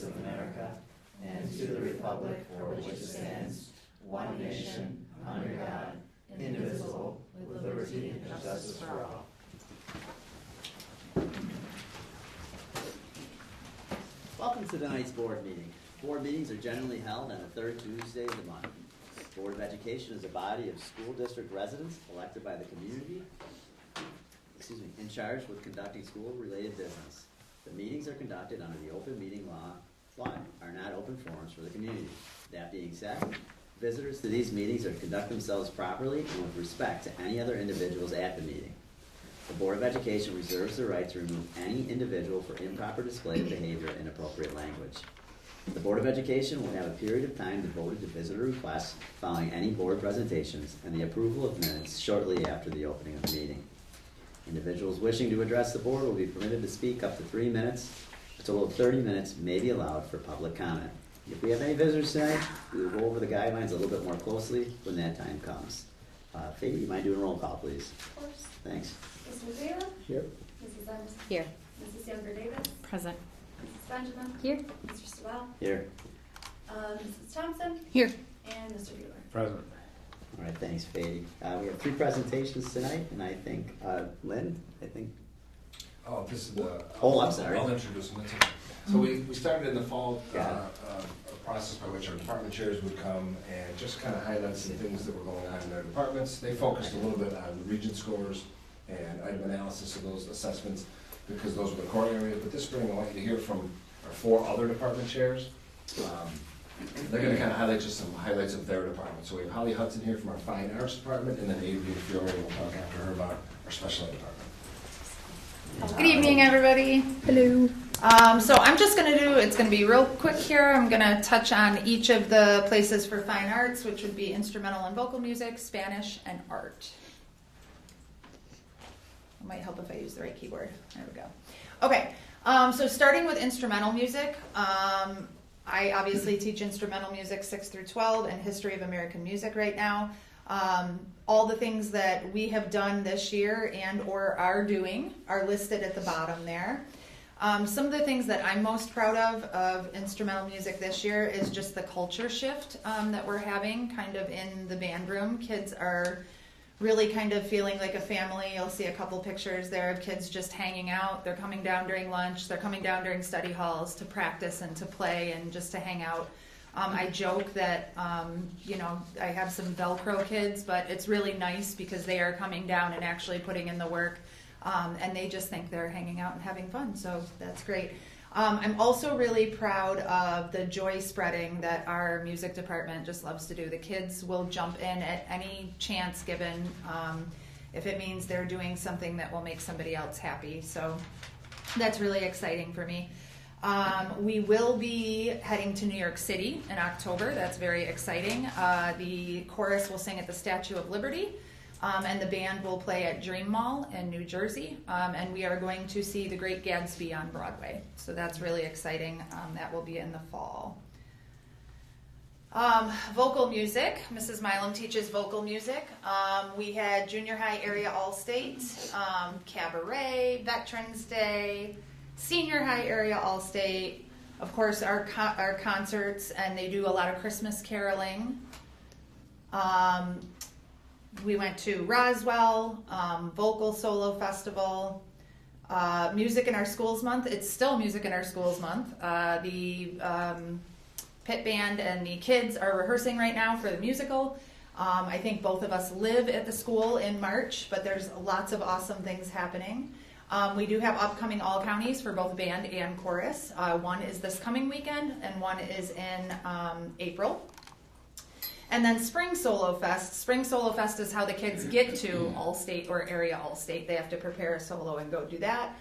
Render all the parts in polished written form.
of America and to the republic for which it stands, one nation, under God, indivisible, with liberty and justice for all. Welcome to tonight's board meeting. Board meetings are generally held on the third Tuesday of the month. The Board of Education is a body of school district residents elected by the community, in charge with conducting school-related business. The meetings are conducted under the open meeting law, but are not open forums for the community. That being said, visitors to these meetings are to conduct themselves properly and with respect to any other individuals at the meeting. The Board of Education reserves the right to remove any individual for improper display of behavior and inappropriate language. The Board of Education will have a period of time devoted to visitor requests following any board presentations and the approval of minutes shortly after the opening of the meeting. Individuals wishing to address the board will be permitted to speak up to 3 minutes. A total of 30 minutes may be allowed for public comment. If we have any visitors tonight, we will go over the guidelines a little bit more closely when that time comes. Faye, you mind doing a roll call, please? Of course. Thanks. Mr. Taylor? Here. Mrs. Ennis? Here. Mrs. Younger-Davis? Present. Mrs. Benjamin? Here. Mr. Sewell? Here. Mrs. Thompson? Here. And Mr. Bueller? Present. All right, thanks, Faye. We have 3 presentations tonight, and I think, Lynn, Oh, this is the. Oh, I'm sorry. I'll introduce them. It's okay. So we started in the fall Yeah. a process by which our department chairs would come and just kind of highlight some things that were going on in their departments. They focused a little bit on the region scores and item analysis of those assessments because those were the core areas. But this spring, I want you to hear from our 4 other department chairs. They're going to kind of highlight just some highlights of their department. So we have Holly Hudson here from our Fine Arts Department, and then Adrian Fiore will talk after her about our Special Ed Department. Good evening, everybody. Hello. So I'm just going to it's going to be real quick here. I'm going to touch on each of the places for fine arts, which would be instrumental and vocal music, Spanish, and art. It might help if I use the right keyboard. There we go. Okay, so starting with instrumental music, I obviously teach instrumental music 6 through 12 and history of American music right now. All the things that we have done this year and or are doing are listed at the bottom there. Some of the things that I'm most proud of instrumental music this year is just the culture shift that we're having kind of in the band room. Kids are really kind of feeling like a family. You'll see a couple pictures there of kids just hanging out. They're coming down during lunch. They're coming down during study halls to practice and to play and just to hang out. I joke that, I have some Velcro kids, but it's really nice because they are coming down and actually putting in the work, and they just think they're hanging out and having fun, so that's great. I'm also really proud of the joy spreading that our music department just loves to do. The kids will jump in at any chance given if it means they're doing something that will make somebody else happy, so that's really exciting for me. We will be heading to New York City in October. That's very exciting. The chorus will sing at the Statue of Liberty, and the band will play at Dream Mall in New Jersey. And we are going to see The Great Gatsby on Broadway. So that's really exciting. That will be in the fall. Vocal music. Mrs. Milam teaches vocal music. We had junior high area all-state, cabaret, Veterans Day, senior high area all-state, of course our concerts, and they do a lot of Christmas caroling. We went to Roswell, vocal solo festival, music in our schools month. It's still music in our schools month. The pit band and the kids are rehearsing right now for the musical. I think both of us live at the school in March, but there's lots of awesome things happening. We do have upcoming all-counties for both band and chorus. One is this coming weekend, and one is in April. And then Spring Solo Fest. Spring Solo Fest is how the kids get to All-State or Area All-State. They have to prepare a solo and go do that.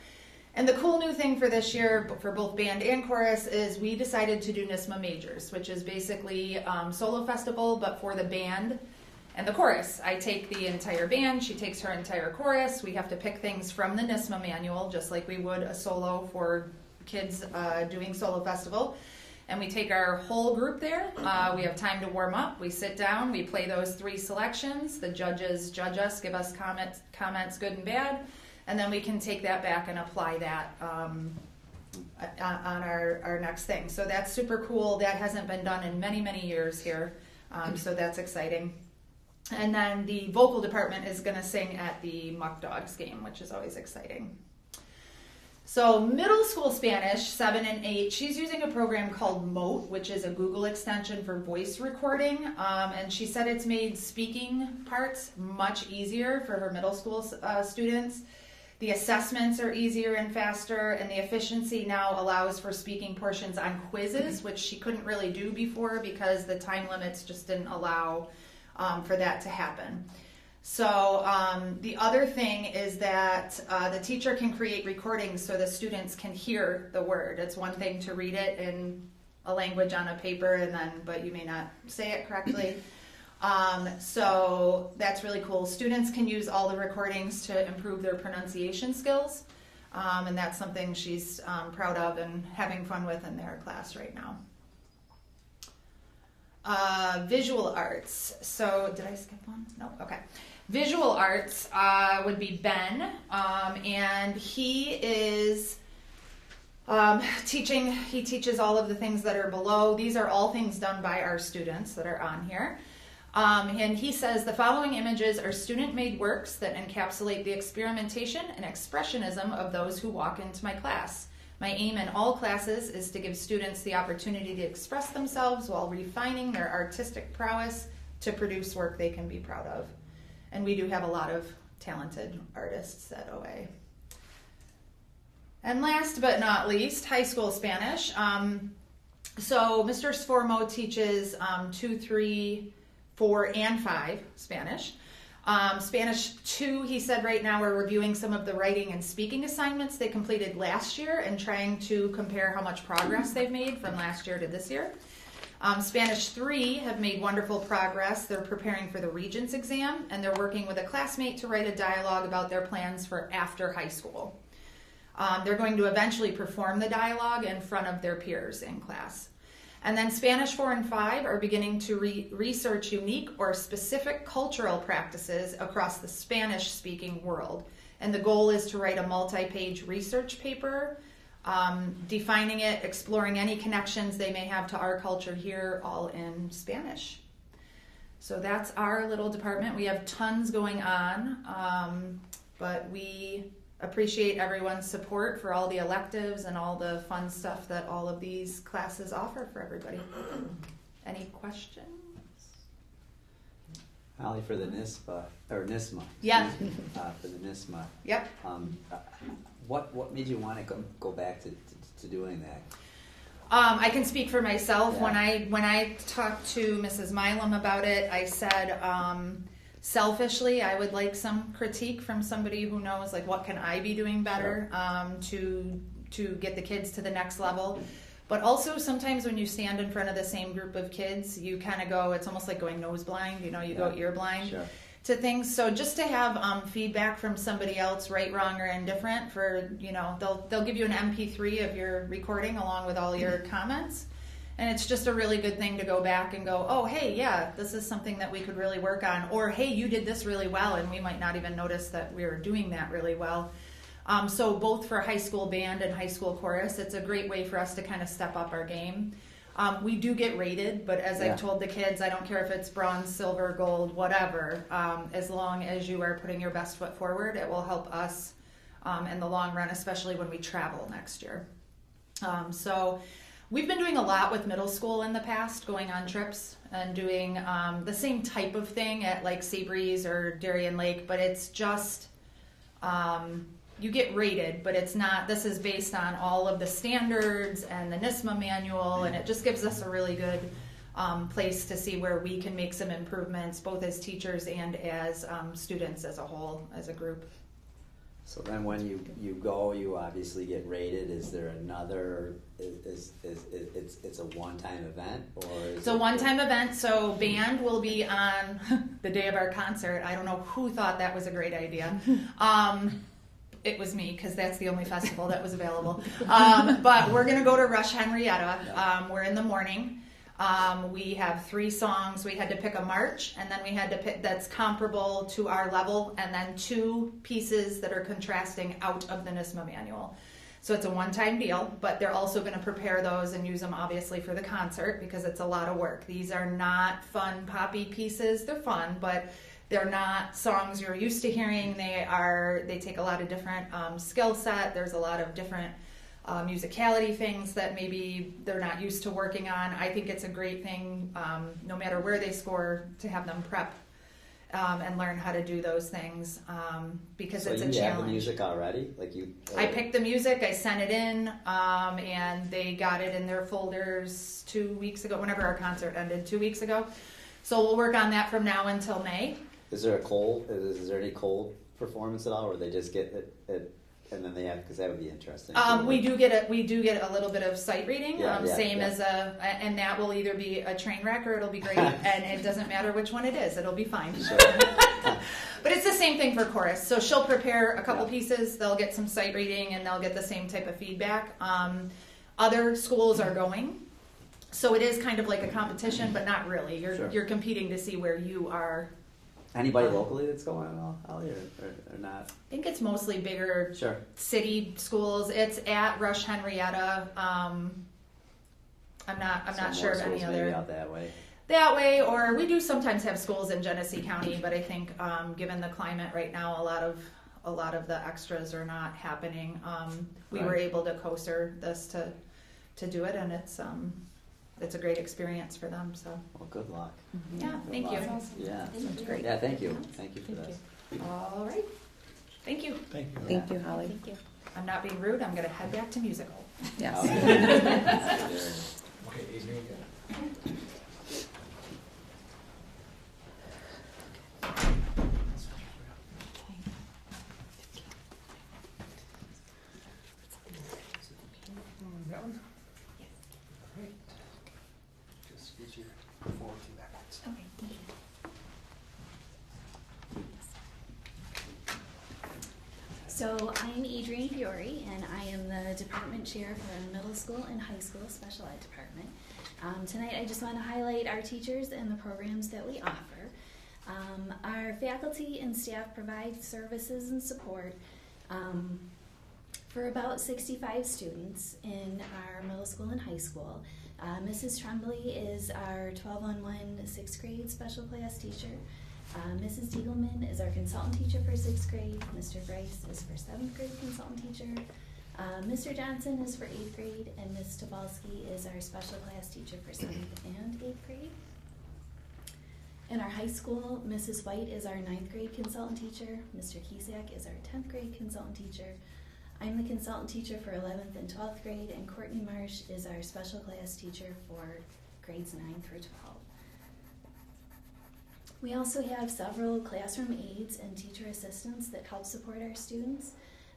And the cool new thing for this year, for both band and chorus, is we decided to do NISMA Majors, which is basically solo festival, but for the band and the chorus. I take the entire band, she takes her entire chorus. We have to pick things from the NISMA manual, just like we would a solo for kids doing solo festival. And we take our whole group there. We have time to warm up. We sit down, we play those 3 selections. The judges judge us, give us comments good and bad. And then we can take that back and apply that on our next thing. So that's super cool. That hasn't been done in many, many years here. So that's exciting. And then the vocal department is going to sing at the Muck Dogs game, which is always exciting. So middle school Spanish, 7 and 8, she's using a program called Moat, which is a Google extension for voice recording. And she said it's made speaking parts much easier for her middle school students. The assessments are easier and faster, and the efficiency now allows for speaking portions on quizzes, which she couldn't really do before because the time limits just didn't allow for that to happen. So the other thing is that the teacher can create recordings so the students can hear the word. It's one thing to read it in a language on a paper, but you may not say it correctly. So that's really cool. Students can use all the recordings to improve their pronunciation skills, and that's something she's proud of and having fun with in their class right now. Visual arts. So did I skip one? No? Okay. Visual arts would be Ben, and he is teaching. He teaches all of the things that are below. These are all things done by our students that are on here. And he says the following images are student-made works that encapsulate the experimentation and expressionism of those who walk into my class. My aim in all classes is to give students the opportunity to express themselves while refining their artistic prowess to produce work they can be proud of. And we do have a lot of talented artists at OA. And last but not least, high school Spanish. So Mr. Sformo teaches 2, 3, 4, and 5 Spanish. Spanish 2, he said right now we're reviewing some of the writing and speaking assignments they completed last year and trying to compare how much progress they've made from last year to this year. Spanish 3 have made wonderful progress. They're preparing for the Regents exam, and they're working with a classmate to write a dialogue about their plans for after high school. They're going to eventually perform the dialogue in front of their peers in class. And then Spanish 4 and 5 are beginning to research unique or specific cultural practices across the Spanish-speaking world. And the goal is to write a multi-page research paper, defining it, exploring any connections they may have to our culture here, all in Spanish. So that's our little department. We have tons going on, but we appreciate everyone's support for all the electives and all the fun stuff that all of these classes offer for everybody. Any questions? Holly, for the NISPA, or NISMA. Yeah. For the NISMA. Yep. What made you want to go back to doing that? I can speak for myself. Yeah. When I talked to Mrs. Milam about it, I said, selfishly, I would like some critique from somebody who knows, like, what can I be doing better to get the kids to the next level. But also sometimes when you stand in front of the same group of kids, you kind of go, it's almost like going nose blind, go ear blind to things. So just to have feedback from somebody else, right, wrong, or indifferent, for, they'll give you an MP3 of your recording along with all your comments. And it's just a really good thing to go back and go, oh, hey, yeah, this is something that we could really work on. Or, hey, you did this really well, and we might not even notice that we were doing that really well. So both for high school band and high school chorus, it's a great way for us to kind of step up our game. We do get rated, but as I've told the kids, I don't care if it's bronze, silver, gold, whatever. As long as you are putting your best foot forward, it will help us in the long run, especially when we travel next year. So we've been doing a lot with middle school in the past, going on trips and doing the same type of thing at like Seabreeze or Darien Lake, but it's just, you get rated, but it's not, this is based on all of the standards and the NISMA manual, and it just gives us a really good place to see where we can make some improvements, both as teachers and as students as a whole, as a group. So then when you go, you obviously get rated. Is there another, it's a one-time event? Or it's a one-time event. So band will be on the day of our concert. I don't know who thought that was a great idea. It was me, because that's the only festival that was available. But we're going to go to Rush Henrietta. We're in the morning. We have 3 songs. We had to pick a march, and then we had to pick that's comparable to our level, and then 2 pieces that are contrasting out of the NISMA manual. So it's a one-time deal, but they're also going to prepare those and use them obviously for the concert because it's a lot of work. These are not fun poppy pieces. They're fun, but they're not songs you're used to hearing. They take a lot of different skill set. There's a lot of different musicality things that maybe they're not used to working on. I think it's a great thing, no matter where they score, to have them prep and learn how to do those things because it's a challenge. So you have the music already? I picked the music, I sent it in, and they got it in their folders 2 weeks ago, whenever our concert ended 2 weeks ago. So we'll work on that from now until May. Is there any cold performance at all, or they just get it and then they have, because that would be interesting. We do get a little bit of sight reading, as and that will either be a train wreck or it'll be great, and it doesn't matter which one it is, it'll be fine. Sure. But it's the same thing for chorus. So she'll prepare a couple pieces, they'll get some sight reading, and they'll get the same type of feedback. Other schools are going, so it is kind of like a competition, but not really. You're competing to see where you are. Anybody locally that's going at all, Holly, or not? I think it's mostly bigger city schools. It's at Rush Henrietta. I'm not sure of any other. Maybe out that way. That way, or we do sometimes have schools in Genesee County, but I think given the climate right now, a lot of the extras are not happening. We were able to coaster this to do it, and it's a great experience for them. So. Well, good luck. Mm-hmm. Yeah, thank you. Yeah, That's great. Yeah, thank you. Thank you for this. All right. Thank you. Thank you, Holly. Thank you. I'm not being rude. I'm going to head back to musical. Yes. Okay, evening. Down? All right. Just get your forward to that. Okay, thank you. So I'm Adrienne Fiore, and I am the department chair for the middle school and high school special ed department. Tonight I just want to highlight our teachers and the programs that we offer. Our faculty and staff provide services and support for about 65 students in our middle school and high school. Mrs. Tremblay is our 12-on-1 6th grade special class teacher. Mrs. Diegelman is our consultant teacher for 6th grade. Mr. Bryce is for 7th grade consultant teacher. Mr. Johnson is for 8th grade, and Ms. Tobalski is our special class teacher for 7th and 8th grade. In our high school, Mrs. White is our 9th grade consultant teacher. Mr. Kisak is our 10th grade consultant teacher. I'm the consultant teacher for 11th and 12th grade, and Courtney Marsh is our special class teacher for grades 9 through 12. We also have several classroom aides and teacher assistants that help support our students,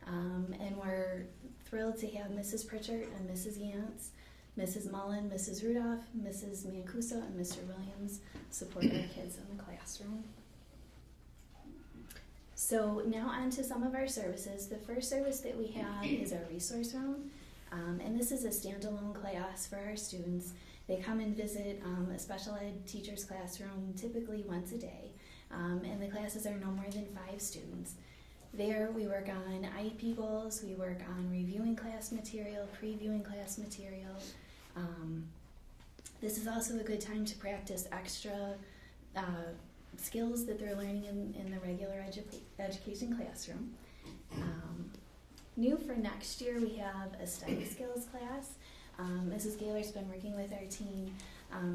and we're thrilled to have Mrs. Pritchard and Mrs. Yance, Mrs. Mullen, Mrs. Rudolph, Mrs. Mancuso, and Mr. Williams support our kids in the classroom. So now on to some of our services. The first service that we have is our resource room, and this is a standalone class for our students. They come and visit a special ed teacher's classroom typically once a day, and the classes are no more than 5 students. There we work on IEP goals, we work on reviewing class material, previewing class material. This is also a good time to practice extra skills that they're learning in the regular education classroom. New for next year, we have a study skills class. Mrs. Gaylor's been working with our team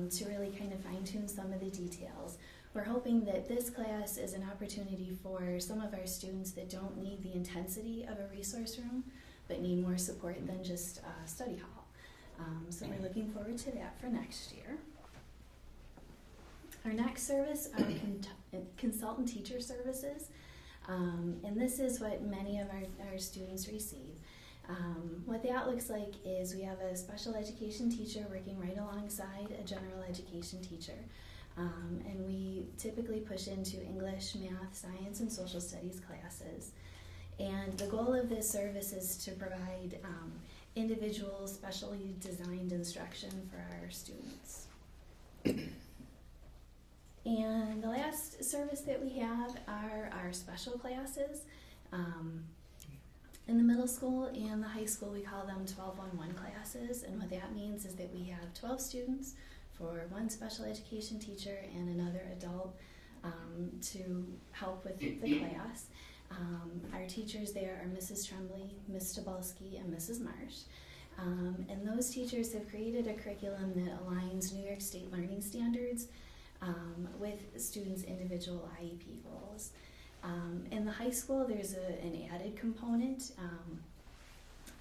to really kind of fine-tune some of the details. We're hoping that this class is an opportunity for some of our students that don't need the intensity of a resource room, but need more support than just a study hall. So we're looking forward to that for next year. Our next service are consultant teacher services, and this is what many of our students receive. What that looks like is we have a special education teacher working right alongside a general education teacher, and we typically push into English, math, science, and social studies classes. And the goal of this service is to provide individual, specially designed instruction for our students. And the last service that we have are our special classes. In the middle school and the high school, we call them 12-on-1 classes, and what that means is that we have 12 students for one special education teacher and another adult to help with the class. Our teachers there are Mrs. Tremblay, Ms. Stabalski, and Mrs. Marsh. And those teachers have created a curriculum that aligns New York State learning standards with students' individual IEP goals. In the high school, there's an added component,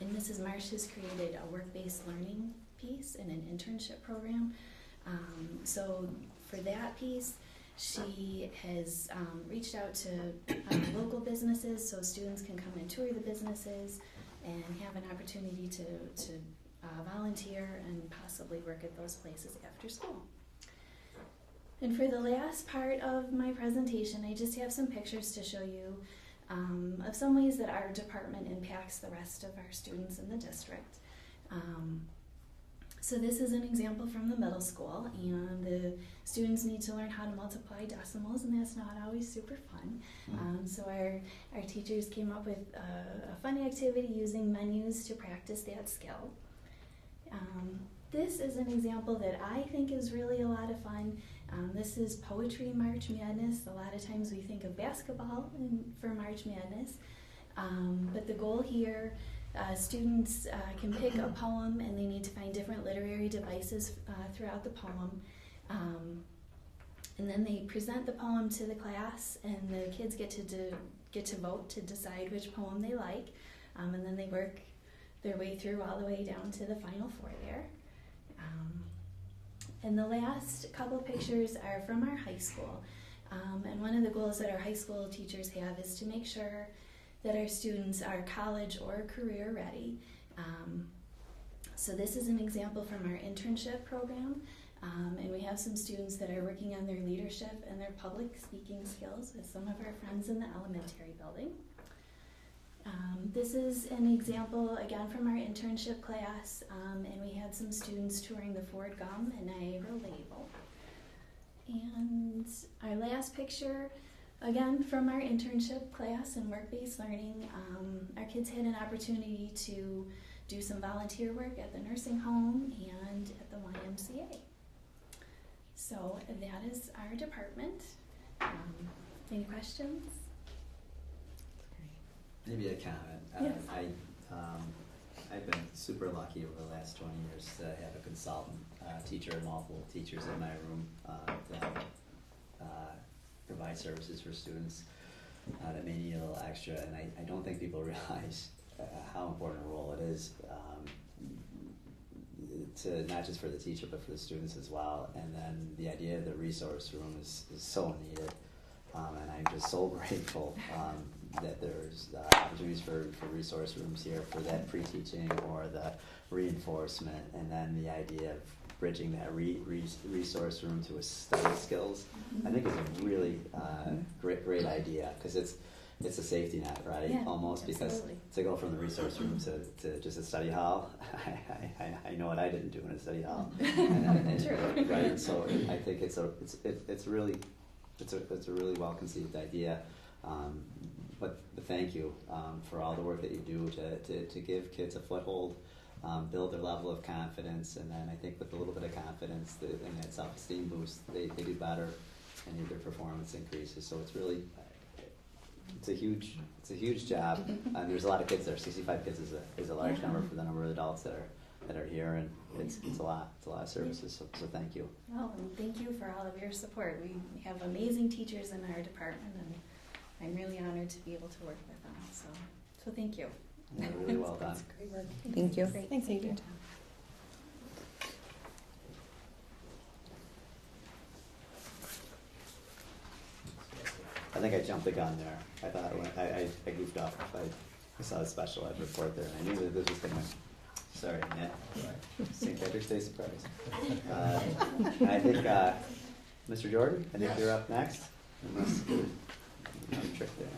and Mrs. Marsh has created a work-based learning piece and an internship program. So for that piece, she has reached out to local businesses so students can come and tour the businesses and have an opportunity to volunteer and possibly work at those places after school. And for the last part of my presentation, I just have some pictures to show you of some ways that our department impacts the rest of our students in the district. So this is an example from the middle school, and the students need to learn how to multiply decimals, and that's not always super fun. So our teachers came up with a fun activity using menus to practice that skill. This is an example that I think is really a lot of fun. This is Poetry March Madness. A lot of times we think of basketball for March Madness, but the goal here, students can pick a poem and they need to find different literary devices throughout the poem. And then they present the poem to the class, and the kids get to vote to decide which poem they like, and then they work their way through all the way down to the final four there. And the last couple pictures are from our high school. And one of the goals that our high school teachers have is to make sure that our students are college or career ready. So this is an example from our internship program. And we have some students that are working on their leadership and their public speaking skills with some of our friends in the elementary building. This is an example, again, from our internship class, and we had some students touring the Ford Gum and Niagara Label. And our last picture, again, from our internship class and work-based learning, our kids had an opportunity to do some volunteer work at the nursing home and at the YMCA. So that is our department. Any questions? Maybe a comment. Yes. I've been super lucky over the last 20 years to have a consultant teacher, multiple teachers in my room to help provide services for students that may need a little extra. And I don't think people realize how important a role it is to not just for the teacher but for the students as well. And then the idea of the resource room is so needed. And I'm just so grateful that there's opportunities for resource rooms here for that pre-teaching or the reinforcement, and then the idea of bridging that resource room to a study skills. I think is a really great idea, because it's a safety net, right? Yeah, almost, because absolutely. to go from the resource room to just a study hall, I know what I didn't do in a study hall. True. Right? So I think it's a really well conceived idea. But thank you for all the work that you do to give kids a foothold, build their level of confidence, and then I think with a little bit of confidence and that self-esteem boost, they do better and their performance increases. So it's a huge job. And there's a lot of kids there. 65 kids is a large number for the number of adults that are here, and it's a lot of services. So thank you. Well, and thank you for all of your support. We have amazing teachers in our department, and I'm really honored to be able to work with them. So thank you. Yeah, really well done. That's great work. Thank you. Great. Thanks, Adrian. I think I jumped the gun there. I thought I goofed off. I saw a special ed report there, and I knew that this was going to. Sorry, Matt. St. Patrick's Day surprise. I think Mr. Jordan. I think you're up next. Unless there's another trick there.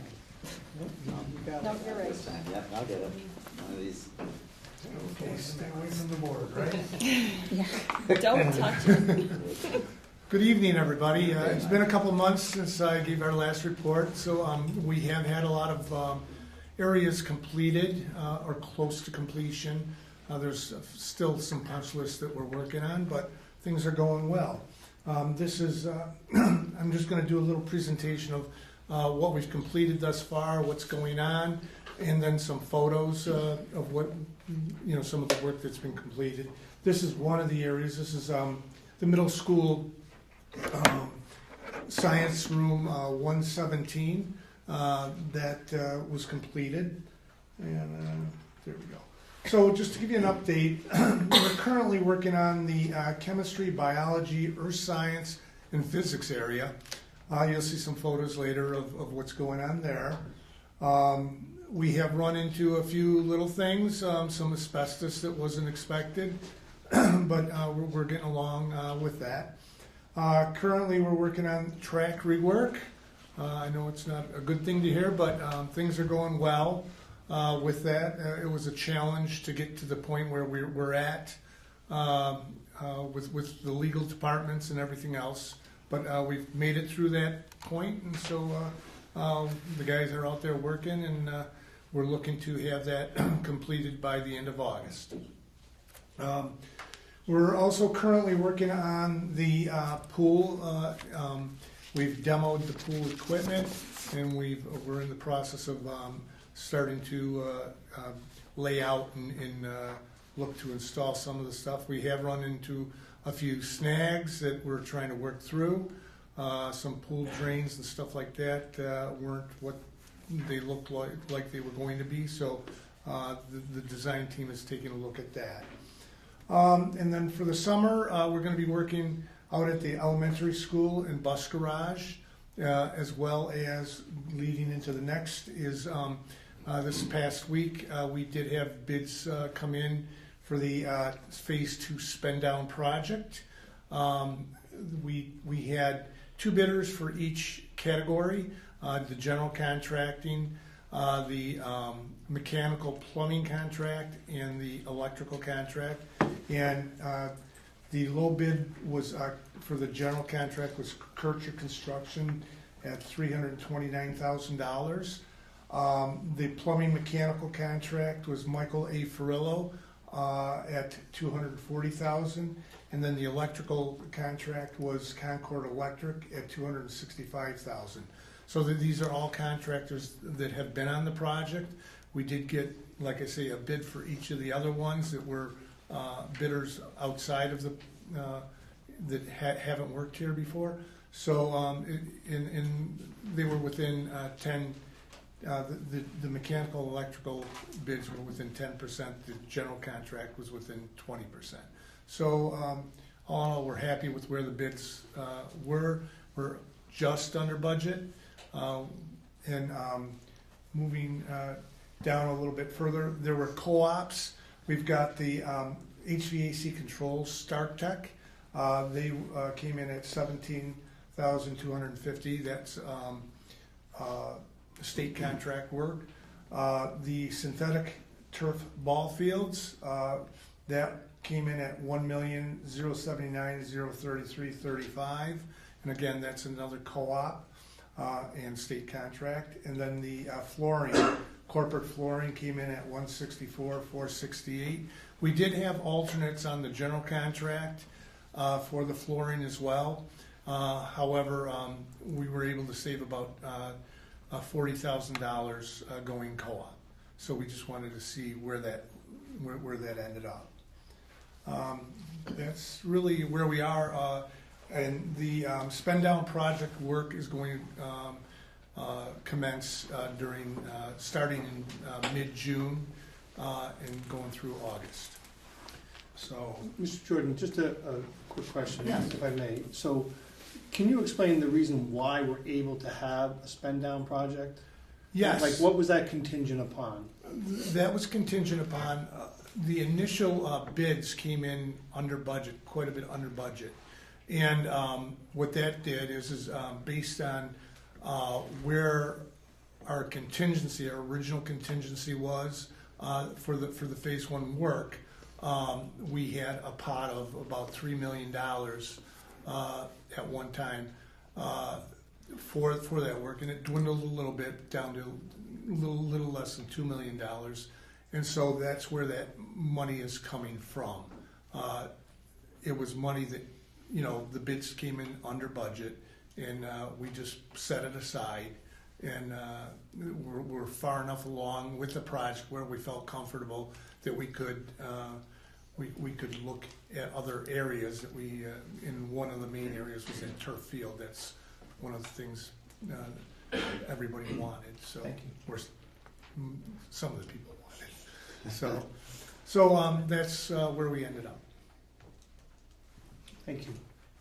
No, you're right. This time. Yep, I'll get it. One of these. Okay, stay away from the board, right? Yeah. Don't touch it. Good evening, everybody. It's been a couple months since I gave our last report, so we have had a lot of area is completed or close to completion. There's still some punch lists that we're working on, but things are going well. This is, I'm just going to do a little presentation of what we've completed thus far, what's going on, and then some photos of what, some of the work that's been completed. This is one of the areas. This is the middle school science room 117 that was completed. And there we go. So just to give you an update, we're currently working on the chemistry, biology, earth science, and physics area. You'll see some photos later of what's going on there. We have run into a few little things, some asbestos that wasn't expected, but we're getting along with that. Currently we're working on track rework. I know it's not a good thing to hear, but things are going well. With that, it was a challenge to get to the point where we're at with the legal departments and everything else. But we've made it through that point, and so the guys are out there working, and we're looking to have that completed by the end of August. We're also currently working on the pool. We've demoed the pool equipment, and we're in the process of starting to lay out and look to install some of the stuff. We have run into a few snags that we're trying to work through. Some pool drains and stuff like that weren't what they looked like they were going to be, so the design team is taking a look at that. And then for the summer, we're going to be working out at the elementary school and bus garage, as well as leading into the next is this past week, we did have bids come in for the Phase 2 spend down project. We had 2 bidders for each category, the general contracting, the mechanical plumbing contract, and the electrical contract. And the low bid was for the general contract was Kircher Construction at $329,000. The plumbing mechanical contract was Michael A. Ferrillo at $240,000, and then the electrical contract was Concord Electric at $265,000. So these are all contractors that have been on the project. We did get, like I say, a bid for each of the other ones that were bidders outside of the that haven't worked here before. So they were within 10. The mechanical electrical bids were within 10%. The general contract was within 20%. So all in all, we're happy with where the bids were. We're just under budget. And moving down a little bit further, there were co-ops. We've got the HVAC controls, StarkTech. They came in at $17,250. That's state contract work. The synthetic turf ball fields, that came in at $1,079,033.35, and again, that's another co-op and state contract. And then the flooring, corporate flooring, came in at $164,468. We did have alternates on the general contract for the flooring as well. However, we were able to save about $40,000 going co-op. So we just wanted to see where that ended up. That's really where we are. And the spend down project work is going to commence starting in mid-June and going through August. So, Mr. Jordan, just a quick question, Yes. if I may. So, can you explain the reason why we're able to have a spend down project? yes. Like, what was that contingent upon? That was contingent upon the initial bids came in under budget, quite a bit under budget. And what that did is based on where our contingency, our original contingency was for the Phase 1 work, we had a pot of about $3 million at one time for that work, and it dwindled a little bit down to a little less than $2 million, and so that's where that money is coming from. It was money that, the bids came in under budget, and we just set it aside, and we're far enough along with the project where we felt comfortable that we could look at other areas that we, in one of the main areas was in turf field. That's one of the things everybody wanted. So Thank you. or some of the people wanted. So that's where we ended up. Thank you.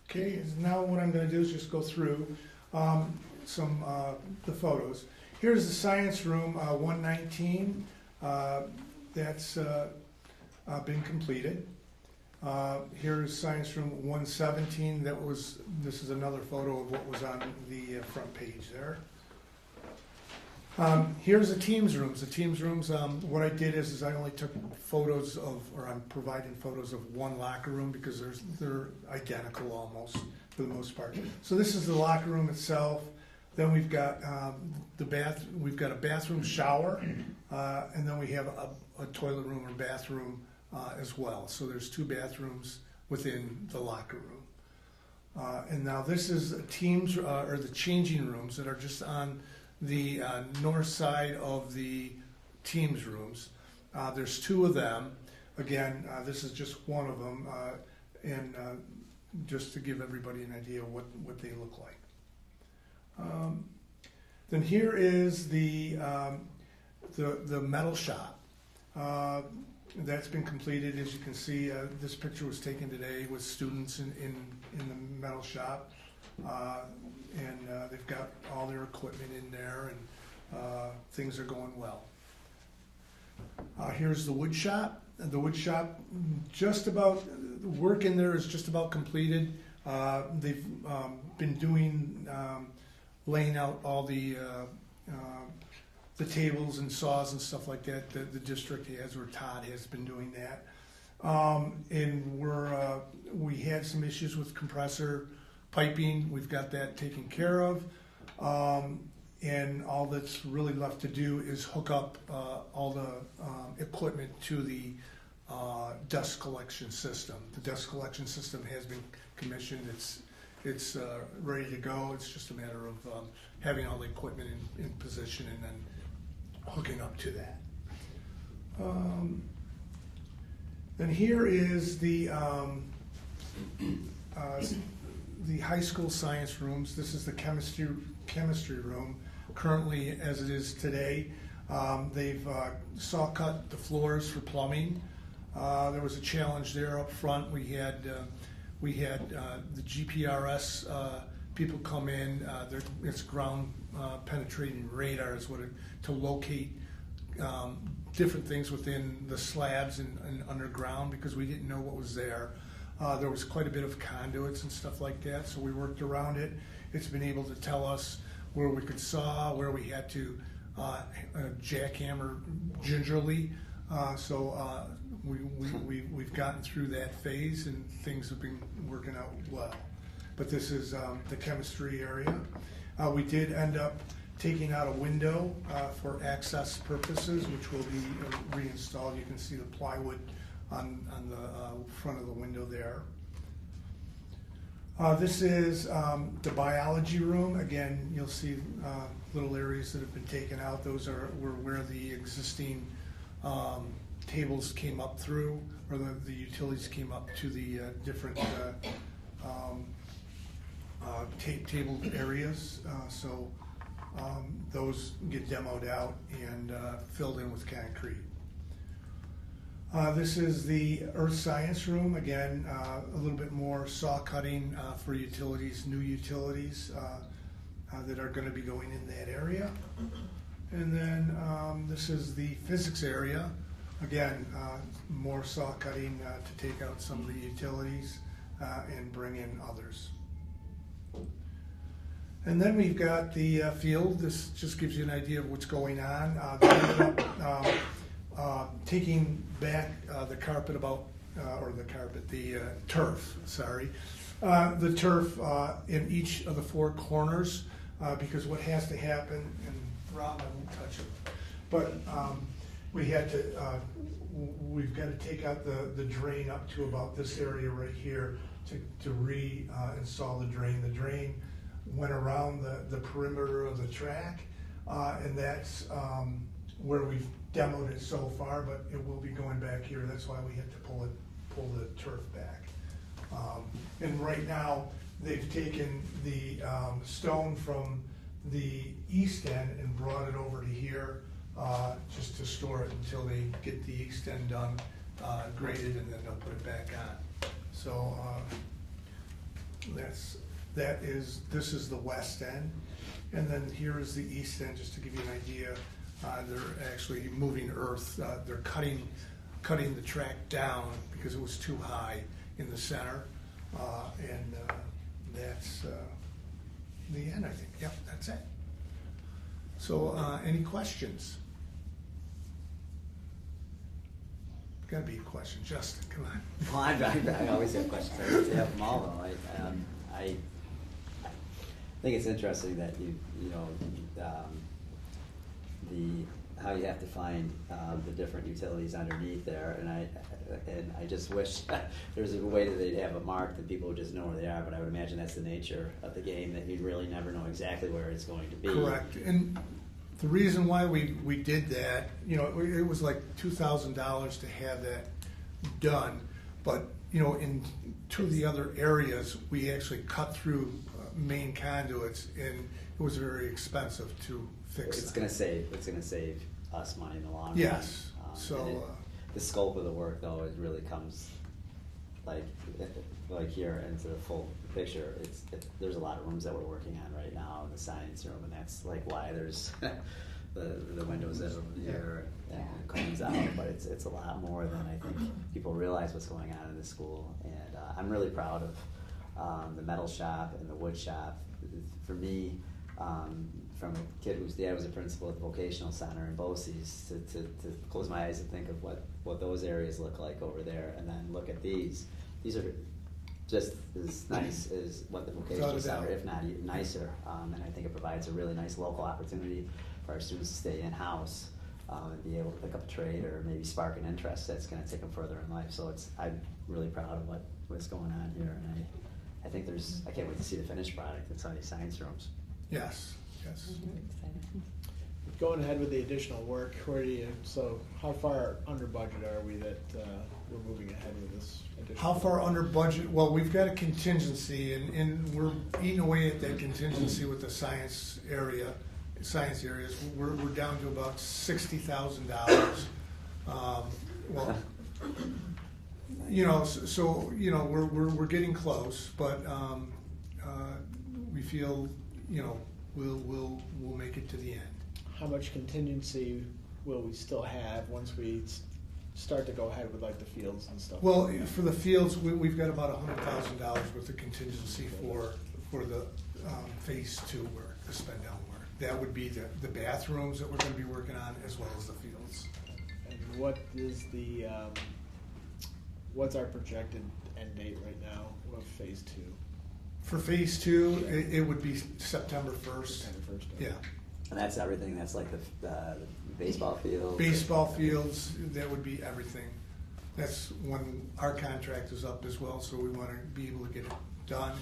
Okay, now what I'm going to do is just go through some the photos. Here's the science room 119. That's been completed. Here's science room 117. This is another photo of what was on the front page there. Here's the teams rooms. The teams rooms, what I did is I only took photos of, or I'm providing photos of one locker room because they're identical almost for the most part. So this is the locker room itself. Then we've got we've got a bathroom shower, and then we have a toilet room or bathroom as well. So there's 2 bathrooms within the locker room. And now this is teams or the changing rooms that are just on the north side of the teams rooms. There's 2 of them. Again, this is just one of them, and just to give everybody an idea of what they look like. Then here is the metal shop. That's been completed. As you can see, this picture was taken today with students in the metal shop. And they've got all their equipment in there, and things are going well. Here's the wood shop. The wood shop, just about, the work in there is just about completed. They've been doing, laying out all the tables and saws and stuff like that. The district has, or Todd has been doing that. And we had some issues with compressor piping. We've got that taken care of, and all that's really left to do is hook up all the equipment to the dust collection system. The dust collection system has been commissioned. It's ready to go. It's just a matter of having all the equipment in position and then hooking up to that. Then here is the high school science rooms. This is the chemistry room currently as it is today. They've saw cut the floors for plumbing. There was a challenge there up front. We had the GPRS people come in. It's ground penetrating radar is to locate different things within the slabs and underground because we didn't know what was there. There was quite a bit of conduits and stuff like that, so we worked around it. It's been able to tell us where we could saw, where we had to jackhammer gingerly. So we've gotten through that phase and things have been working out well. But this is the chemistry area. We did end up taking out a window for access purposes, which will be reinstalled. You can see the plywood on the front of the window there. This is the biology room. Again, you'll see little areas that have been taken out. Those were where the existing tables came up through, or the utilities came up to the different tabled areas. So those get demoed out and filled in with concrete. This is the earth science room. Again, a little bit more saw cutting for utilities, new utilities that are going to be going in that area. And then this is the physics area. Again, more saw cutting to take out some of the utilities and bring in others. And then we've got the field. This just gives you an idea of what's going on. They ended up taking back the carpet the turf, sorry. The turf in each of the 4 corners. because what has to happen, and Rob, I won't touch it, but we've got to take out the drain up to about this area right here to reinstall the drain. The drain went around the perimeter of the track, and that's where we've demoed it so far, but it will be going back here. That's why we had to pull the turf back. And right now, they've taken the stone from the east end and brought it over to here just to store it until they get the east end done, graded, and then they'll put it back on. So this is the west end, and then here is the east end. Just to give you an idea, they're actually moving earth. They're cutting the track down because it was too high in the center, and that's the end, I think. Yep, that's it. So, any questions? Gotta be a question, Justin. Come on. Well, I always have questions. I always have them all, though. I think it's interesting that how you have to find the different utilities underneath there, and I just wish there was a way that they'd have a mark that people would just know where they are. But I would imagine that's the nature of the game, that you'd really never know exactly where it's going to be. Correct. And the reason why we did that, it was like $2,000 to have that done. But in two of the other areas, we actually cut through main conduits, and it was very expensive to fix. It's going to save us money in the long run. Yes. So the scope of the work, though, it really comes like here into the full picture. There's a lot of rooms that we're working on right now in the science room, and that's like why there's the windows that are over here and it comes out. But it's a lot more than I think people realize what's going on in the school, and I'm really proud of the metal shop and the wood shop. For me, from a kid whose dad was a principal at the vocational center in BOCES, to close my eyes and think of what those areas look like over there, and then look at these. These are just as nice as what the vocational center, if not even nicer. And I think it provides a really nice local opportunity for our students to stay in-house and be able to pick up a trade or maybe spark an interest that's going to take them further in life. So I'm really proud of what's going on here, and I think I can't wait to see the finished product in some of these science rooms. yes. Going ahead with the additional work, so how far under budget are we that we're moving ahead with this additional How far under budget? Well, we've got a contingency, and we're eating away at that contingency with the science areas. We're down to about $60,000. We're getting close, but we feel we'll make it to the end. How much contingency will we still have once we start to go ahead with like the fields and stuff? Well, for the fields, we've got about $100,000 worth of contingency for the phase 2 work, the spend down work. That would be the bathrooms that we're going to be working on, as well as the fields. And what is what's our projected end date right now of phase 2? For phase 2, it would be September 1st. September 1st. Yeah. And that's everything. That's like the baseball field. Baseball fields, that would be everything. That's when our contract is up as well, so we want to be able to get it done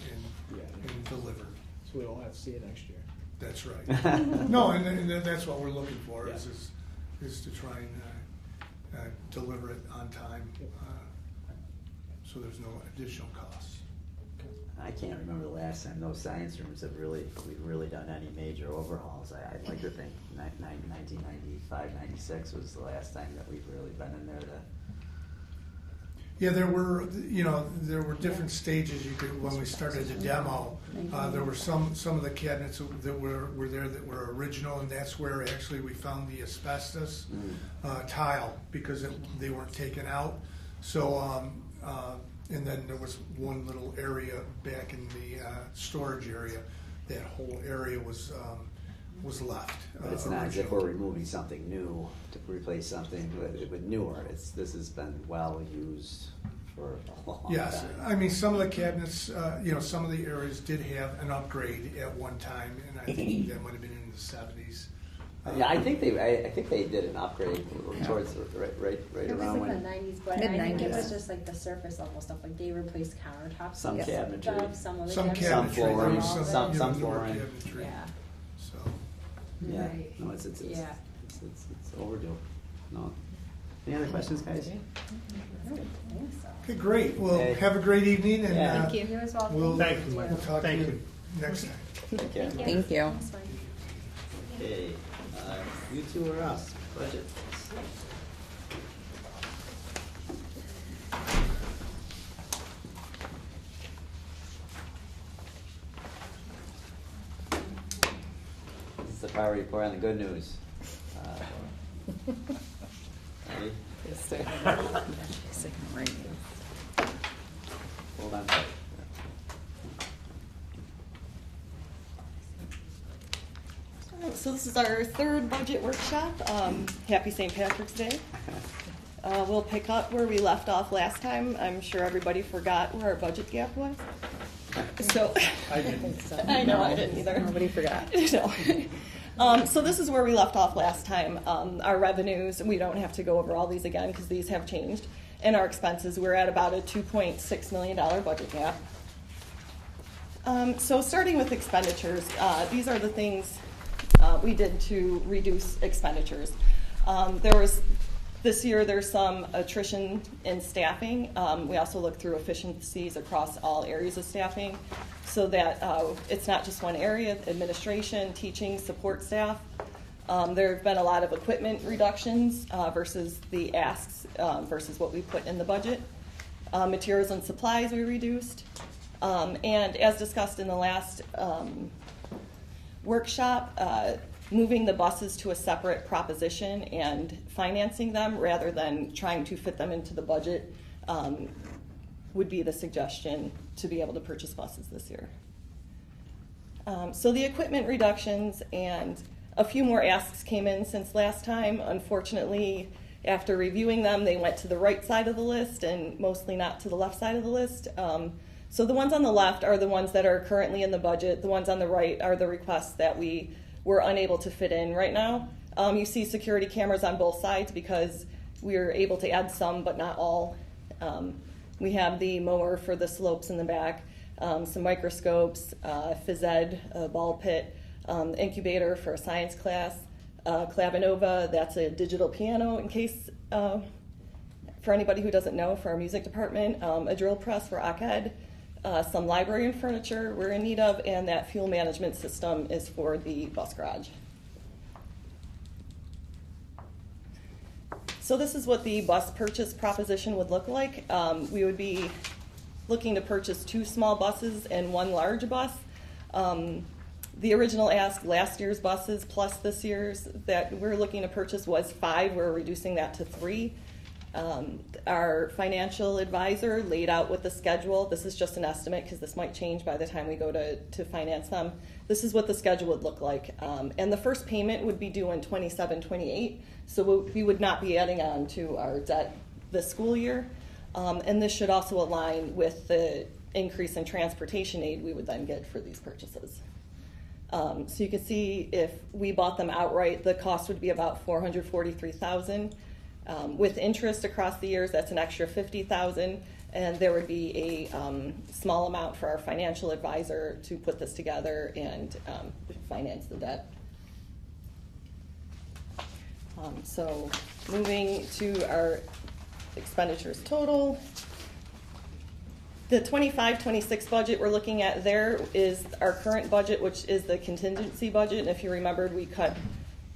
and delivered. So we won't have to see it next year. That's right. No, and that's what we're looking for, Yeah. is to try and deliver it on time, so there's no additional costs. I can't remember the last time those science rooms we've really done any major overhauls. I'd like to think 1995, 96 was the last time that we've really been in there to. Yeah, there were different stages when we started the demo. There were some of the cabinets that were there that were original, and that's where actually we found the asbestos tile, because they weren't taken out. So, and then there was one little area back in the storage area. That whole area was left. But it's not as if we're removing something new to replace something with newer. This has been well used for a long Yes, time. I mean, some of the cabinets, some of the areas did have an upgrade at one time, and I think that might have been in the 70s. Yeah, I think they did an upgrade towards right It was around like the when 90s, but I think it Mid-90s. was just like the surface level stuff. Like they replaced countertops. Some with cabinetry. stuff, some of the Some cabinetry. Some cabinetry, flooring, there was some newer flooring. cabinetry. Yeah. So, yeah, Right. no, it's Yeah. it's overdue. No, any other questions, guys? I don't think so. okay, great. Well, Okay. have a great evening, and Yeah. Thank you. You as well. we'll, Thank you, we'll Michael. talk to Thank you you. next time. Take care. Thank you. That's fine. Okay, you two or us? Budget. This is the part where you pour on the good news. Ready? Hold on tight. So this is our third budget workshop. Happy St. Patrick's Day. We'll pick up where we left off last time. I'm sure everybody forgot where our budget gap was. So I didn't. I know I didn't either. Nobody forgot. No. So this is where we left off last time. Our revenues, we don't have to go over all these again because these have changed. And our expenses, we're at about a $2.6 million budget gap. So starting with expenditures, these are the things we did to reduce expenditures. This year there's some attrition in staffing. We also looked through efficiencies across all areas of staffing so that it's not just one area, administration, teaching, support staff. There have been a lot of equipment reductions versus the asks versus what we put in the budget. Materials and supplies we reduced. And as discussed in the last workshop, moving the buses to a separate proposition and financing them rather than trying to fit them into the budget would be the suggestion to be able to purchase buses this year. So the equipment reductions and a few more asks came in since last time. Unfortunately, after reviewing them, they went to the right side of the list and mostly not to the left side of the list. So the ones on the left are the ones that are currently in the budget. The ones on the right are the requests that we were unable to fit in right now. You see security cameras on both sides because we were able to add some but not all. We have the mower for the slopes in the back, some microscopes, phys ed, a ball pit, incubator for a science class, Clavinova, that's a digital piano in case, for anybody who doesn't know, for our music department, a drill press for ACAD, some library and furniture we're in need of, and that fuel management system is for the bus garage. So this is what the bus purchase proposition would look like. We would be looking to purchase 2 small buses and 1 large bus. The original ask, last year's buses plus this year's that we're looking to purchase was 5. We're reducing that to 3. Our financial advisor laid out with the schedule. This is just an estimate because this might change by the time we go to finance them. This is what the schedule would look like. And the first payment would be due in 27-28. So we would not be adding on to our debt this school year. And this should also align with the increase in transportation aid we would then get for these purchases. So you can see if we bought them outright, the cost would be about $443,000. With interest across the years, that's an extra $50,000, and there would be a small amount for our financial advisor to put this together and finance the debt. So moving to our expenditures total. The 25-26 budget we're looking at there is our current budget, which is the contingency budget. And if you remembered, we cut,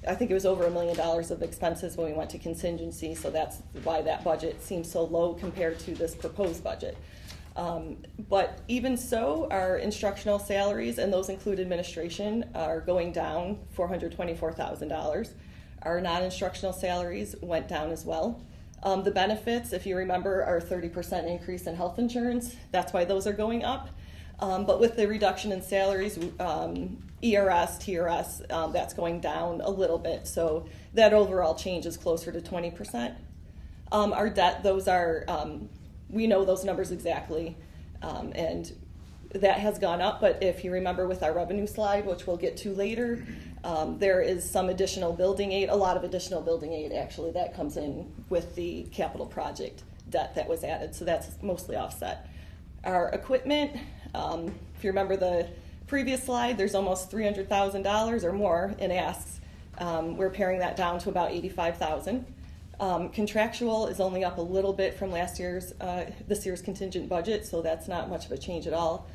I think it was over $1 million of expenses when we went to contingency, so that's why that budget seems so low compared to this proposed budget. But even so, our instructional salaries, and those include administration, are going down $424,000. Our non-instructional salaries went down as well. The benefits, if you remember, are 30% increase in health insurance. That's why those are going up. But with the reduction in salaries, ERS, TRS, that's going down a little bit. So that overall change is closer to 20%. Our debt, those are we know those numbers exactly, and that has gone up. But if you remember with our revenue slide, which we'll get to later, there is some additional building aid, a lot of additional building aid actually that comes in with the capital project debt that was added, so that's mostly offset. Our equipment, if you remember the previous slide, there's almost $300,000 or more in asks. We're paring that down to about $85,000. Contractual is only up a little bit from this year's contingent budget, so that's not much of a change at all.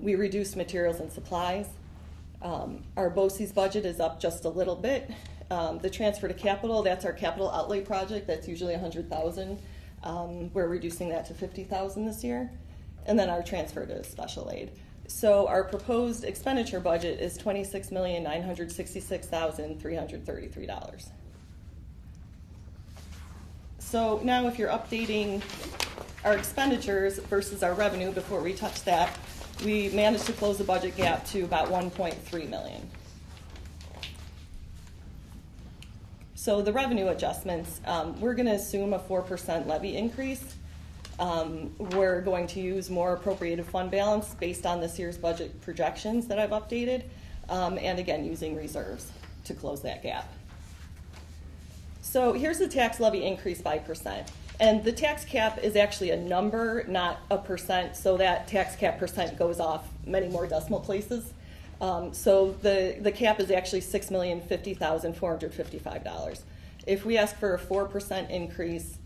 We reduced materials and supplies. Our BOCES budget is up just a little bit. The transfer to capital, that's our capital outlay project. That's usually $100,000. We're reducing that to $50,000 this year. And then our transfer to special aid. So our proposed expenditure budget is $26,966,333. So now if you're updating our expenditures versus our revenue, before we touch that, we managed to close the budget gap to about $1.3 million. So the revenue adjustments, we're going to assume a 4% levy increase. We're going to use more appropriated fund balance based on this year's budget projections that I've updated, and again, using reserves to close that gap. So here's the tax levy increase by percent. And the tax cap is actually a number, not a percent, so that tax cap percent goes off many more decimal places. So the cap is actually $6,050,455. If we ask for a 4% increase,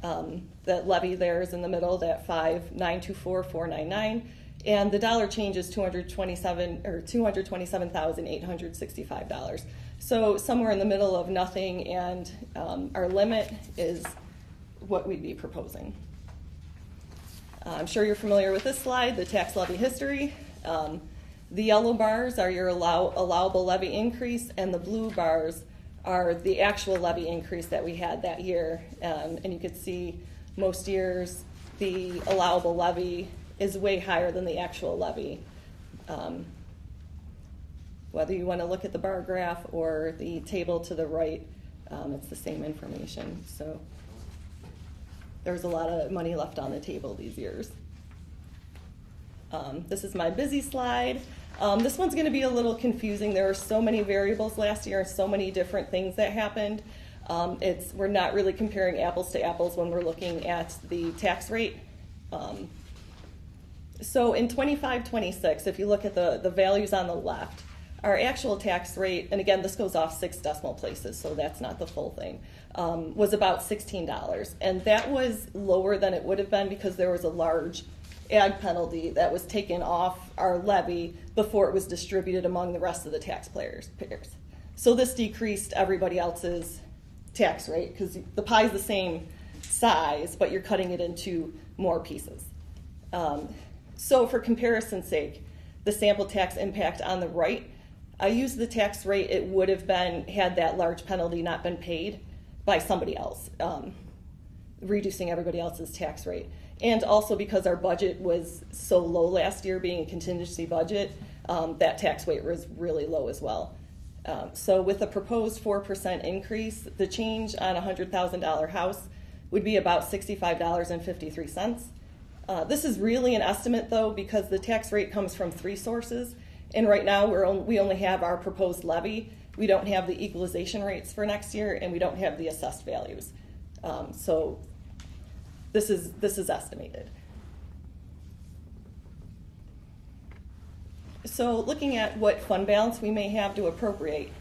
that levy there is in the middle, that 5,924,499, and the dollar change is $227,865. So somewhere in the middle of nothing, and our limit is what we'd be proposing. I'm sure you're familiar with this slide, the tax levy history. The yellow bars are your allowable levy increase, and the blue bars are the actual levy increase that we had that year. And you can see most years the allowable levy is way higher than the actual levy. Whether you want to look at the bar graph or the table to the right, it's the same information. So there's a lot of money left on the table these years. This is my busy slide. This one's going to be a little confusing. There were so many variables last year and so many different things that happened. We're not really comparing apples to apples when we're looking at the tax rate. So in 25-26, if you look at the values on the left, our actual tax rate, and again, this goes off 6 decimal places, so that's not the full thing, was about $16. And that was lower than it would have been because there was a large ag penalty that was taken off our levy before it was distributed among the rest of the taxpayers. So this decreased everybody else's tax rate because the pie's the same size, but you're cutting it into more pieces. So for comparison's sake, the sample tax impact on the right, I used the tax rate it would have been had that large penalty not been paid by somebody else, reducing everybody else's tax rate. And also because our budget was so low last year, being a contingency budget, that tax rate was really low as well. So with a proposed 4% increase, the change on a $100,000 house would be about $65.53. This is really an estimate, though, because the tax rate comes from 3 sources. And right now, we only have our proposed levy. We don't have the equalization rates for next year, and we don't have the assessed values. So this is estimated. So looking at what fund balance we may have to appropriate,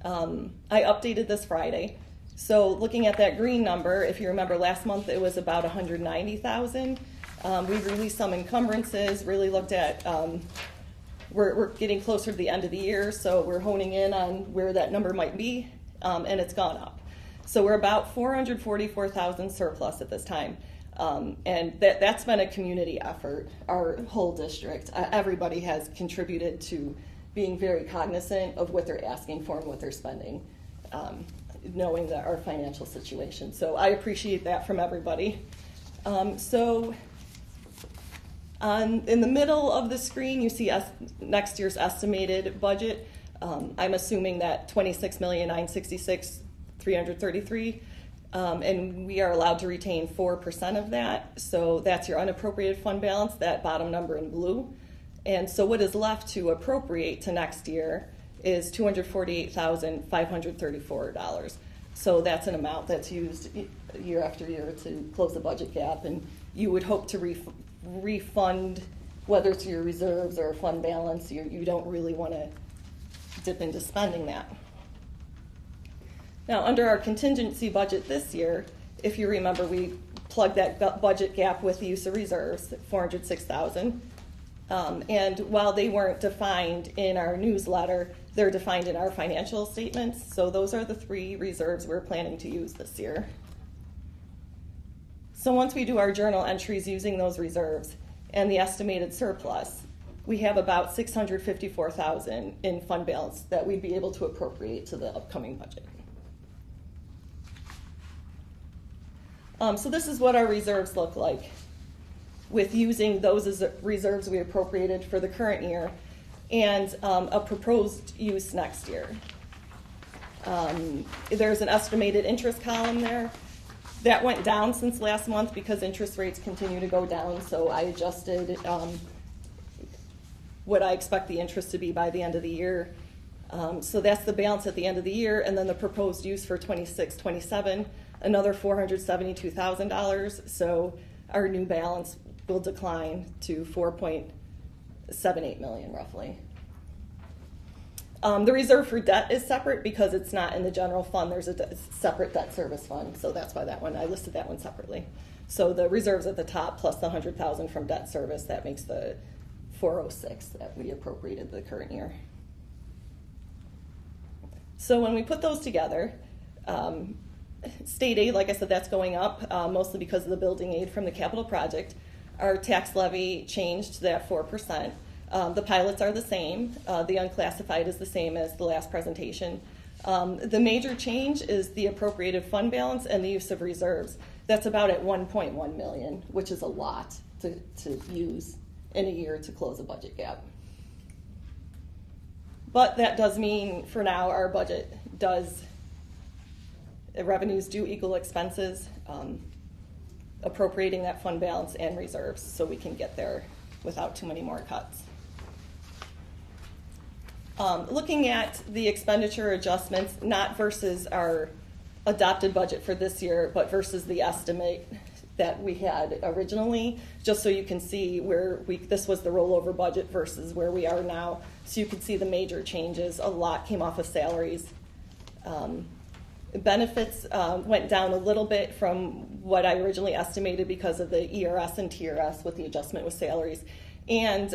I updated this Friday. So looking at that green number, if you remember last month it was about $190,000. We've released some encumbrances, really looked at, we're getting closer to the end of the year, so we're honing in on where that number might be, and it's gone up. So we're about $444,000 surplus at this time. And that's been a community effort, our whole district. Everybody has contributed to being very cognizant of what they're asking for and what they're spending, knowing that our financial situation. So I appreciate that from everybody. In the middle of the screen, you see next year's estimated budget. I'm assuming that $26,966,333 and we are allowed to retain 4% of that. So that's your unappropriated fund balance, that bottom number in blue. And so what is left to appropriate to next year is $248,534. So that's an amount that's used year after year to close the budget gap, and you would hope to refund, whether it's your reserves or fund balance. You don't really want to dip into spending that. Now, under our contingency budget this year, if you remember, we plugged that budget gap with the use of reserves, $406,000. And while they weren't defined in our newsletter, they're defined in our financial statements. So those are the 3 reserves we're planning to use this year. So once we do our journal entries using those reserves and the estimated surplus, we have about $654,000 in fund balance that we'd be able to appropriate to the upcoming budget. So this is what our reserves look like with using those as reserves we appropriated for the current year and a proposed use next year. There's an estimated interest column there. That went down since last month because interest rates continue to go down, so I adjusted what I expect the interest to be by the end of the year. So that's the balance at the end of the year, and then the proposed use for 26-27, another $472,000. So our new balance will decline to $4.78 million roughly. The reserve for debt is separate because it's not in the general fund. There's a separate debt service fund, so that's why I listed that one separately. So the reserves at the top plus the $100,000 from debt service, that makes the $406 that we appropriated the current year. So when we put those together, state aid, like I said, that's going up, mostly because of the building aid from the capital project. Our tax levy changed to that 4%. The pilots are the same. The unclassified is the same as the last presentation. The major change is the appropriated fund balance and the use of reserves. That's about at $1.1 million, which is a lot to use in a year to close a budget gap. But that does mean, for now, our budget revenues do equal expenses, appropriating that fund balance and reserves so we can get there without too many more cuts. Looking at the expenditure adjustments, not versus our adopted budget for this year, but versus the estimate that we had originally, just so you can see where this was the rollover budget versus where we are now. So you can see the major changes. A lot came off of salaries. Benefits went down a little bit from what I originally estimated because of the ERS and TRS with the adjustment with salaries. And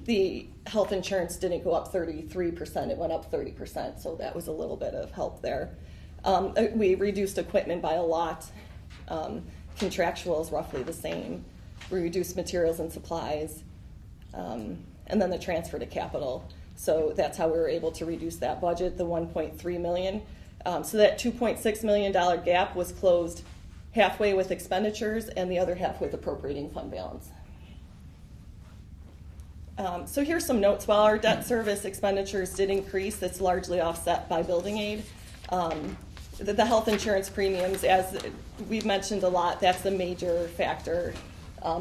the health insurance didn't go up 33%, it went up 30%, so that was a little bit of help there. We reduced equipment by a lot. Contractual is roughly the same. We reduced materials and supplies, and then the transfer to capital. So that's how we were able to reduce that budget, the $1.3 million. So that $2.6 million gap was closed halfway with expenditures and the other half with appropriating fund balance. So here's some notes. While our debt service expenditures did increase, it's largely offset by building aid. The health insurance premiums, as we've mentioned a lot, that's a major factor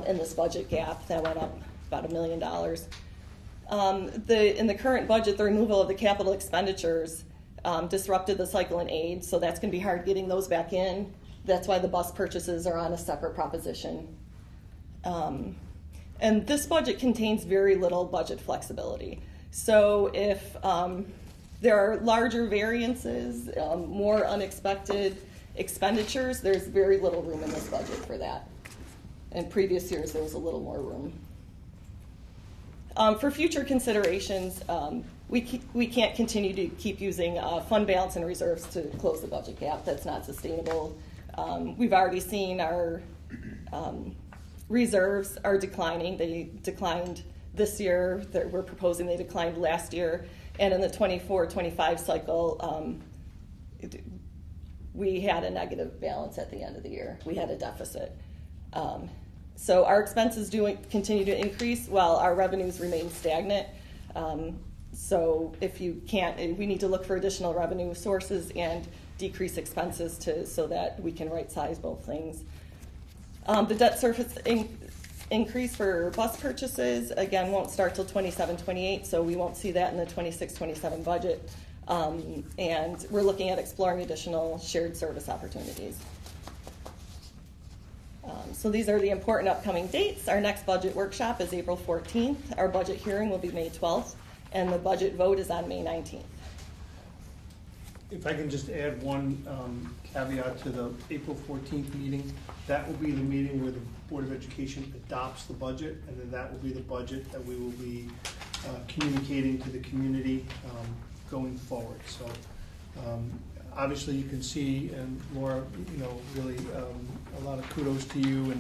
in this budget gap. That went up about $1 million. In the current budget, the removal of the capital expenditures disrupted the cycle in aid, so that's going to be hard getting those back in. That's why the bus purchases are on a separate proposition. And this budget contains very little budget flexibility. So if there are larger variances, more unexpected expenditures, there's very little room in this budget for that. In previous years, there was a little more room. For future considerations, we can't continue to keep using fund balance and reserves to close the budget gap. That's not sustainable. We've already seen our reserves are declining. They declined this year. We're proposing they declined last year. And in the 24-25 cycle, we had a negative balance at the end of the year. We had a deficit. So our expenses do continue to increase while our revenues remain stagnant. So if you can't, we need to look for additional revenue sources and decrease expenses so that we can right-size both things. The debt service increase for bus purchases, again, won't start till 27-28, so we won't see that in the 26-27 budget. And we're looking at exploring additional shared service opportunities. So these are the important upcoming dates. Our next budget workshop is April 14th. Our budget hearing will be May 12th, and the budget vote is on May 19th. If I can just add one caveat to the April 14th meeting, that will be the meeting where the Board of Education adopts the budget, and then that will be the budget that we will be communicating to the community going forward. So obviously you can see, and Laura, really a lot of kudos to you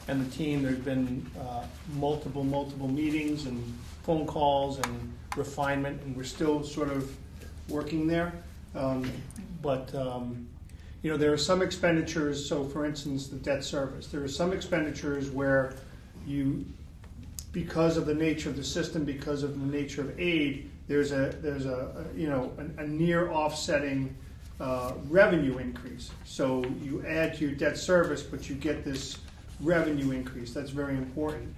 and the team. There's been multiple meetings and phone calls and refinement, and we're still sort of working there. But there are some expenditures, so for instance, the debt service, there are some expenditures where because of the nature of the system, because of the nature of aid, there's a near offsetting revenue increase. So you add to your debt service, but you get this revenue increase. That's very important.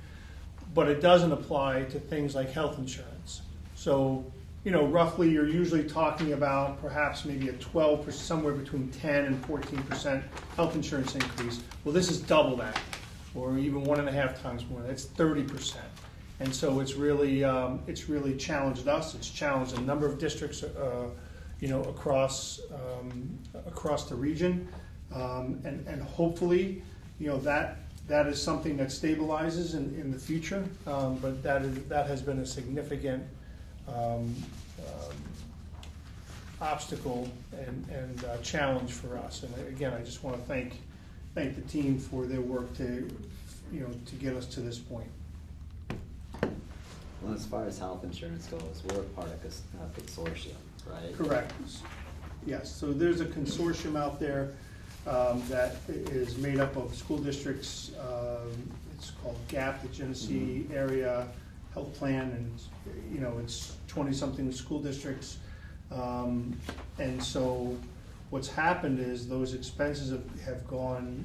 But it doesn't apply to things like health insurance. So roughly you're usually talking about perhaps maybe a 12%, somewhere between 10 and 14% health insurance increase. Well, this is double that, or even 1.5 times more. That's 30%. And so it's really challenged us. It's challenged a number of districts, across the region, and hopefully, that is something that stabilizes in the future. But that has been a significant obstacle and challenge for us. And again, I just want to thank the team for their work to get us to this point. Well, as far as health insurance goes, we're part of a consortium, right? Correct. Yes. So there's a consortium out there that is made up of school districts. It's called GAP, the Genesee Area Health Plan, and it's 20-something school districts. And so what's happened is those expenses have gone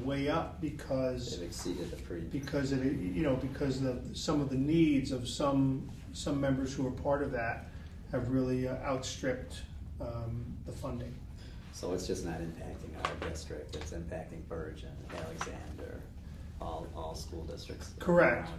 way up because they've exceeded the premium. Because some of the needs of some members who are part of that have really outstripped the funding. So it's just not impacting our district; it's impacting Burge and Alexander, all school districts. Correct.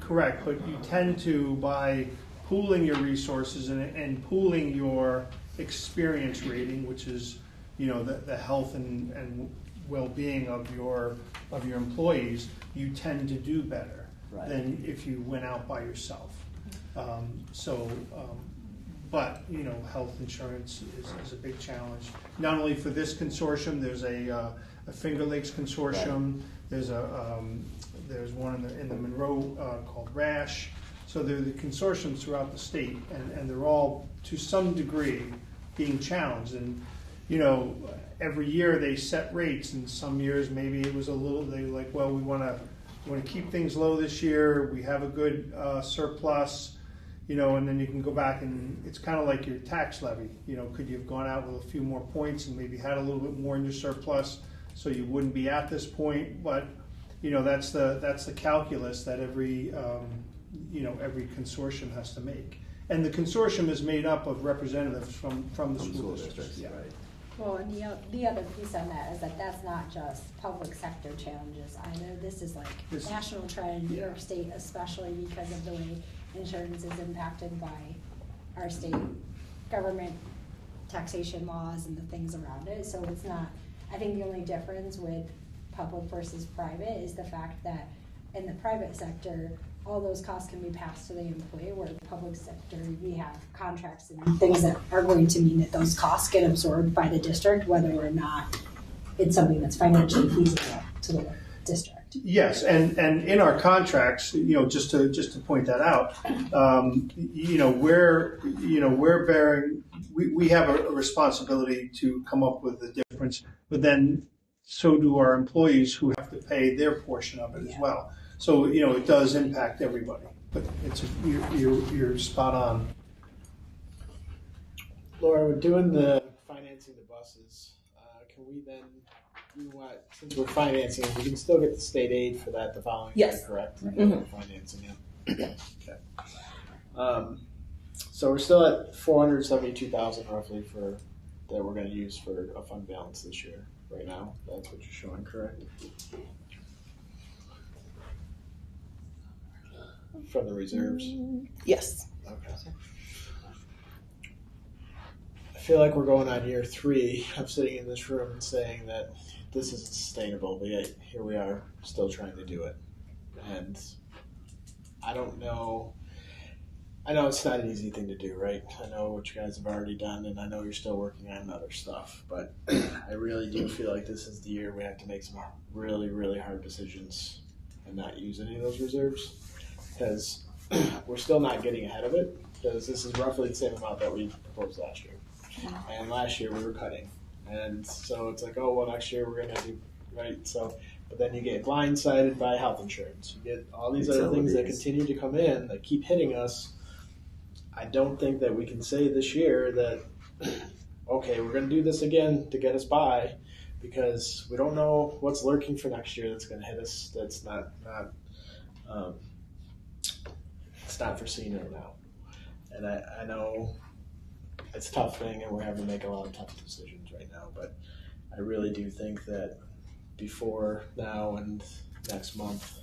But you tend to, by pooling your resources and pooling your experience rating, which is the health and well-being of your employees, you tend to do better than if you went out by yourself. But health insurance is a big challenge. Not only for this consortium, there's a Finger Lakes consortium. Right. There's one in the Monroe called RASH. So there are the consortiums throughout the state, and they're all to some degree being challenged. And every year they set rates, and some years maybe it was a little. They were like, well, we want to keep things low this year. We have a good surplus. And then you can go back and it's kind of like your tax levy. Could you have gone out with a few more points and maybe had a little bit more in your surplus so you wouldn't be at this point? But that's the calculus that every consortium has to make. And the consortium is made up of representatives from the school districts. Yeah. Right. Well, and the other piece on that is that that's not just public sector challenges. I know this is national trend, New York State especially, because of the way insurance is impacted by our state government taxation laws and the things around it. So it's not, I think the only difference with public versus private is the fact that in the private sector, all those costs can be passed to the employee, where in the public sector, we have contracts and things that are going to mean that those costs get absorbed by the district, whether or not it's something that's financially feasible to the district. Yes, and in our contracts, just to point that out, we're bearing, we have a responsibility to come up with the difference, but then so do our employees who have to pay their portion of it as well. So it does impact everybody, but you're spot on. Laura, we're doing the financing the buses, can we then, since we're financing it, we can still get the state aid for that the following year, Yes. correct? Mhm. We're financing it. Okay. So we're still at 472,000 roughly that we're going to use for a fund balance this year. Right now, that's what you're showing, correct? From the reserves. Yes. Okay. I feel like we're going on year 3 of sitting in this room and saying that this isn't sustainable, but yet here we are still trying to do it. And I don't know. I know it's not an easy thing to do, right? I know what you guys have already done, and I know you're still working on other stuff, but I really do feel like this is the year we have to make some really, really hard decisions and not use any of those reserves, because we're still not getting ahead of it, because this is roughly the same amount that we proposed last year. And last year we were cutting. And so it's like, oh, well, next year we're going to do, right? So, but then you get blindsided by health insurance. You get all these other things that continue to come in that keep hitting us. I don't think that we can say this year that, okay, we're going to do this again to get us by, because we don't know what's lurking for next year that's going to hit us. That's it's not foreseen right now. And I know it's a tough thing, and we're having to make a lot of tough decisions right now, but I really do think that before now and next month,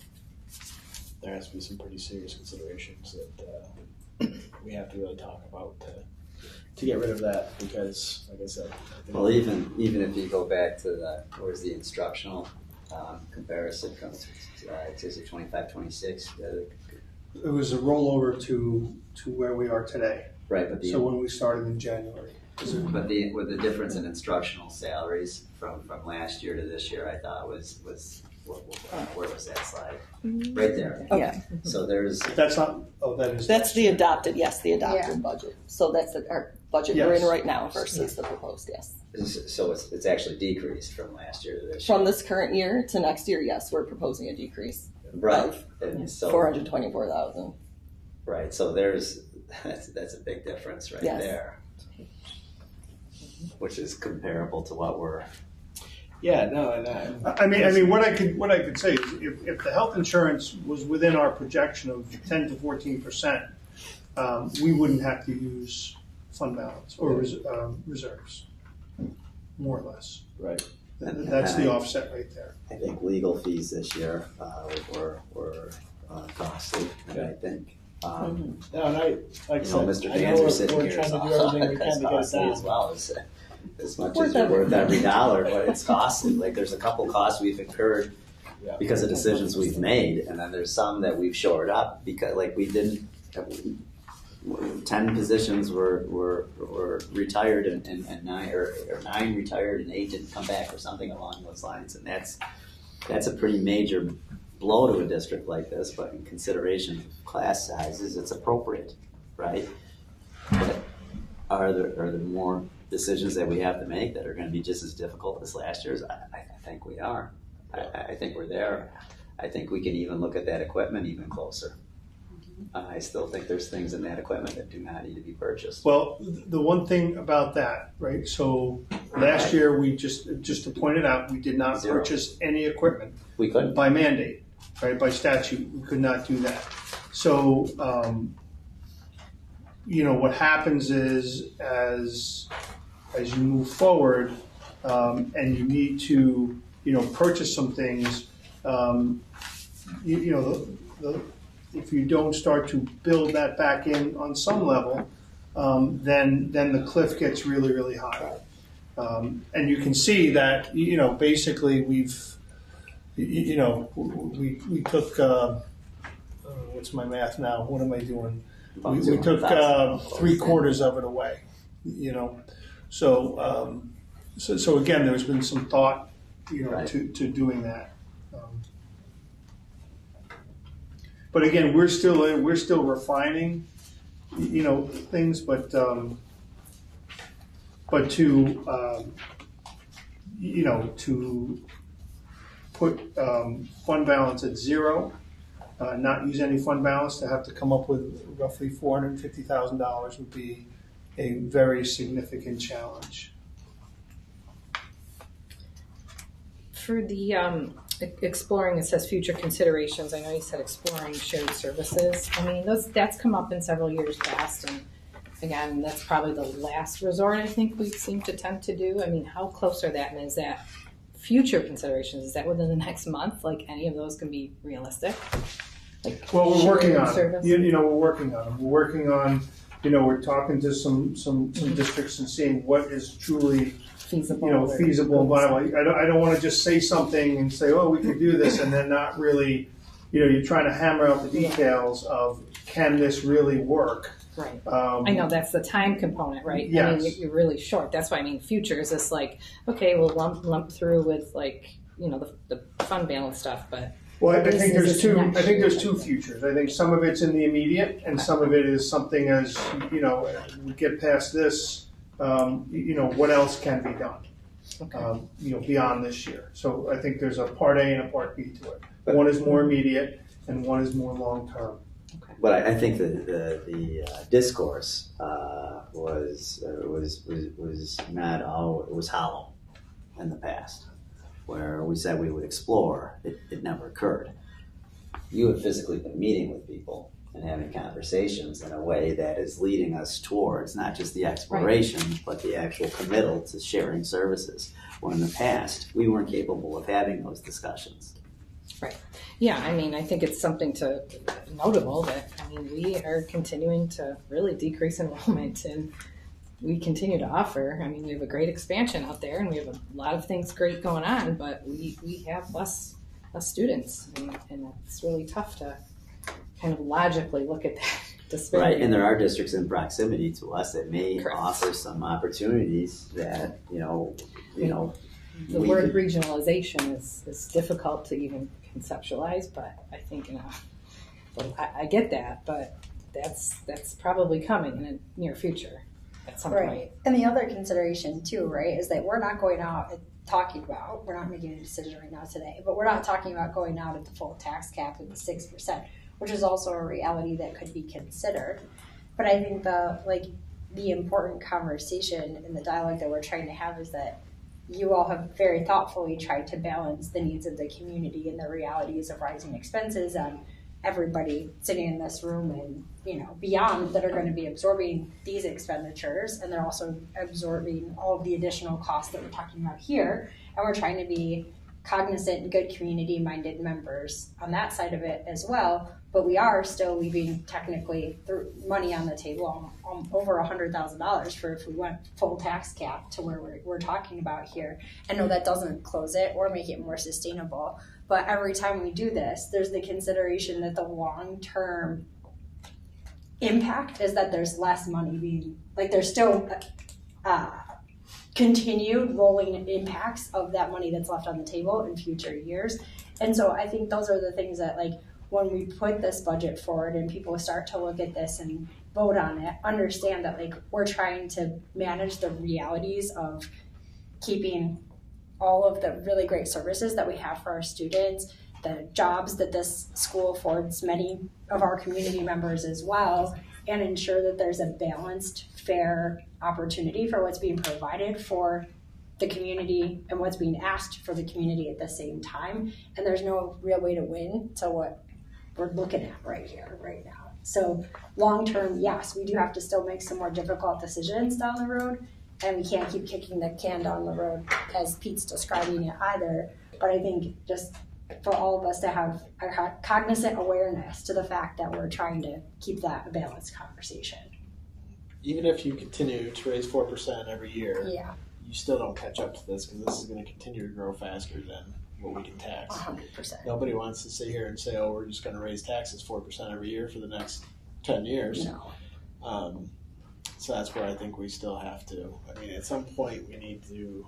there has to be some pretty serious considerations that we have to really talk about to get rid of that, because, like I said, Well, even if you go back to where's the instructional comparison comes to 25, 26. It was a rollover to where we are today. Right, but So when we started in January. with the difference in instructional salaries from last year to this year, I thought was where was that slide? Right there. Okay. So there's That's not, that is. That's the adopted, yes, the adopted Yeah. budget. So that's our budget we're in Yes. right now versus the proposed, yes. so it's actually decreased from last year to this year. From this current year to next year, yes, we're proposing a decrease Right. of And so 424,000. right. So that's a big difference right Yes. there. Which is comparable to what we're yeah, no, and I mean, what I could say is, if the health insurance was within our projection of 10 to 14%, we wouldn't have to use fund balance or reserves, more or less. right. That's the offset right there. I think legal fees this year were costly, and I think No, and I like I said, Mr. I Danzer know sitting we're here trying is to do everything we can to get it costly down. as well as much as you're worth every dollar, but it's costly. Like there's a couple costs we've incurred Yeah. because of decisions we've made, and then there's some that we've shored up because like we didn't. 10 positions were retired and 9 retired and 8 didn't come back or something along those lines, and that's a pretty major blow to a district like this. But in consideration of class sizes, it's appropriate, right? But are there more decisions that we have to make that are going to be just as difficult as last year's? I think we are. I think we're there. I think we can even look at that equipment even closer. I still think there's things in that equipment that do not need to be purchased. Well, the one thing about that, right? So last year we just to point it out, we did not Zero. purchase any equipment We couldn't. by mandate, right? By statute, we could not do that. So, what happens is as you move forward, and you need to, purchase some things, if you don't start to build that back in on some level, then the cliff gets really, really high. And you can see that, basically we took, what's my math now? What am I doing? We took 3/4 of it away, So again, there's been some thought, Right. to doing that. But again, we're still refining, things, but to put fund balance at 0, not use any fund balance, to have to come up with roughly $450,000 would be a very significant challenge. For the exploring, it says future considerations. I know you said exploring shared services. I mean, that's come up in several years past, and again, that's probably the last resort I think we seem to tend to do. I mean, how close are that, and is that future considerations? Is that within the next month? Like, any of those can be realistic? Like, Well, we're working on service? it. You know, we're working on them. We're working on, you know, we're talking to some districts and seeing what is truly, feasible, you know, feasible and viable. I don't want to just say something and say, oh, we can do this, and then not really, you know, you're trying to hammer out the details of, can this really work? Right. I know that's the time component, right? Yes. I mean, you're really short. That's why I mean, future is this like, okay, we'll lump through with like, you know, the fund balance stuff, but. Well, I think there's is two. next I think year. there's two futures. I think some of it's in the immediate, and some of it is something as, you know, we get past this. You know, what else can be done? Okay. You know, beyond this year. So I think there's a part A and a part B to it. One is more immediate, and one is more long term. But I think the discourse was not all, it was hollow in the past, where we said we would explore. It never occurred. You have physically been meeting with people and having conversations in a way that is leading us towards not just the exploration, but the actual committal to sharing services. When in the past, we weren't capable of having those discussions. Right. Yeah, I mean, I think it's something to notable that, I mean, we are continuing to really decrease enrollment, and we continue to offer. I mean, we have a great expansion out there, and we have a lot of things great going on, but we have less students, and it's really tough to kind of logically look at that disparity. Right, and there are districts in proximity to us that may Correct. offer some opportunities that, you know. The word regionalization is difficult to even conceptualize, but I think, you know, I get that, but that's probably coming in the near future at some point. Right. And the other consideration too, right, is that we're not going out and talking about, we're not making a decision right now today, but we're not talking about going out at the full tax cap at the 6%, which is also a reality that could be considered. But I think the important conversation and the dialogue that we're trying to have is that you all have very thoughtfully tried to balance the needs of the community and the realities of rising expenses on everybody sitting in this room and, you know, beyond that are going to be absorbing these expenditures, and they're also absorbing all of the additional costs that we're talking about here. And we're trying to be cognizant and good community-minded members on that side of it as well. But we are still leaving technically money on the table, over $100,000 for if we went full tax cap to where we're talking about here. I know that doesn't close it or make it more sustainable, but every time we do this, there's the consideration that the long-term impact is that there's less money being, like there's still continued rolling impacts of that money that's left on the table in future years. And so I think those are the things that, like, when we put this budget forward and people start to look at this and vote on it, understand that, like, we're trying to manage the realities of keeping all of the really great services that we have for our students, the jobs that this school affords many of our community members as well, and ensure that there's a balanced, fair opportunity for what's being provided for the community and what's being asked for the community at the same time. And there's no real way to win to what we're looking at right here, right now. So long term, yes, we do have to still make some more difficult decisions down the road, and we can't keep kicking the can down the road as Pete's describing it either. But I think just for all of us to have a cognizant awareness to the fact that we're trying to keep that a balanced conversation. Even if you continue to raise 4% every year, Yeah, you still don't catch up to this because this is going to continue to grow faster than what we can tax. 100%. Nobody wants to sit here and say, oh, we're just going to raise taxes 4% every year for the next 10 years. No. So that's where I think we still have to. I mean, at some point we've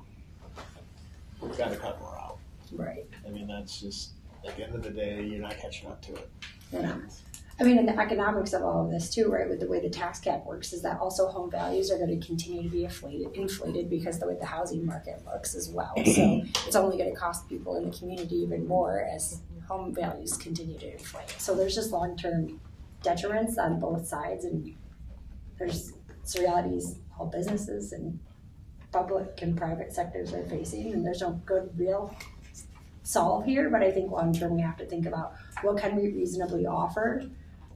got to cut more out. Right. I mean, that's just, at the end of the day, you're not catching up to it. Yeah. I mean, and the economics of all of this too, right, with the way the tax cap works, is that also home values are going to continue to be inflated because the way the housing market looks as well. So it's only going to cost people in the community even more as home values continue to inflate. So there's just long-term detriments on both sides, and there's realities all businesses and public and private sectors are facing, and there's no good real solve here, but I think long term we have to think about what can we reasonably offer,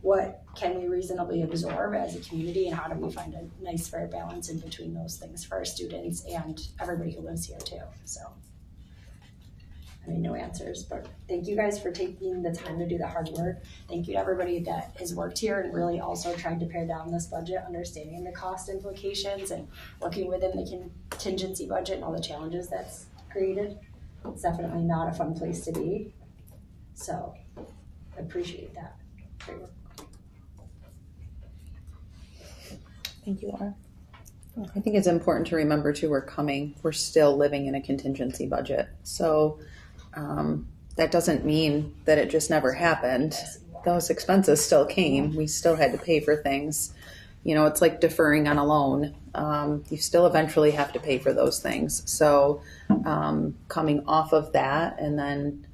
what can we reasonably absorb as a community, and how do we find a nice fair balance in between those things for our students and everybody who lives here too. So I mean, no answers, but thank you guys for taking the time to do the hard work. Thank you to everybody that has worked here and really also tried to pare down this budget, understanding the cost implications and working within the contingency budget and all the challenges that's created. It's definitely not a fun place to be. So I appreciate that. Great work. Thank you, Laura. I think it's important to remember too, we're still living in a contingency budget. So that doesn't mean that it just never happened. Those expenses still came. We still had to pay for things. You know, it's like deferring on a loan. You still eventually have to pay for those things. So coming off of that, and then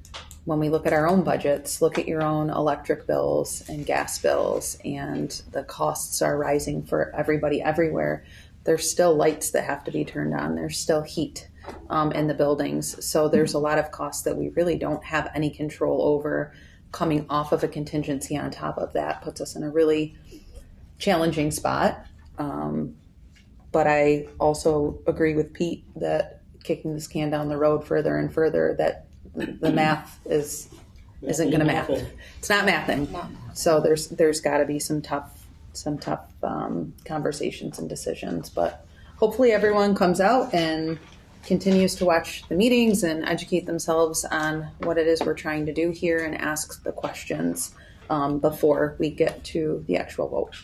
when we look at our own budgets, look at your own electric bills and gas bills, and the costs are rising for everybody everywhere. There's still lights that have to be turned on. There's still heat in the buildings. So there's a lot of costs that we really don't have any control over. Coming off of a contingency on top of that puts us in a really challenging spot. But I also agree with Pete that kicking this can down the road further and further, that the math isn't going to math. It's not mathing. So there's got to be some tough conversations and decisions. But hopefully everyone comes out and continues to watch the meetings and educate themselves on what it is we're trying to do here and ask the questions before we get to the actual vote.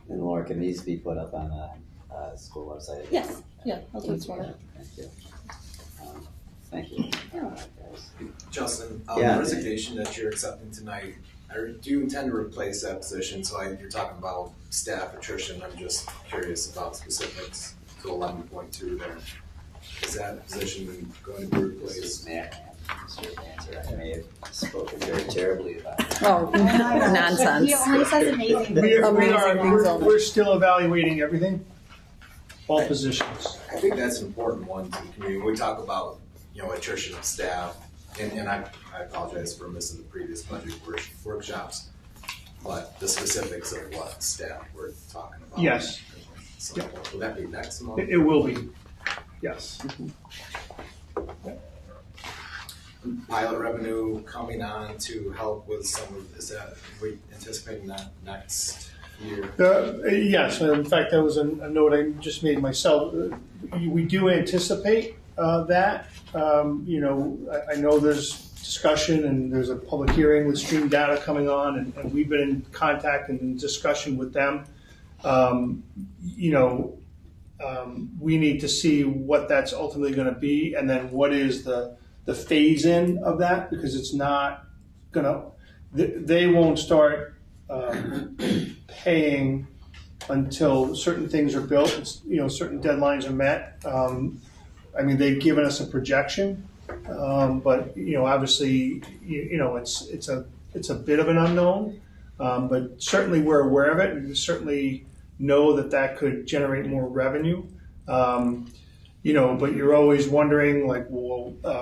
And Laura, can these be put up on the school website? Yes. Yeah, I'll do it for you. Thank you. Thank you. Justin, Yeah. the resignation that you're accepting tonight, do you intend to replace that position? So you're talking about staff attrition. I'm just curious about specifics to 11.2 there. Is that position going to be replaced? Answer. I may have spoken very terribly about it. Oh, nonsense. He always says amazing We're still evaluating everything, all positions. I think that's an important one to the community. We talk about, attrition of staff, and I apologize for missing the previous budget workshops, but the specifics of what staff we're talking about. Yes. So, will that be next month? It will be. Yes. Pilot revenue coming on to help with some of, is that, we anticipating that next year? Yes, in fact, that was a note I just made myself. We do anticipate that. I know there's discussion and there's a public hearing with Stream Data coming on, and we've been in contact and in discussion with them. We need to see what that's ultimately going to be, and then what is the phase in of that, because it's not going to, they won't start paying until certain things are built, certain deadlines are met. They've given us a projection, but obviously, it's a bit of an unknown, but certainly we're aware of it, and we certainly know that could generate more revenue. But you're always wondering,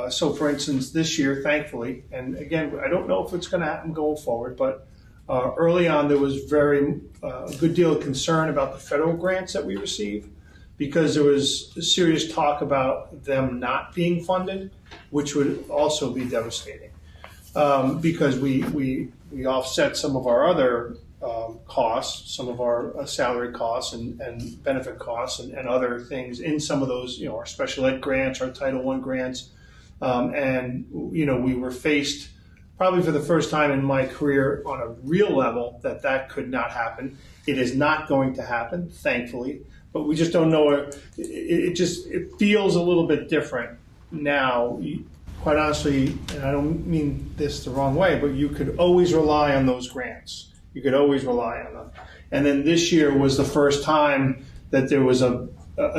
so for instance, this year, thankfully, and again, I don't know if it's going to happen going forward, but early on there was a good deal of concern about the federal grants that we receive, because there was serious talk about them not being funded, which would also be devastating, because we offset some of our other costs, some of our salary costs and benefit costs and other things in some of those, our special ed grants, our Title I grants. We were faced probably for the first time in my career on a real level that could not happen. It is not going to happen, thankfully, but we just don't know. It feels a little bit different now. Quite honestly, and I don't mean this the wrong way, but you could always rely on those grants. You could always rely on them. And then this year was the first time that there was a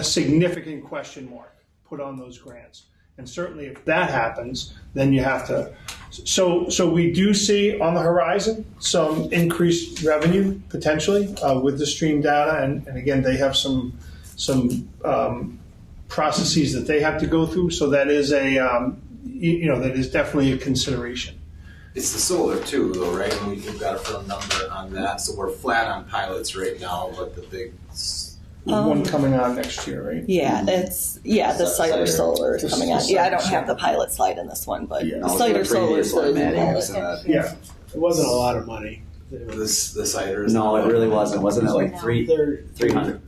significant question mark put on those grants. And certainly if that happens, then you have to. So we do see on the horizon some increased revenue potentially with the Stream Data. And again, they have some processes that they have to go through. So that is that is definitely a consideration. It's the solar too, though, right? And we've got a firm number on that, so we're flat on pilots right now, but the big. One coming on next year, right? Yeah, the Cider Solar is coming on. Yeah, I don't have the pilot slide in this one, but Yeah, Cider Solar is the Yeah, it wasn't a lot of money. The cider is No, it really wasn't. Wasn't it like 300?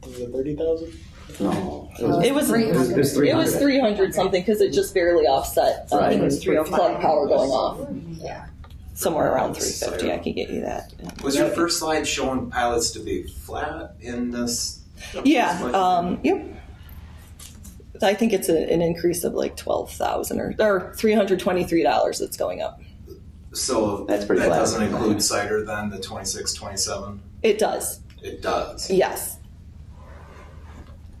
Was it 30,000? No. It was 300 something because it just barely offset Right. plug power going off. Yeah. Somewhere around 350, I could get you that. Was your first slide showing pilots to be flat in this? Yeah, yep. I think it's an increase of like $12,000 or $323 that's going up. So That's pretty that flat. doesn't include cider then, the 26, 27? It does, It does. yes.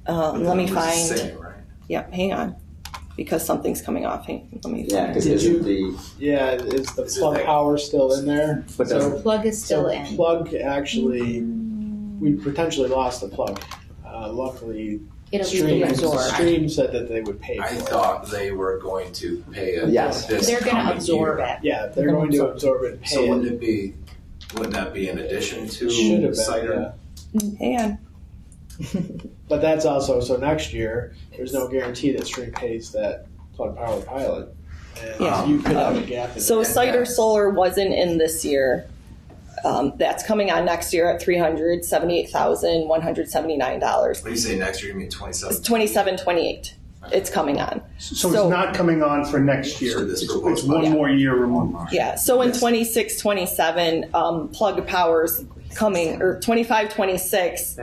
Let me It's the find. same, right? Yep, hang on, because something's coming off. Let me. Yeah, find. because Did isn't you- the Yeah, is the Is it plug like- power still in there? but doesn't Plug is still So in. plug actually, we potentially lost the plug. Luckily, It'll be Stream absorbed. Stream said that they would pay for I it. thought they were going to pay it. Yes. this They're going to coming absorb year. it. Yeah, they're going to absorb it and pay So it. wouldn't that be in addition to Should have cider? been, Hang on. yeah. But that's also, so next year, there's no guarantee that Stream pays that plug power pilot. And Yeah. you could have a gap in So that. Cider Solar wasn't in this year. That's coming on next year at $378,179. When you say next year, you mean It's 27? 27, 28. It's coming on. So it's not coming on for next year. So this It's proposed one budget. more year removed. Yeah. So in 26, 27, Plug Power's coming, or 25, 26.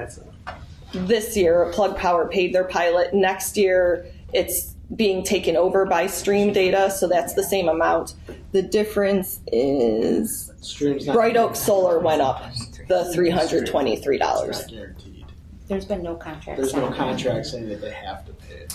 This year, Plug Power paid their pilot. Next year, it's being taken over by Stream Data, so that's the same amount. The difference is Stream's not Bright Oak Solar went up the $323. not guaranteed. There's been no contract. There's no signed. contract saying that they have to pay it.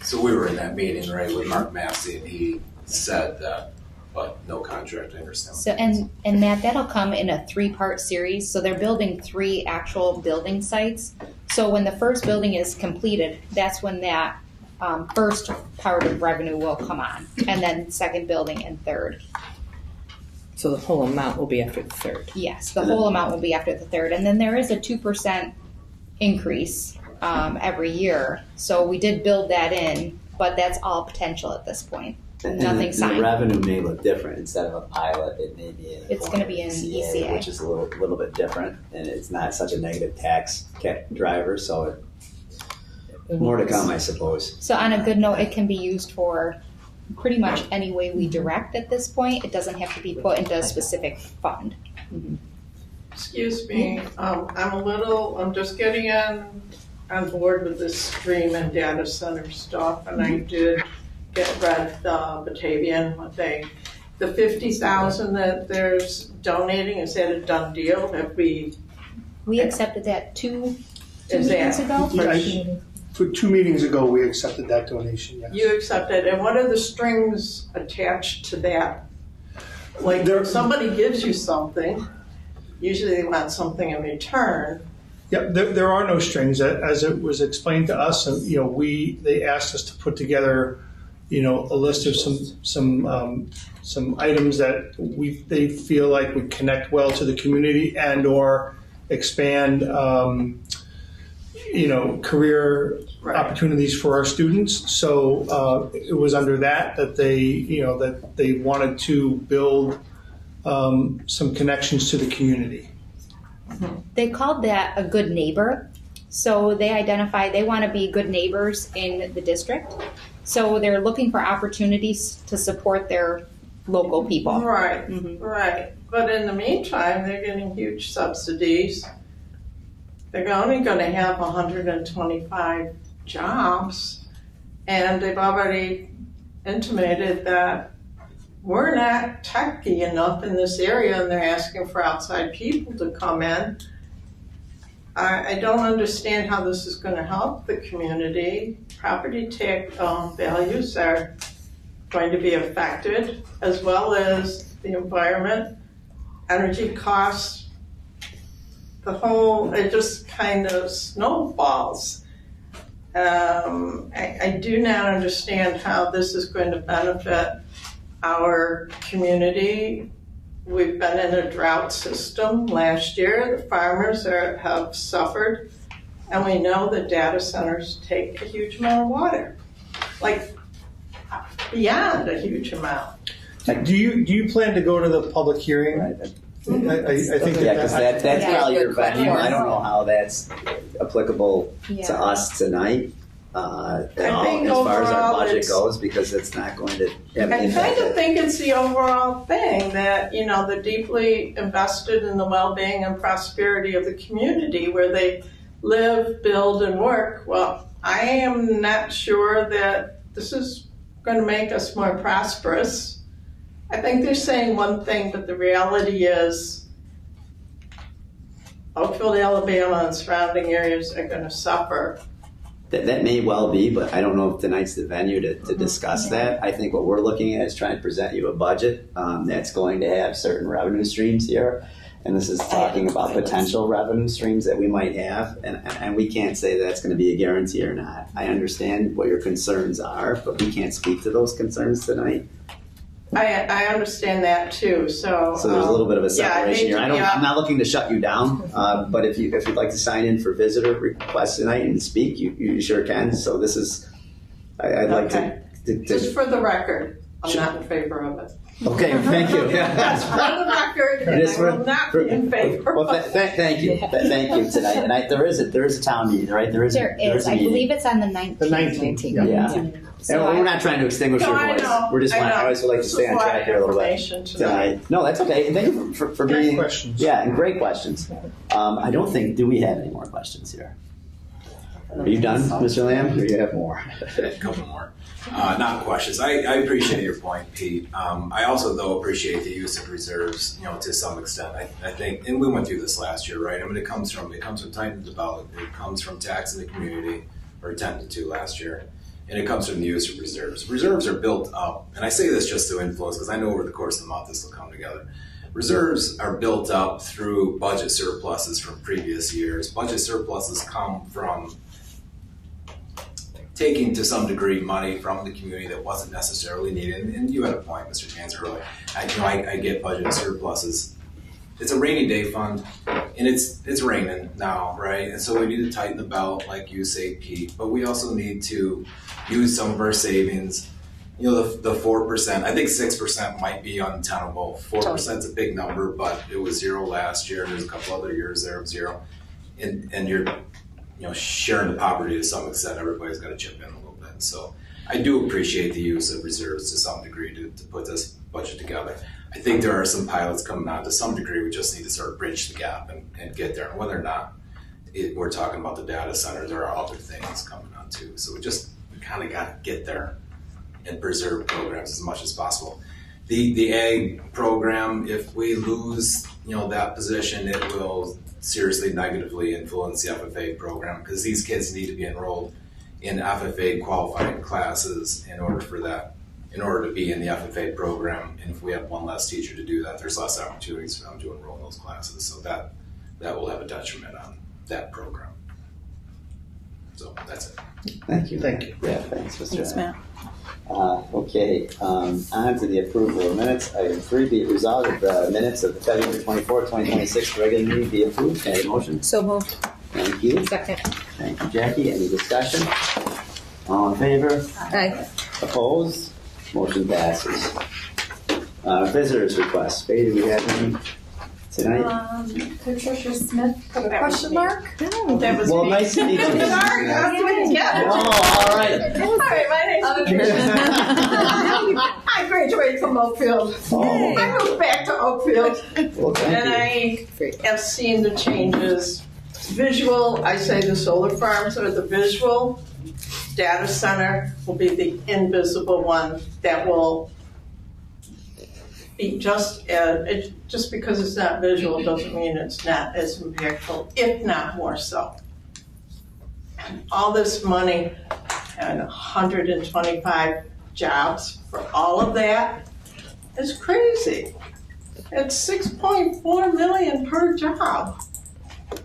So we were in that meeting, right, with Mark Massey, and he said that, but no contract, I understand. So and Matt, that'll come in a 3-part series. So they're building 3 actual building sites. So when the first building is completed, that's when that first part of revenue will come on, and then second building and third. So the whole amount will be after the third. Yes, the whole amount will be after the third, and then there is a 2% increase every year. So we did build that in, but that's all potential at this point. And Nothing the signed. revenue may look different. Instead of a pilot, it may be It's gonna be an ECA. which is a little bit different, and it's not such a negative tax driver. So more to come, I suppose. So on a good note, it can be used for pretty much any way we direct at this point. It doesn't have to be put into a specific fund. Excuse me, I'm just getting on board with this stream and data center stuff, and I did read the Batavian, the 50,000 that there's donating, is that a done deal? Have we, We accepted that two Is meetings that- ago. For 2 meetings ago, we accepted that donation, yes. you accepted, and what are the strings attached to that? Like, There- if somebody gives you something, usually they want something in return. Yeah, there are no strings, as it was explained to us, and, they asked us to put together, a list of some items that they feel like would connect well to the community and/or expand, career opportunities for our students. So it was under that they wanted to build some connections to the community. They called that a good neighbor. So they identify they want to be good neighbors in the district. So they're looking for opportunities to support their local people. Right, Mhm. right. But in the meantime, they're getting huge subsidies. They're only going to have 125 jobs, and they've already intimated that we're not techy enough in this area, and they're asking for outside people to come in. I don't understand how this is going to help the community. Property tax values are going to be affected, as well as the environment, energy costs. It just kind of snowballs. I do not understand how this is going to benefit our community. We've been in a drought system last year. The farmers have suffered, and we know that data centers take a huge amount of water, like beyond a huge amount. Do you plan to go to the public hearing? I think because that's probably your good venue. question. I don't know how that's applicable to Yeah. us tonight. At all, think as far as our overall budget it's- goes, because it's not going to have an I kind impact. of think it's the overall thing that, they're deeply invested in the well-being and prosperity of the community where they live, build, and work. Well, I am not sure that this is going to make us more prosperous. I think they're saying one thing, but the reality is Oakfield-Alabama and surrounding areas are going to suffer. That may well be, but I don't know if tonight's the venue to discuss that. I think what we're looking at is trying to present you a budget that's going to have certain revenue streams here. And this is talking about potential revenue streams that we might have. And we can't say that's going to be a guarantee or not. I understand what your concerns are, but we can't speak to those concerns tonight. I understand that too. So there's a little bit of a separation here. yeah. I'm not looking to shut you down, but if you'd like to sign in for visitor requests tonight and speak, you sure can. So this is, I'd like to Just for the record, I'm Sure. not in favor of it. Okay, thank you. That's for the record, and I will not be in favor Well, of it. thank you tonight. And there is a town meeting, right? There is There is. a I meeting. believe it's on the 19th. The 19th, Yeah. So And we're not trying to extinguish No, your I voice. know, We're just I I know. always would like to This stay is on why track here a little bit information tonight. No, that's okay. And thank you for bringing questions. Yeah, and great questions. I don't think. Do we have any more questions here? Are you done, Mr. Lamb? Or do you have more? A couple more. Not questions. I appreciate your point, Pete. I also, though, appreciate the use of reserves, to some extent. I think, and we went through this last year, right? I mean, it comes from time to develop. It comes from taxing the community, or attempted to last year, and it comes from the use of reserves. Reserves are built up, and I say this just to influence, because I know over the course of the month this will come together. Reserves are built up through budget surpluses from previous years. Budget surpluses come from taking to some degree money from the community that wasn't necessarily needed. And you had a point, Mr. Janser, earlier. I get budget surpluses. It's a rainy day fund, and it's raining now, right? And so we need to tighten the belt, like you say, Pete. But we also need to use some of our savings. The 4%. I think 6% might be untenable. 4% is a big number, but it was 0 last year. There's a couple other years there of 0, and you're sharing the poverty to some extent. Everybody's got to chip in a little bit. So I do appreciate the use of reserves to some degree to put this budget together. I think there are some pilots coming out to some degree. We just need to sort of bridge the gap and get there. And whether or not we're talking about the data center, there are other things coming on too. So we kind of got to get there and preserve programs as much as possible. The ag program, if we lose that position, it will seriously negatively influence the FFA program, because these kids need to be enrolled in FFA qualifying classes in order to be in the FFA program. And if we have one less teacher to do that, there's less opportunities for them to enroll in those classes. So that will have a detriment on that program. So that's it. Thank you. Thank you. Yeah, thanks, Mr. Thanks, Matt. Okay, on to the approval of minutes. Item 3, be it resolved that the minutes of the February 24, 2026 regular meeting be approved. Can I have a motion? So moved. Thank you. Second. Thank you, Jackie. Any discussion? All in favor? Aye. Opposed? Motion passes. Visitors request. Faye, do we have any tonight? Patricia Smith put a question mark. That was Well, me. nice to meet you. Sorry, I didn't get it. Oh, all right. Hi, my name's Patricia. I graduated from Oakfield. Oh. I moved back to Oakfield, Well, thank and you. I have seen the changes. Visual, I say the solar farms are the visual. Data center will be the invisible one that will be just because it's not visual doesn't mean it's not as impactful, if not more so. All this money and 125 jobs for all of that is crazy. It's $6.4 million per job.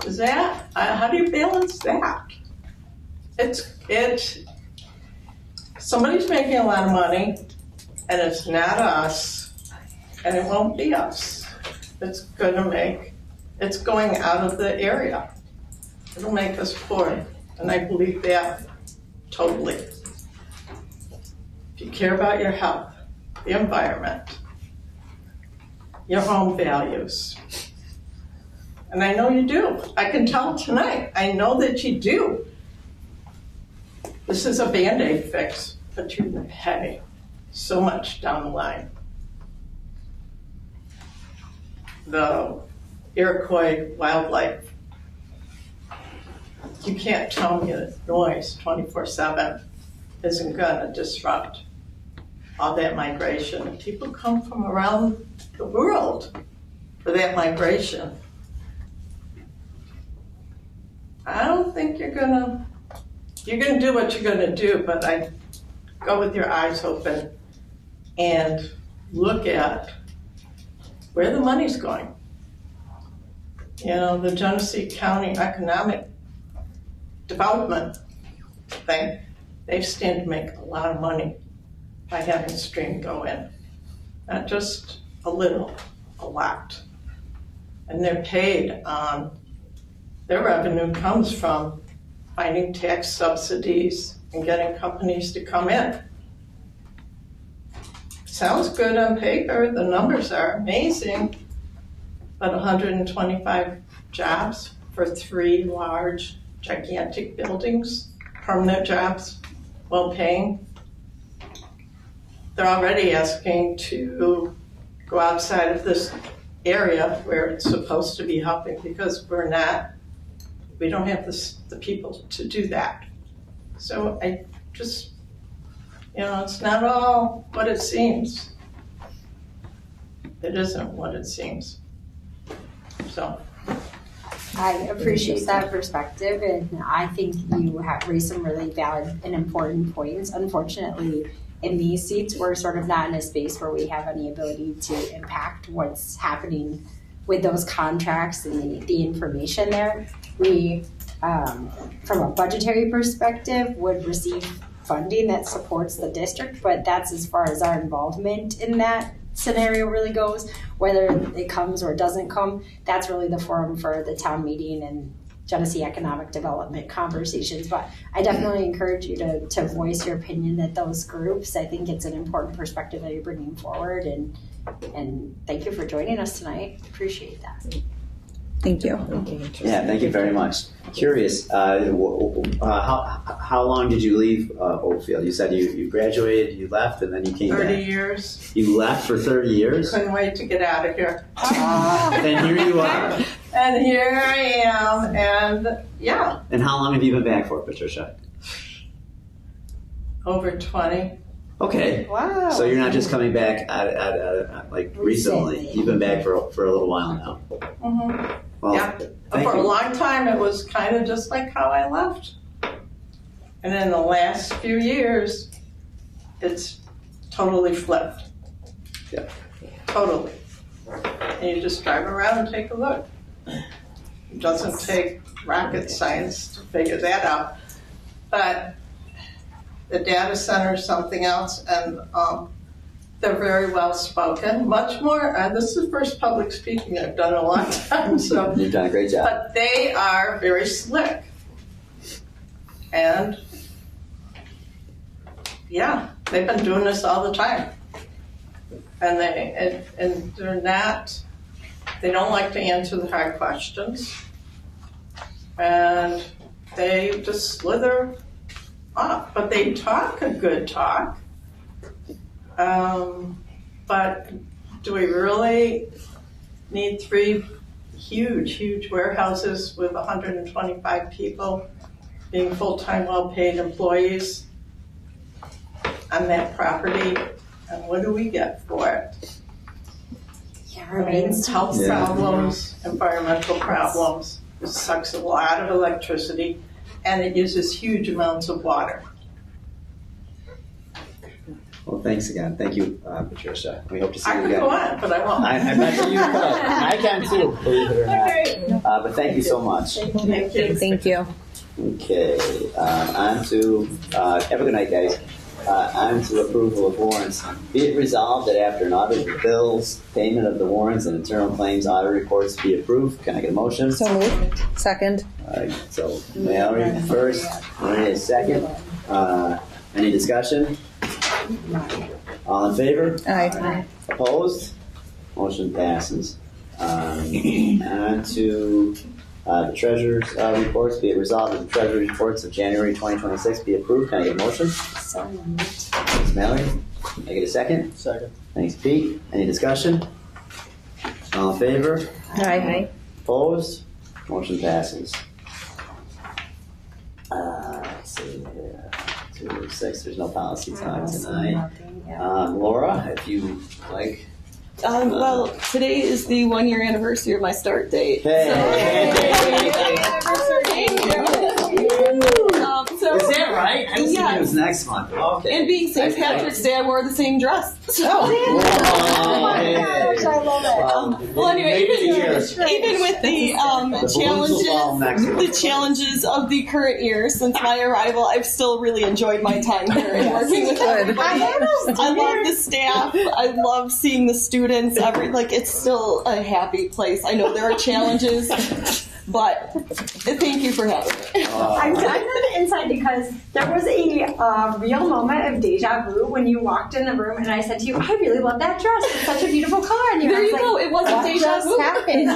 Is that how do you balance that? It's Somebody's making a lot of money, and it's not us, and it won't be us. It's going out of the area. It'll make us poor, and I believe that totally. If you care about your health, the environment, your home values, and I know you do. I can tell tonight. I know that you do. This is a Band-Aid fix, but you pay so much down the line. The Iroquois wildlife. You can't tell me that noise 24/7 isn't going to disrupt all that migration. People come from around the world for that migration. I don't think you're gonna do what you're gonna do, but I go with your eyes open and look at where the money's going. You know, the Genesee County Economic Development thing, they stand to make a lot of money by having Stream go in. Not just a little, a lot. And they're paid on, their revenue comes from finding tax subsidies and getting companies to come in. Sounds good on paper, the numbers are amazing, but 125 jobs for 3 large, gigantic buildings, permanent jobs, well-paying. They're already asking to go outside of this area where it's supposed to be helping because we don't have the people to do that. So I just, it's not all what it seems. It isn't what it seems. So. I appreciate that perspective, and I think you have raised some really valid and important points. Unfortunately, in these seats, we're sort of not in a space where we have any ability to impact what's happening with those contracts and the information there. We, from a budgetary perspective, would receive funding that supports the district, but that's as far as our involvement in that scenario really goes. Whether it comes or doesn't come, that's really the forum for the town meeting and Genesee economic development conversations. But I definitely encourage you to voice your opinion at those groups. I think it's an important perspective that you're bringing forward, and thank you for joining us tonight. Appreciate that. Thank you. Yeah, thank you very much. Curious, how long did you leave Oakfield? You said you graduated, you left, and then you came 30 back. years. You left for 30 years? Couldn't wait to get out of here. Then here you are. And here I am, and yeah. And how long have you been back for, Patricia? Over 20. Okay. Wow. So you're not just coming back like recently. You've been back for a little while now. Mm-hmm. Well, yeah. For a long time, it was kind of just like how I left. And in the last few years, it's totally flipped. Yeah. Totally. And you just drive around and take a look. It doesn't take rocket science to figure that out. But the data center is something else, and they're very well spoken. Much more, this is the first public speaking I've done in a long time. So you've done a great job. But they are very slick. And yeah, they've been doing this all the time. And they're not, they don't like to answer the hard questions. And they just slither off. But they talk a good talk. But do we really need 3 huge warehouses with 125 people being full-time, well-paid employees on that property? And what do we get for it? Yeah, remains health problems, environmental problems. It sucks a lot of electricity, and it uses huge amounts of water. Well, thanks again. Thank you, Patricia. We hope to see I you could again. go on, but I won't. I bet you could. I can too, believe it or not. Okay. But thank you so much. Thank you. Thank you. Okay, on to, have a good night, guys. On to approval of warrants. Be it resolved that after an audit of the bills, payment of the warrants, and internal claims audit reports be approved. Can I get a motion? So moved. Second. All right, so Mallory first, Maria second. Any discussion? All in favor? Aye. Opposed? Motion passes. On to the treasurer's reports. Be it resolved that the treasurer's reports of January 2026 be approved. Can I get a motion? So moved. Thanks, Mallory. Can I get a second? Second. Thanks, Pete. Any discussion? All in favor? Aye. Opposed? Motion passes. Let's see here. 2, 6. There's no policy time tonight. Laura, if you like. Well, today is the 1-year anniversary of my start date. Hey. So, Is that right? I was thinking yes. it was next month. Okay. And being St. Patrick's Day, I wore the same dress. So. Oh, my gosh, I love it. Well, anyway, even with the challenges of the current year since my arrival, I've still really enjoyed my time here and working with everybody. I love the staff. I love seeing the students. It's still a happy place. I know there are challenges. But thank you for having me. I'm on the inside because there was a real moment of deja vu when you walked in the room and I said to you, I really love that dress. It's such a beautiful color. And there you go. It wasn't deja vu. Happened?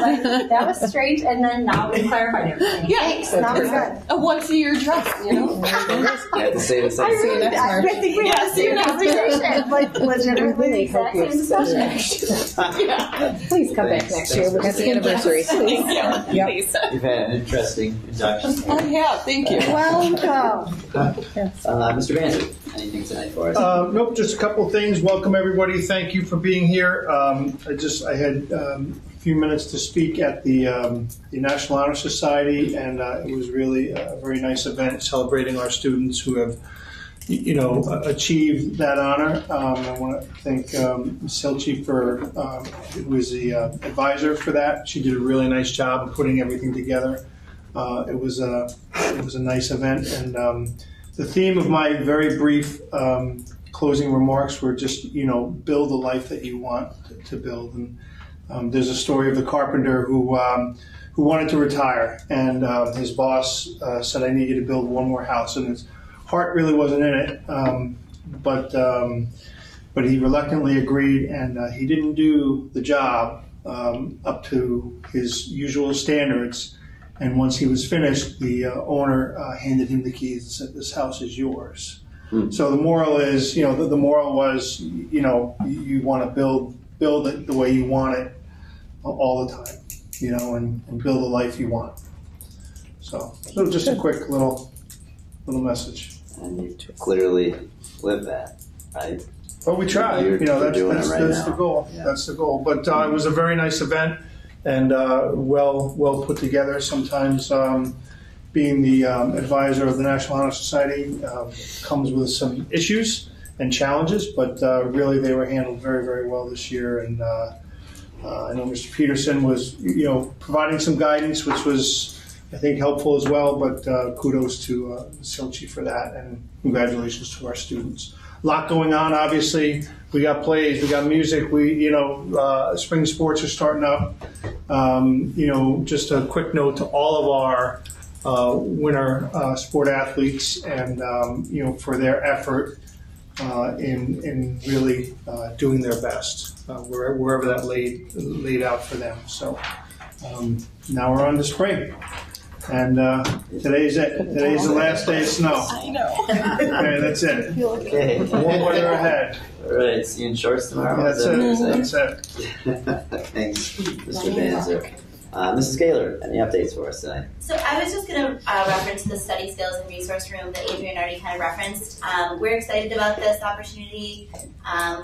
That was strange. And then now we clarified everything. Yeah. Thanks. Now we're good. A once-a-year dress, you know? You have to say the same thing. I think we have the conversation. Legitimately the exact same discussion. Yeah. Please come back next year. That's the anniversary. Thank you. Yep. Please. You've had an interesting induction. I have. Thank you. Welcome. Mr. Banzer, anything tonight for us? Nope, just a couple of things. Welcome everybody. Thank you for being here. I had a few minutes to speak at the National Honor Society, and it was really a very nice event celebrating our students who have, achieved that honor. I want to thank Ms. Silchi who was the advisor for that. She did a really nice job of putting everything together. It was a nice event, and the theme of my very brief closing remarks were just build the life that you want to build. And there's a story of the carpenter who wanted to retire, and his boss said, "I need you to build one more house," and his heart really wasn't in it, but he reluctantly agreed, and he didn't do the job up to his usual standards. And once he was finished, the owner handed him the keys and said, "This house is yours." So the moral is, the moral was, you want to build it the way you want it all the time, and build the life you want. So just a quick little message. And you clearly live that, right? Well, we try. You're doing it right That's now. the goal. Yeah. That's the goal. But it was a very nice event and well put together. Sometimes being the advisor of the National Honor Society comes with some issues and challenges, but really they were handled very, very well this year. And I know Mr. Peterson was, providing some guidance, which was, I think, helpful as well. But kudos to Silchi for that, and congratulations to our students. A lot going on, obviously. We got plays, we got music. Spring sports are starting up. Just a quick note to all of our winter sport athletes, and for their effort in really doing their best wherever that laid out for them. So now we're on to spring. And today's it. Today's the last day of snow. I know. Okay, that's it. Okay. Warm weather ahead. All right, see you in shorts tomorrow. That's it. That's it. Thanks, Mr. Banzer. Mrs. Gaylor, any updates for us tonight? So I was just going to reference the study skills and resource room that Adrian already kind of referenced. We're excited about this opportunity.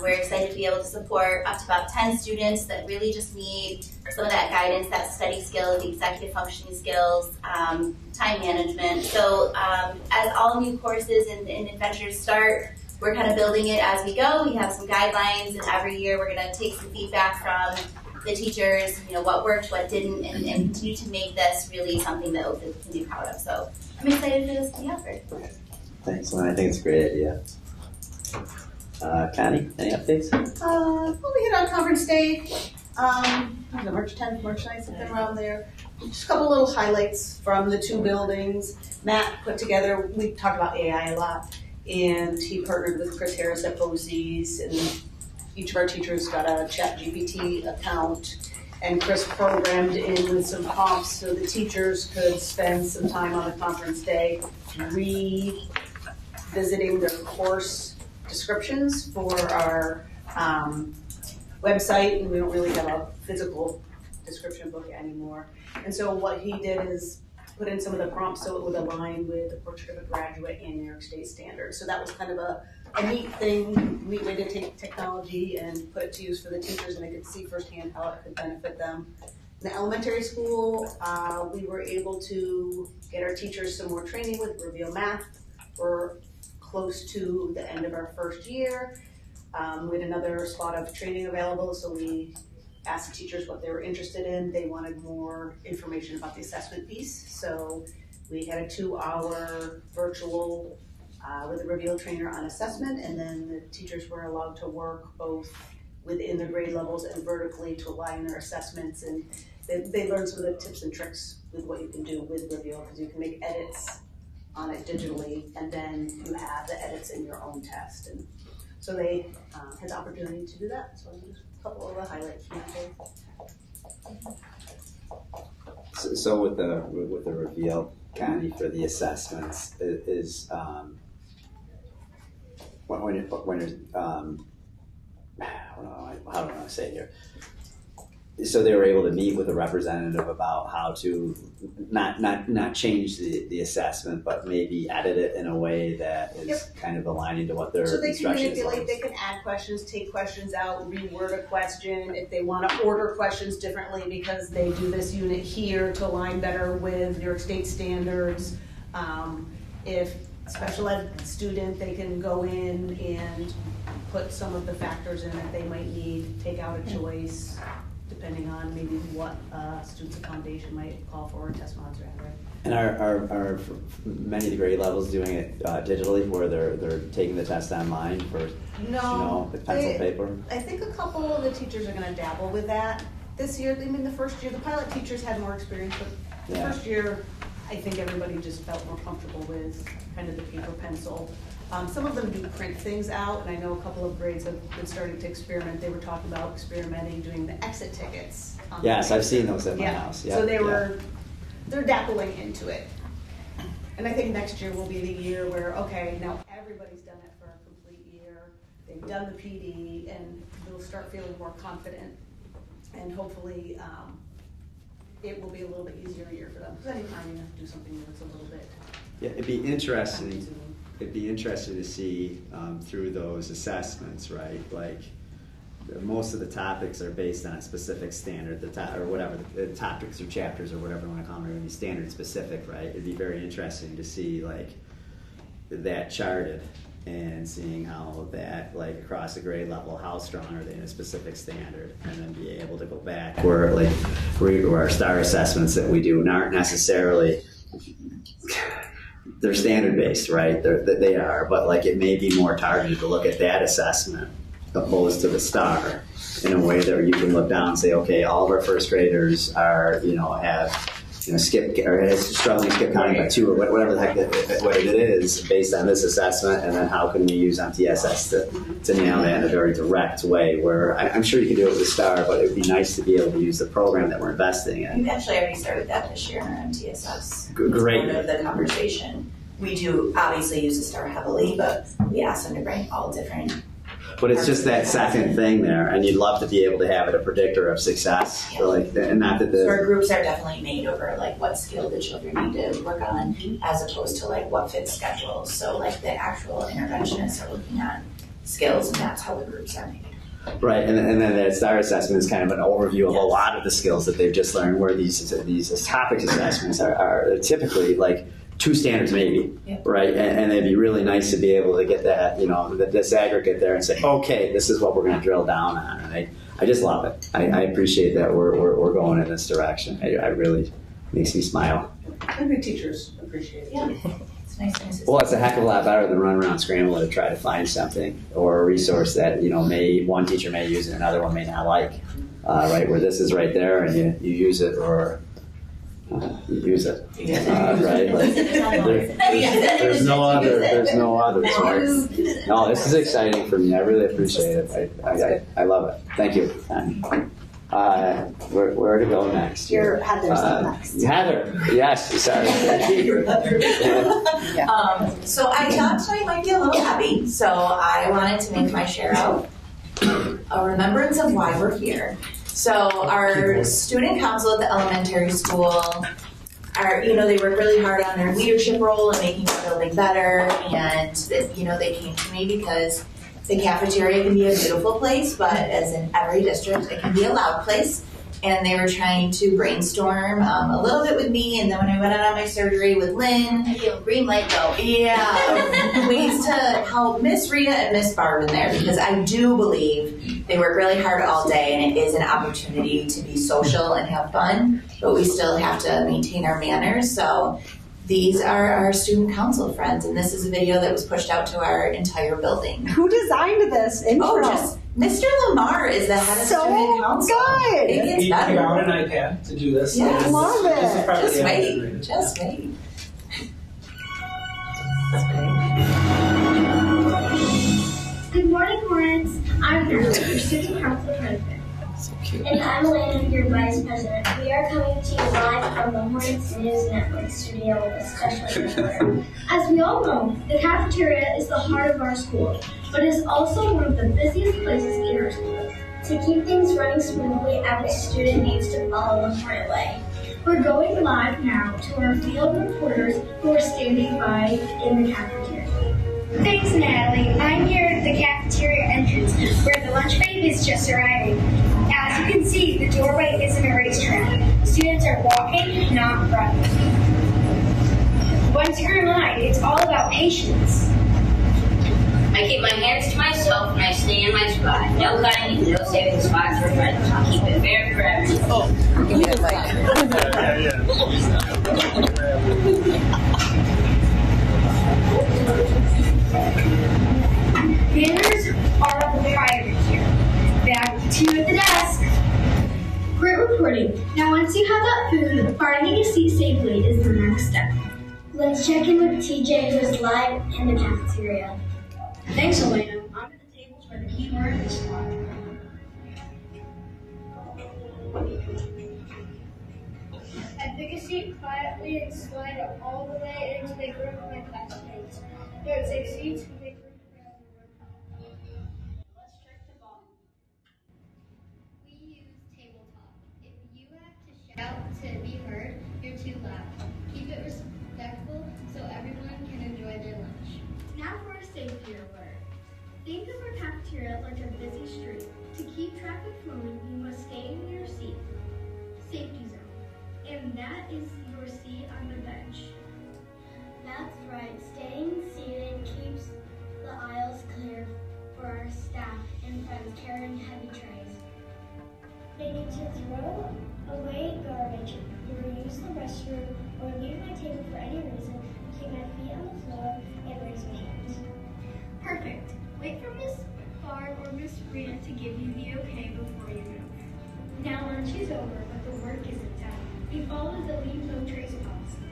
We're excited to be able to support up to about 10 students that really just need some of that guidance, that study skills, the executive functioning skills, time management. So as all new courses and adventures start, we're kind of building it as we go. We have some guidelines, and every year we're going to take some feedback from the teachers, what worked, what didn't, and continue to make this really something that Oakfield can be proud of. So I'm excited for this to be offered. Thanks, Lynn. I think it's a great idea. Connie, any updates? Well, we hit on conference day, March 10th, March 9th, something around there. Just a couple little highlights from the two buildings. Matt put together, we talked about AI a lot, and he partnered with Chris Harris at BOCES, and each of our teachers got a ChatGPT account, and Chris programmed in with some prompts so the teachers could spend some time on the conference day revisiting their course descriptions for our website, and we don't really have a physical description book anymore. And so what he did is put in some of the prompts so it would align with the portrait of a graduate and New York State standards. So that was kind of a neat thing, neat way to take technology and put it to use for the teachers, and they could see firsthand how it could benefit them. In the elementary school, we were able to get our teachers some more training with Reveal Math. We're close to the end of our first year. We had another slot of training available, so we asked the teachers what they were interested in. They wanted more information about the assessment piece, so we had a 2-hour virtual with a Reveal trainer on assessment, and then the teachers were allowed to work both within their grade levels and vertically to align their assessments, and they learned some of the tips and tricks with what you can do with Reveal, because you can make edits on it digitally, and then you have the edits in your own test. And so they had the opportunity to do that. So just a couple of the highlights from that day. So with the Reveal, Connie, for the assessments, is when you're how do I want to say it here? So they were able to meet with a representative about how to not change the assessment, but maybe edit it in a way that is kind of aligning to what their instructions are. So they can manipulate, they can add questions, take questions out, reword a question, if they want to order questions differently because they do this unit here to align better with New York State standards. If a special ed student, they can go in and put some of the factors in that they might need, take out a choice, depending on maybe what student's accommodation might call for, or test mods rather. And are many of the grade levels doing it digitally, where they're taking the test online for with pencil paper? I think a couple of the teachers are going to dabble with that this year. I mean, the first year, the pilot teachers had more experience, but the first year, I think everybody just felt more comfortable with kind of the paper pencil. Some of them do print things out, and I know a couple of grades have been starting to experiment. They were talking about experimenting, doing the exit tickets. Yes, I've seen those at my house. Yeah. So they're dabbling into it. And I think next year will be the year where, okay, now everybody's done it for a complete year. They've done the PD, and they'll start feeling more confident. And hopefully it will be a little bit easier year for them. Because anytime you have to do something that's a little bit... Yeah, it'd be interesting. It'd be interesting to see through those assessments, right? Like most of the topics are based on a specific standard, or whatever the topics or chapters or whatever you want to call them are going to be standard specific, right? It'd be very interesting to see like that charted and seeing how that, like across the grade level, how strong are they in a specific standard, and then be able to go back where our STAR assessments that we do aren't necessarily. They're standard based, right? They are, but like it may be more targeted to look at that assessment opposed to the STAR in a way that you can look down and say, okay, all of our first graders are, have skip or struggling to skip counting by 2 or whatever the heck what it is based on this assessment, and then how can we use MTSS to nail that in a very direct way where I'm sure you can do it with the STAR, but it would be nice to be able to use the program that we're investing in. We've actually already started that this year in our MTSS. Great. Part of the conversation. We do obviously use the STAR heavily, but we ask them to bring all different. But it's just that second thing there, and you'd love to be able to have it a predictor of success. Yeah. So and not that So our groups are definitely made over like what skill the children need to work on, as opposed to like what fits schedules. So like the actual interventionists are looking at skills, and that's how the groups are made. Right, and then that STAR assessment is kind of an overview of a lot of the skills that they've just learned. Where these topics assessments are typically like 2 standards maybe, right? And it'd be really nice to be able to get that, this aggregate there and say, okay, this is what we're going to drill down on. And I just love it. I appreciate that we're going in this direction. I really makes me smile. And the teachers appreciate it too. It's nice to see. Well, it's a heck of a lot better than running around scrambling to try to find something or a resource that, one teacher may use and another one may not like, right? Where this is right there and you use it or you use it, right? Like, there's no others, right? No, this is exciting for me. I really appreciate it. I love it. Thank you. Where to go next? Heather's next. Heather, yes, sorry. So I thought tonight might be a little heavy, so I wanted to make my share out a remembrance of why we're here. So our student council at the elementary school they work really hard on their leadership role and making the building better, and they came to me because the cafeteria can be a beautiful place, but as in every district, it can be a loud place. And they were trying to brainstorm a little bit with me, and then when I went out on my surgery with Lynn, green light go. Yeah, ways to help Miss Rita and Miss Barb in there, because I do believe they work really hard all day, and it is an opportunity to be social and have fun, but we still have to maintain our manners. So these are our student council friends, and this is a video that was pushed out to our entire building. Who designed this intro? Mr. Lamar is the head of student council. Good. It gets He better. found an iPad to do this. Yes. I love it. Just wait. Just wait. Good morning, Lawrence. I'm your student council president. And I'm Elena, your vice president. We are coming to you live from the Hornets News Network studio with a special reporter. As we all know, the cafeteria is the heart of our school, but it is also one of the busiest places in our school. To keep things running smoothly, every student needs to follow the right way. We're going live now to our field reporters who are standing by in the cafeteria. Thanks, Natalie. I'm here at the cafeteria entrance where the lunch babe is just arriving. As you can see, the doorway isn't a racetrack. Students are walking, not running. Once you're in line, it's all about patience. I keep my hands to myself and I stay in my spot. No cutting, no saving spots for friends. Keep it fair for everyone. Give me that Manners are required here. Back to you at the desk. Great reporting. Now once you have that food, finding a seat safely is the next step. Let's check in with TJ, who is live in the cafeteria. Thanks, Elena. I'm at the tables where the keyword is slot. I pick a seat quietly and slide all the way into the group of my classmates. There are 6 seats who make room for everyone. Let's check the volume. We use tabletop. If you have to shout to be heard, you're too loud. Keep it respectful so everyone can enjoy their lunch. Now for a safety alert. Think of our cafeteria like a busy street. To keep traffic flowing, you must stay in your seat. Safety zone. And that is your seat on the bench. That's right. Staying seated keeps the aisles clear for our staff and friends carrying heavy trays. They need to throw away garbage, or use the restroom, or leave my table for any reason, keep my feet on the floor, and raise my hands. Perfect. Wait for Miss Barb or Miss Rita to give you the okay before you move. Now lunch is over, but the work isn't done. We follow the leave no trace policy.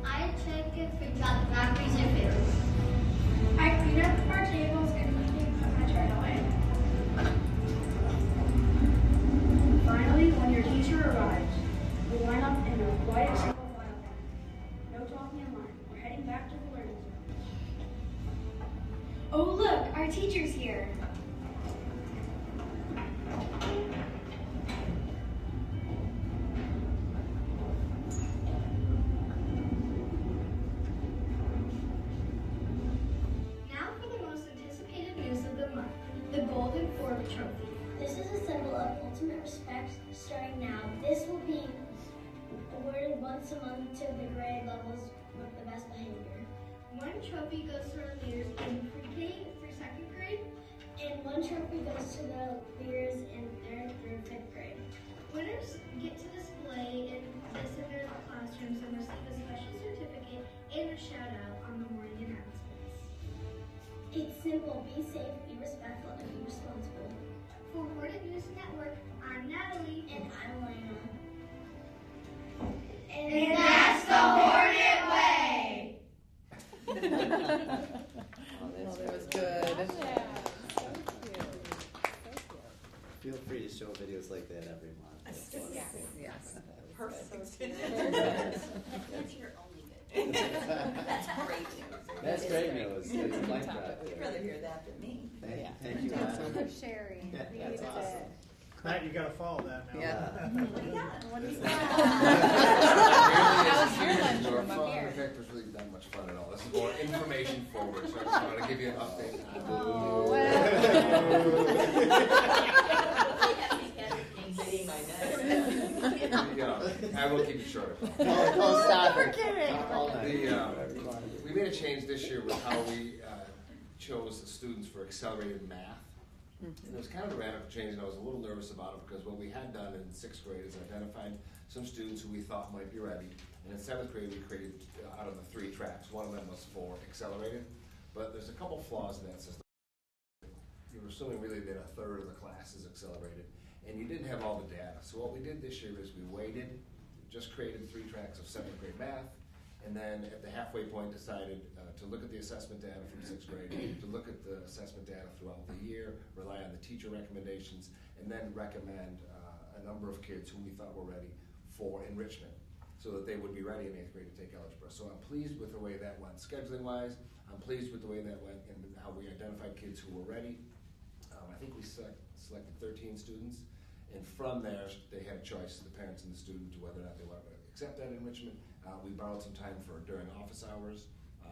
I check if we got boundaries and fields. I clean up our tables and put my tray away. Finally, when your teacher arrives, we line up in a quiet single file line. No talking in line. We're heading back to the learning zone. Oh look, our teacher's here. Now for the most anticipated news of the month, the Golden Fork Trophy. This is a symbol of ultimate respect. Starting now, this will be awarded once a month to the grade levels with the best behavior. One trophy goes to our leaders in pre-K through 2nd grade, and one trophy goes to the leaders in 3rd through 5th grade. Winners get to display in the center of the classrooms and receive a special certificate and a shout out on the morning announcements. It's simple. Be safe, be respectful, and be responsible. For Hornet News Network, I'm Natalie. And I'm Lena. And that's the Hornet way! Oh, that was good. Feel free to show videos like that every month. Yes. Perfect. That's your only good. That's great news. That's great news. It's like that. You'd rather hear that than me. Thank you, Thanks Anna. for sharing. Yeah, We that's needed awesome. it. Matt, you got to follow that now. Yeah. What do you got? What do you That was your lunch Our from up fun here? effect was really not much fun at all. This is more information forward, so I just wanted to give you an update. Oh, Hitting my neck. There you go. I will keep it short. Oh, stop it. We made a change this year with how we chose the students for accelerated math. And it was kind of a radical change, and I was a little nervous about it because what we had done in 6th grade is identified some students who we thought might be ready. And in 7th grade, we created out of the 3 tracks. One of them was for accelerated, but there's a couple flaws in that system. You're assuming really that a third of the class is accelerated, and you didn't have all the data. So what we did this year is we waited, just created 3 tracks of 7th grade math, and then at the halfway point decided to look at the assessment data from 6th grade, to look at the assessment data throughout the year, rely on the teacher recommendations, and then recommend a number of kids who we thought were ready for enrichment so that they would be ready in 8th grade to take algebra. So I'm pleased with the way that went scheduling wise. I'm pleased with the way that went and how we identified kids who were ready. I think we selected 13 students, and from there they had a choice, the parents and the student, to whether or not they wanted to accept that enrichment. We borrowed some time for during office hours,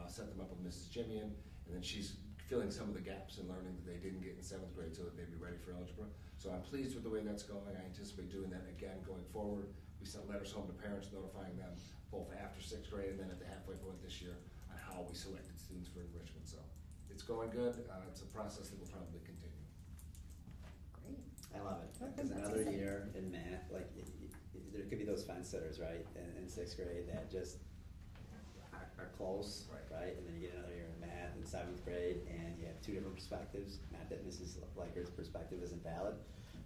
set them up with Mrs. Jimian, and then she's filling some of the gaps in learning that they didn't get in 7th grade so that they'd be ready for algebra. So I'm pleased with the way that's going. I anticipate doing that again going forward. We sent letters home to parents notifying them both after 6th grade and then at the halfway point this year on how we selected students for enrichment. So it's going good. It's a process that will probably continue. Great. I love it. Because another year in math, like there could be those fence sitters, right, in 6th grade that just are close, right? And then you get another year in math in 7th grade, and you have 2 different perspectives. Not that Mrs. Leikert's perspective isn't valid,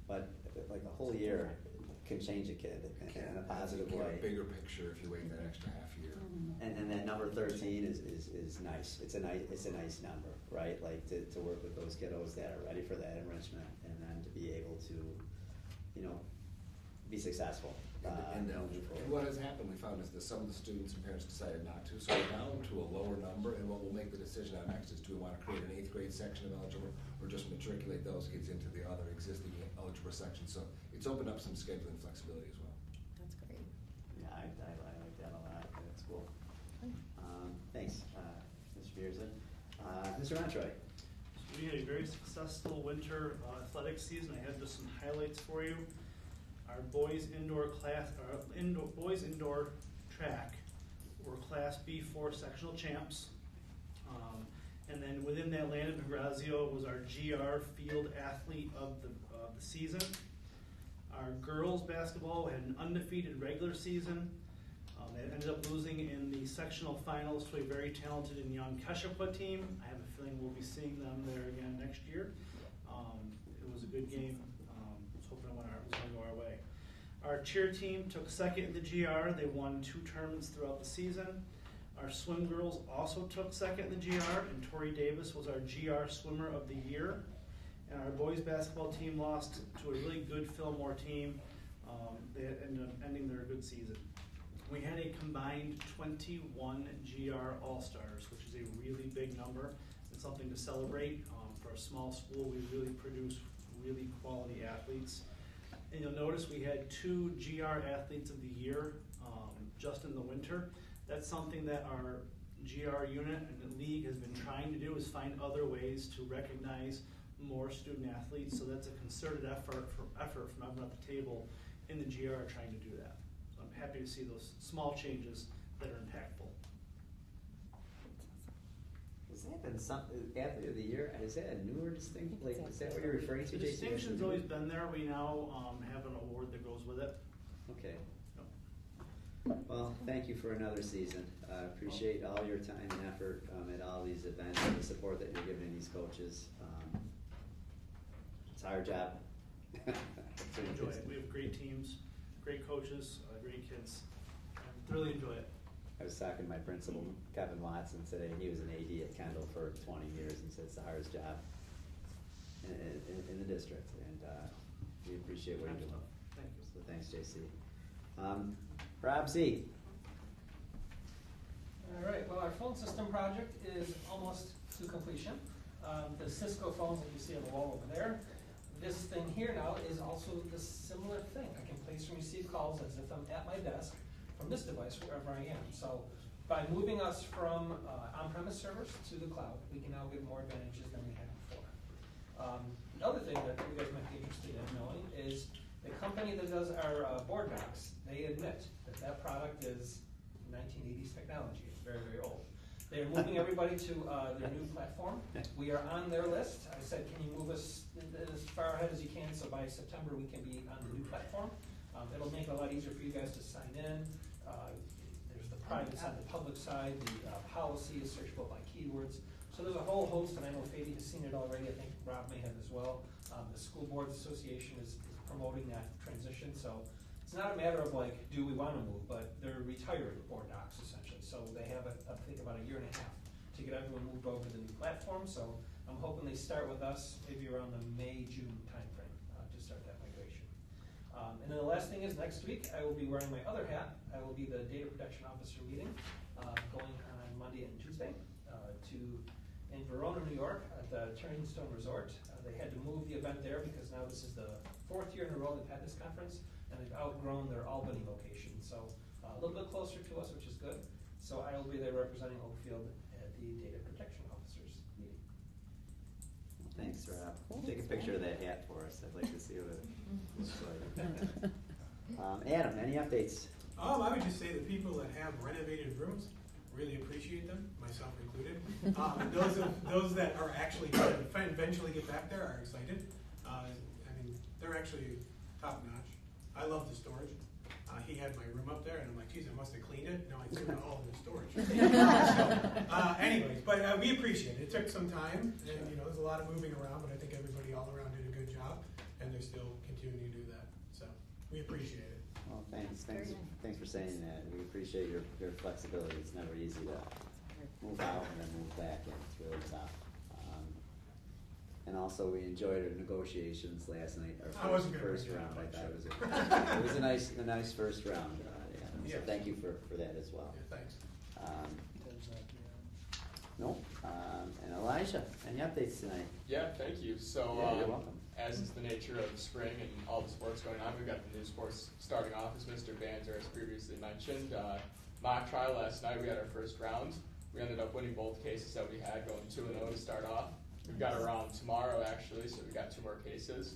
but like a whole year can change a kid in a positive You get way. a bigger picture if you wait that extra half year. And that number 13 is nice. It's a nice number, right? Like to work with those kiddos that are ready for that enrichment, and then to be able to, be successful. And what has happened, we found, is that some of the students and parents decided not to, so we're down to a lower number, and what we'll make the decision on next is do we want to create an 8th grade section of algebra, or just matriculate those kids into the other existing algebra section. So it's opened up some scheduling flexibility as well. That's great. Yeah, I like that a lot. That's cool. Thanks, Mr. Beerson. Mr. Montroy. We had a very successful winter athletics season. I have just some highlights for you. Our boys indoor track were Class B4 sectional champs. And then within that, Landon Pagrazio was our GR field athlete of the season. Our girls basketball had an undefeated regular season. They ended up losing in the sectional finals to a very talented and young Keshapua team. I have a feeling we'll be seeing them there again next year. It was a good game. I was hoping it was going to go our way. Our cheer team took second in the GR. They won 2 tournaments throughout the season. Our swim girls also took second in the GR, and Tori Davis was our GR swimmer of the year. And our boys basketball team lost to a really good Fillmore team. They ended up ending their good season. We had a combined 21 GR All-Stars, which is a really big number and something to celebrate. For a small school, we really produce really quality athletes. And you'll notice we had 2 GR Athletes of the Year just in the winter. That's something that our GR unit and the league has been trying to do, is find other ways to recognize more student athletes. So that's a concerted effort from everyone at the table in the GR trying to do that. So I'm happy to see those small changes that are impactful. Has that been athlete of the year? Is that a newer distinction? Like, is that what you're referring to, The JC? distinction's always been there. We now have an award that goes goes with it. Okay. Well, thank you for another season. Appreciate all your time and effort at all these events and the support that you're giving these coaches. It's a hard job. Enjoy it. We have great teams, great coaches, great kids. Really enjoy it. I was talking to my principal, Kevin Watson, today. He was an AD at Kendall for 20 years and said it's the hardest job in the district. And we appreciate what you're doing. Thank you. So thanks, JC. Rob Z. All right, well, our phone system project is almost to completion. The Cisco phones that you see on the wall over there, this thing here now is also the similar thing. I can place and receive calls as if I'm at my desk from this device wherever I am. So by moving us from on-premise servers to the cloud, we can now get more advantages than we had before. The other thing that you guys might be interested in knowing is the company that does our board docs, they admit that that product is 1980s technology. It's very, very old. They're moving everybody to their new platform. We are on their list. I said, can you move us as far ahead as you can so by September we can be on the new platform. It'll make it a lot easier for you guys to sign in. There's the private side, the public side, the policy is searchable by keywords. So there's a whole host, and I know Fabi has seen it already. I think Rob may have as well. The School Boards Association is promoting that transition. So it's not a matter of like, do we want to move, but they're retiring board docs essentially. So they have, I think, about a year and a half to get everyone moved over to the new platform. So I'm hoping they start with us maybe around the May, June timeframe to start that migration. And then the last thing is next week I will be wearing my other hat. I will be the Data Protection Officer meeting going on Monday and Tuesday in Verona, New York at the Turning Stone Resort. They had to move the event there because now this is the 4th year in a row they've had this conference, and they've outgrown their Albany location. So a little bit closer to us, which is good. So I will be there representing Oakfield at the Data Protection Officers meeting. Thanks, Rob. Take a picture of that hat for us. I'd like to see what it looks like. Adam, any updates? I would just say the people that have renovated rooms really appreciate them, myself included. Those that are actually going to eventually get back there are excited. I mean, they're actually top notch. I love the storage. He had my room up there, and I'm like, geez, I must have cleaned it. No, I threw it all in the storage. Anyways, but we appreciate it. It took some time, and there's a lot of moving around, but I think everybody all around did a good job, and they're still continuing to do that. So we appreciate it. Well, thanks for saying that. We appreciate your flexibility. It's never easy to move out and then move back in. It's really tough. And also, we enjoyed our negotiations last night. Our first round. I thought it was a nice first round. So thank you for that as well. Yeah, thanks. Nope. And Elijah, any updates tonight? Yeah, thank you. So, you're welcome. As is the nature of spring and all the sports going on, we've got the new sports starting off, as Mr. Banzer has previously mentioned. Mock trial last night, we had our first round. We ended up winning both cases that we had, going 2-0 to start off. We've got a round tomorrow, actually, so we've got 2 more cases.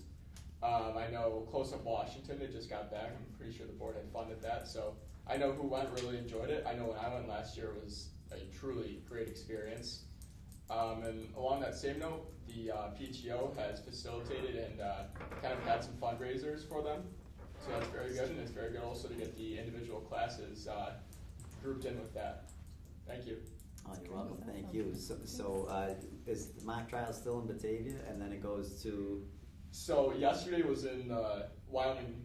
I know Close Up Washington, they just got back. I'm pretty sure the board had funded that, so I know who went, really enjoyed it. I know when I went last year, it was a truly great experience. And along that same note, the PTO has facilitated and kind of had some fundraisers for them. So that's very good, and it's very good also to get the individual classes grouped in with that. Thank you. Oh, you're welcome. Thank you. So is the mock trial still in Batavia, and then it goes to? So yesterday was in Wyoming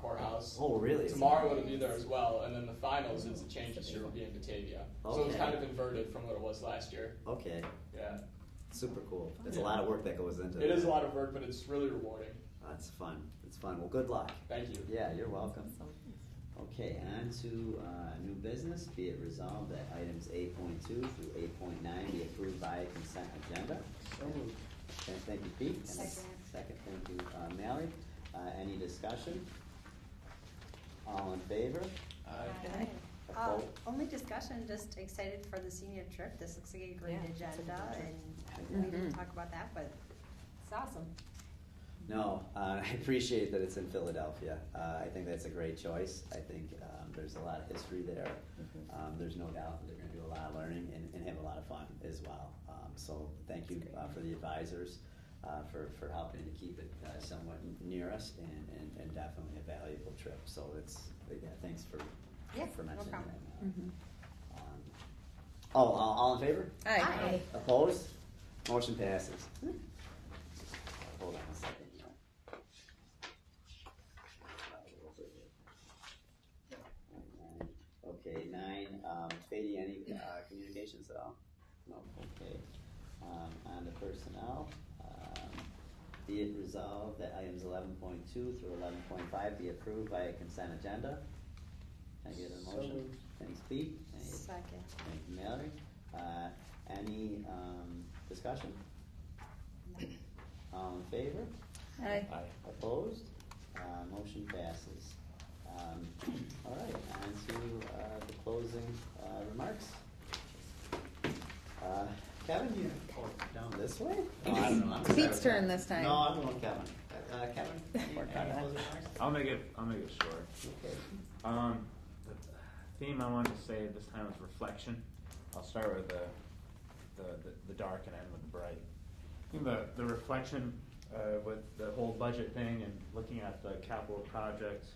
courthouse. Oh, really? Tomorrow it'll be there as well, and then the finals, it's a change this year, will be in Batavia. Okay. So it's kind of inverted from what it was last year. Okay. Yeah. Super cool. There's a lot of work that goes into it. It is a lot of work, but it's really rewarding. That's fun. It's fun. Well, good luck. Thank you. Yeah, you're welcome. Okay, on to new business. Be it resolved that items 8.2 through 8.9 be approved by consent agenda. So moved. Okay, thank you, Pete. Second. Second, thank you, Mallory. Any discussion? All in favor? Aye. Only discussion, just excited for the senior trip. This looks like a great agenda, and we didn't talk about that, but it's awesome. No, I appreciate that it's in Philadelphia. I think that's a great choice. I think there's a lot of history there. There's no doubt that they're going to do a lot of learning and have a lot of fun as well. So thank you for the advisors. for helping to keep it somewhat near us and definitely a valuable trip. So thanks for mentioning that. Mm-hmm. All in favor? Aye. Opposed? Motion passes. Hold on a second. Okay, 9, Fady, any communications at all? No, okay. On the personnel, be it resolved that items 11.2 through 11.5 be approved by a consent agenda. Can I get a motion? So moved. Thanks, Pete. Second. Thank you, Mallory. Any discussion? All in favor? Aye. Opposed? Motion passes. All right, on to the closing remarks. Kevin, you down this way? No, I don't know. Pete's turn this time. No, I'm going Kevin. Kevin, any closing remarks? I'll make it short. Okay. The theme I wanted to say this time is reflection. I'll start with the dark and end with the bright. I think the reflection with the whole budget thing and looking at the capital projects,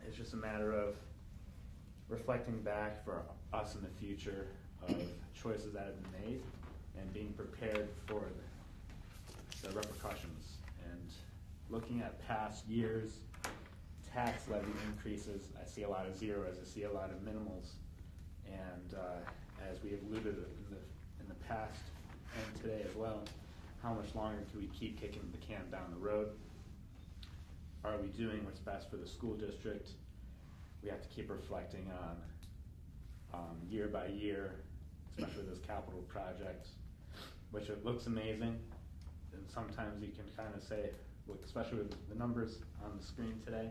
it's just a matter of reflecting back for us in the future of choices that have been made and being prepared for the repercussions. And looking at past years' tax levy increases, I see a lot of zeros, I see a lot of minimals. And as we have alluded in the past and today as well, how much longer can we keep kicking the can down the road? Are we doing what's best for the school district? We have to keep reflecting on year by year, especially those capital projects, which it looks amazing. And sometimes you can kind of say, look, especially with the numbers on the screen today,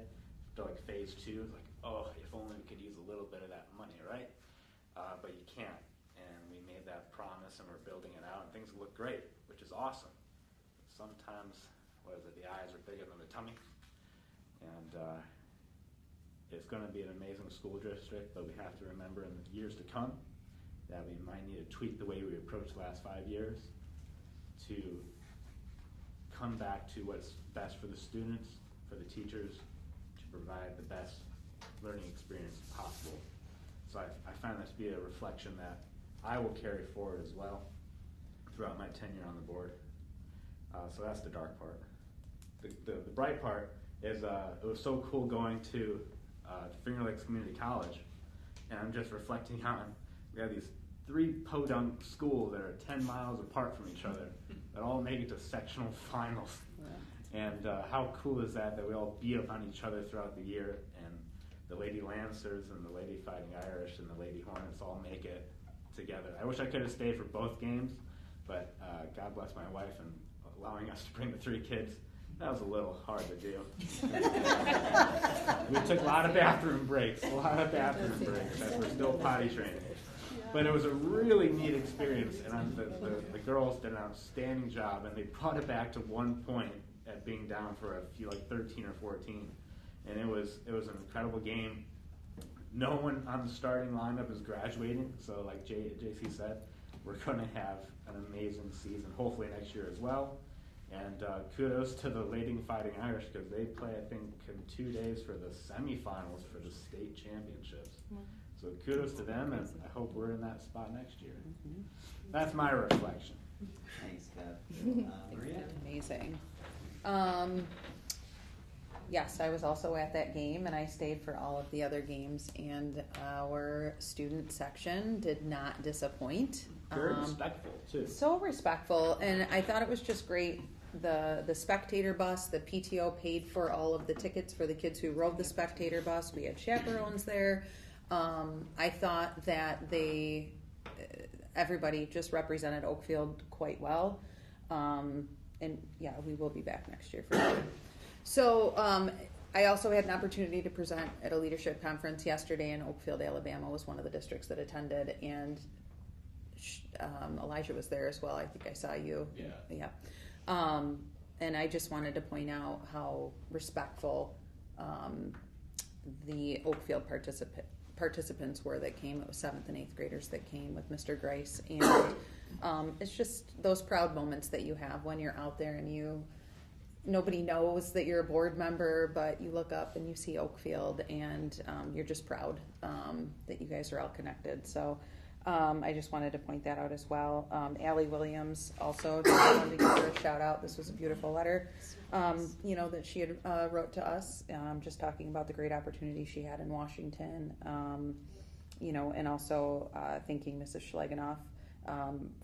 to like phase 2, it's like, oh, if only we could use a little bit of that money, right? But you can't. And we made that promise and we're building it out and things look great, which is awesome. Sometimes, the eyes are bigger than the tummy. And it's going to be an amazing school district, but we have to remember in the years to come that we might need to tweak the way we approach the last 5 years to come back to what's best for the students, for the teachers, to provide the best learning experience possible. So I find that to be a reflection that I will carry forward as well throughout my tenure on the board. So that's the dark part. The bright part is it was so cool going to Finger Lakes Community College, and I'm just reflecting on, we have these 3 podunk schools that are 10 miles apart from each other that all make it to sectional finals. Yeah. And how cool is that we all beat up on each other throughout the year, and the Lady Lancers and the Lady Fighting Irish and the Lady Hornets all make it together. I wish I could have stayed for both games, but God bless my wife and allowing us to bring the 3 kids. That was a little hard to do. We took a lot of bathroom breaks as we're still potty training. But it was a really neat experience, and the girls did an outstanding job, and they brought it back to 1 point at being down for a few, like 13 or 14. And it was an incredible game. No one on the starting lineup is graduating, so like JC said, we're going to have an amazing season, hopefully next year as well. And kudos to the Lady Fighting Irish, because they play, I think, in 2 days for the semifinals for the state championships. Mm-hmm. So kudos to them, and I hope we're in that spot next year. Mm-hmm. That's my reflection. Thanks, Kev. Maria? Amazing. Yes, I was also at that game, and I stayed for all of the other games, and our student section did not disappoint. Very respectful, too. So respectful, and I thought it was just great. The spectator bus, the PTO paid for all of the tickets for the kids who rode the spectator bus. We had chaperones there. I thought that everybody just represented Oakfield quite well. And yeah, we will be back next year for sure. So I also had an opportunity to present at a leadership conference yesterday, and Oakfield-Alabama was one of the districts that attended, and Elijah was there as well. I think I saw you. Yeah. And I just wanted to point out how respectful the Oakfield participants were that came. It was 7th and 8th graders that came with Mr. Grice, and it's just those proud moments that you have when you're out there and nobody knows that you're a board member, but you look up and you see Oakfield, and you're just proud that you guys are all connected. So I just wanted to point that out as well. Allie Williams also just wanted to give her a shout out. This was a beautiful letter, that she had wrote to us, just talking about the great opportunity she had in Washington, and also thanking Mrs. Schlegenoff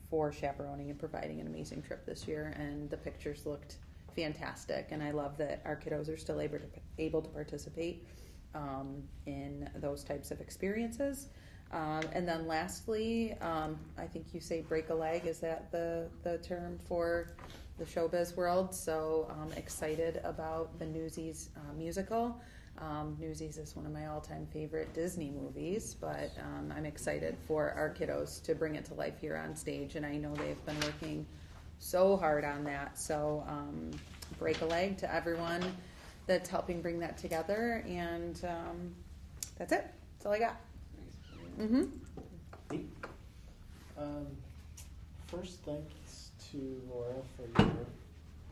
for chaperoning and providing an amazing trip this year. And the pictures looked fantastic, and I love that our kiddos are still able to participate in those types of experiences. And then lastly, I think you say break a leg. Is that the term for the showbiz world? So I'm excited about the Newsies musical. Newsies is one of my all-time favorite Disney movies, but I'm excited for our kiddos to bring it to life here on stage, and I know they've been working so hard on that. So break a leg to everyone that's helping bring that together, and that's it. That's all I got. First, thanks to Laura for your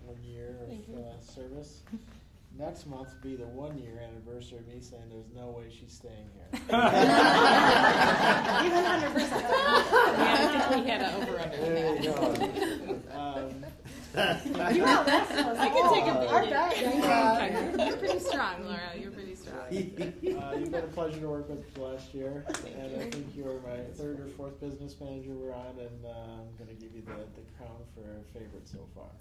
1 year of service. Next month will be the 1 year anniversary of me saying there's no way she's staying here. 100%. Yeah, I think we had an over-under. There you go. You know, I can take a beat. You're pretty strong, Laura. You're pretty strong. You've been a pleasure to work with last year, and I think you were my 3rd or 4th business manager we're on, and I'm going to give you the crown for favorite so far.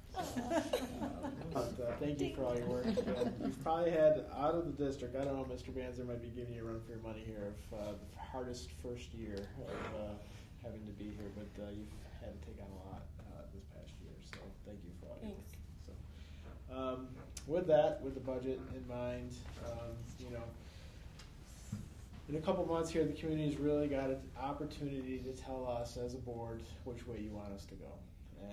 But thank you for all your work. You've probably had, out of the district, I don't know, Mr. Banzer might be giving you a run for your money here, of the hardest first year of having to be here, but you've had to take on a lot this past year, so thank you for all your work. So, with that, with the budget in mind, in a couple months here, the community's really got an opportunity to tell us as a board which way you want us to go.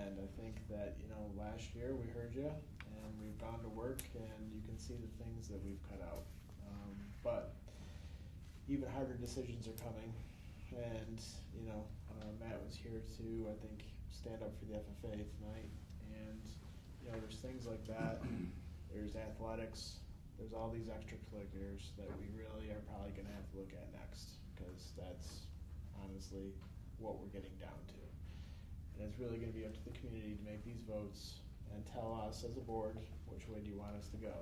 And I think that, last year we heard you, and we've gone to work, and you can see the things that we've cut out. But even harder decisions are coming, and, Matt was here to, I think, stand up for the FFA tonight, and, there's things like that. There's athletics. There's all these extracurriculars that we really are probably going to have to look at next, because that's honestly what we're getting down to. And it's really going to be up to the community to make these votes and tell us as a board which way do you want us to go.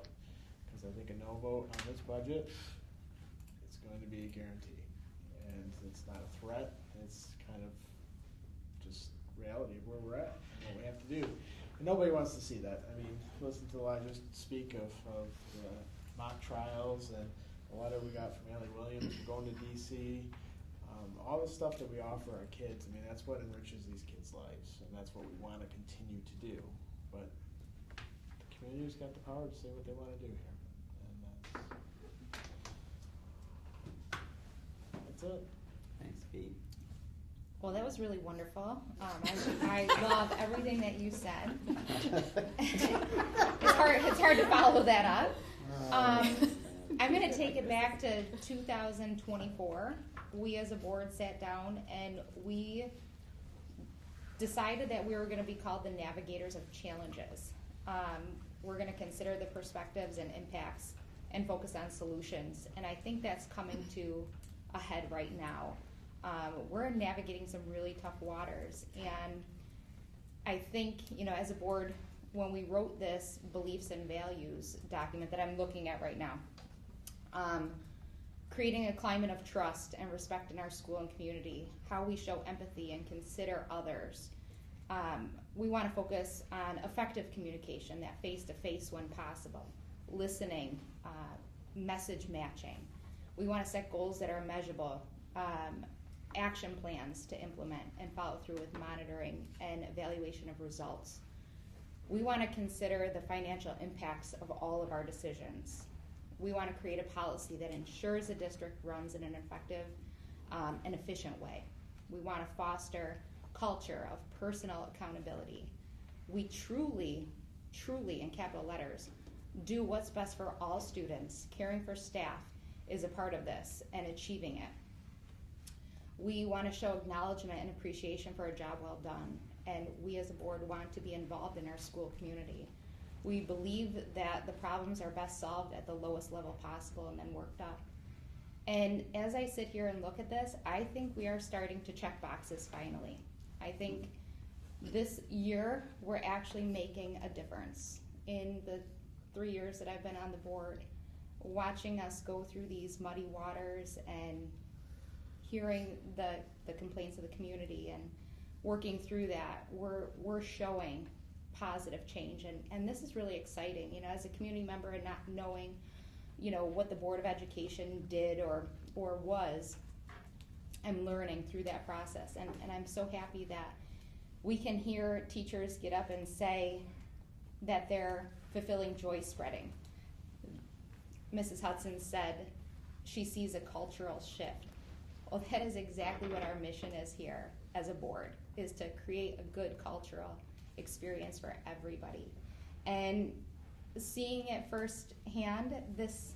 Because I think a no vote on this budget, it's going to be a guarantee. And it's not a threat, it's kind of just reality of where we're at and what we have to do. And nobody wants to see that. I mean, listen to Elijah speak of the mock trials and the letter we got from Allie Williams, going to DC, all the stuff that we offer our kids. I mean, that's what enriches these kids' lives, and that's what we want to continue to do. But the community's got the power to say what they want to do here, and that's it. Thanks, Pete. Well, that was really wonderful. I love everything that you said. It's hard to follow that up. I'm going to take it back to 2024. We as a board sat down and we decided that we were going to be called the navigators of challenges. We're going to consider the perspectives and impacts and focus on solutions. And I think that's coming to a head right now. We're navigating some really tough waters, and I think, as a board, when we wrote this beliefs and values document that I'm looking at right now, creating a climate of trust and respect in our school and community, how we show empathy and consider others. We want to focus on effective communication, that face-to-face when possible, listening, message matching. We want to set goals that are measurable, action plans to implement and follow through with monitoring and evaluation of results. We want to consider the financial impacts of all of our decisions. We want to create a policy that ensures the district runs in an effective and efficient way. We want to foster culture of personal accountability. We truly, in capital letters, do what's best for all students, caring for staff, is a part of this and achieving it. We want to show acknowledgement and appreciation for a job well done, and we as a board want to be involved in our school community. We believe that the problems are best solved at the lowest level possible and then worked up. And as I sit here and look at this, I think we are starting to check boxes finally. I think this year we're actually making a difference. In the 3 years that I've been on the board, watching us go through these muddy waters and hearing the complaints of the community and working through that, we're showing positive change, and this is really exciting. You know, as a community member and not knowing, you know, what the Board of Education did or was, I'm learning through that process, and I'm so happy that we can hear teachers get up and say that they're fulfilling joy spreading. Mrs. Hudson said she sees a cultural shift. Well, that is exactly what our mission is here as a board, is to create a good cultural experience for everybody. And seeing it firsthand, this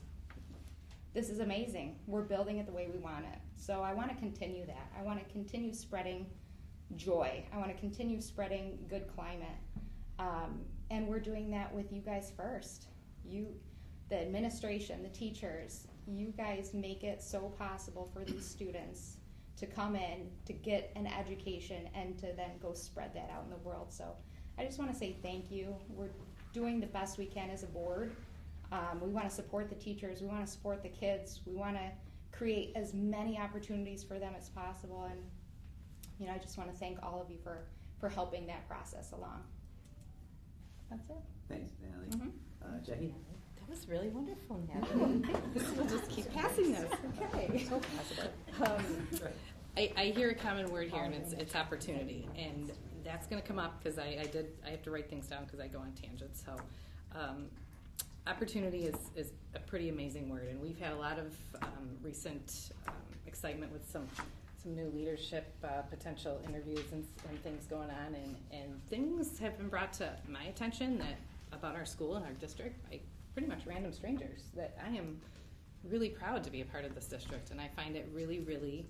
is amazing. We're building it the way we want it. So I want to continue that. I want to continue spreading joy. I want to continue spreading good climate. And we're doing that with you guys first. You, the administration, the teachers, you guys make it so possible for these students to come in, to get an education, and to then go spread that out in the world. So I just want to say thank you. We're doing the best we can as a board. We want to support the teachers. We want to support the kids. We want to create as many opportunities for them as possible. And, you know, I just want to thank all of you for helping that process along. That's it. Thanks, Natalie. Jackie? That was really wonderful, Natalie. We'll just keep passing those. Okay. So positive. I hear a common word here, and it's opportunity, and that's going to come up because I have to write things down because I go on tangents. So, opportunity is a pretty amazing word, and we've had a lot of recent excitement with some new leadership potential interviews and things going on, and things have been brought to my attention that about our school and our district by pretty much random strangers that I am really proud to be a part of this district, and I find it really, really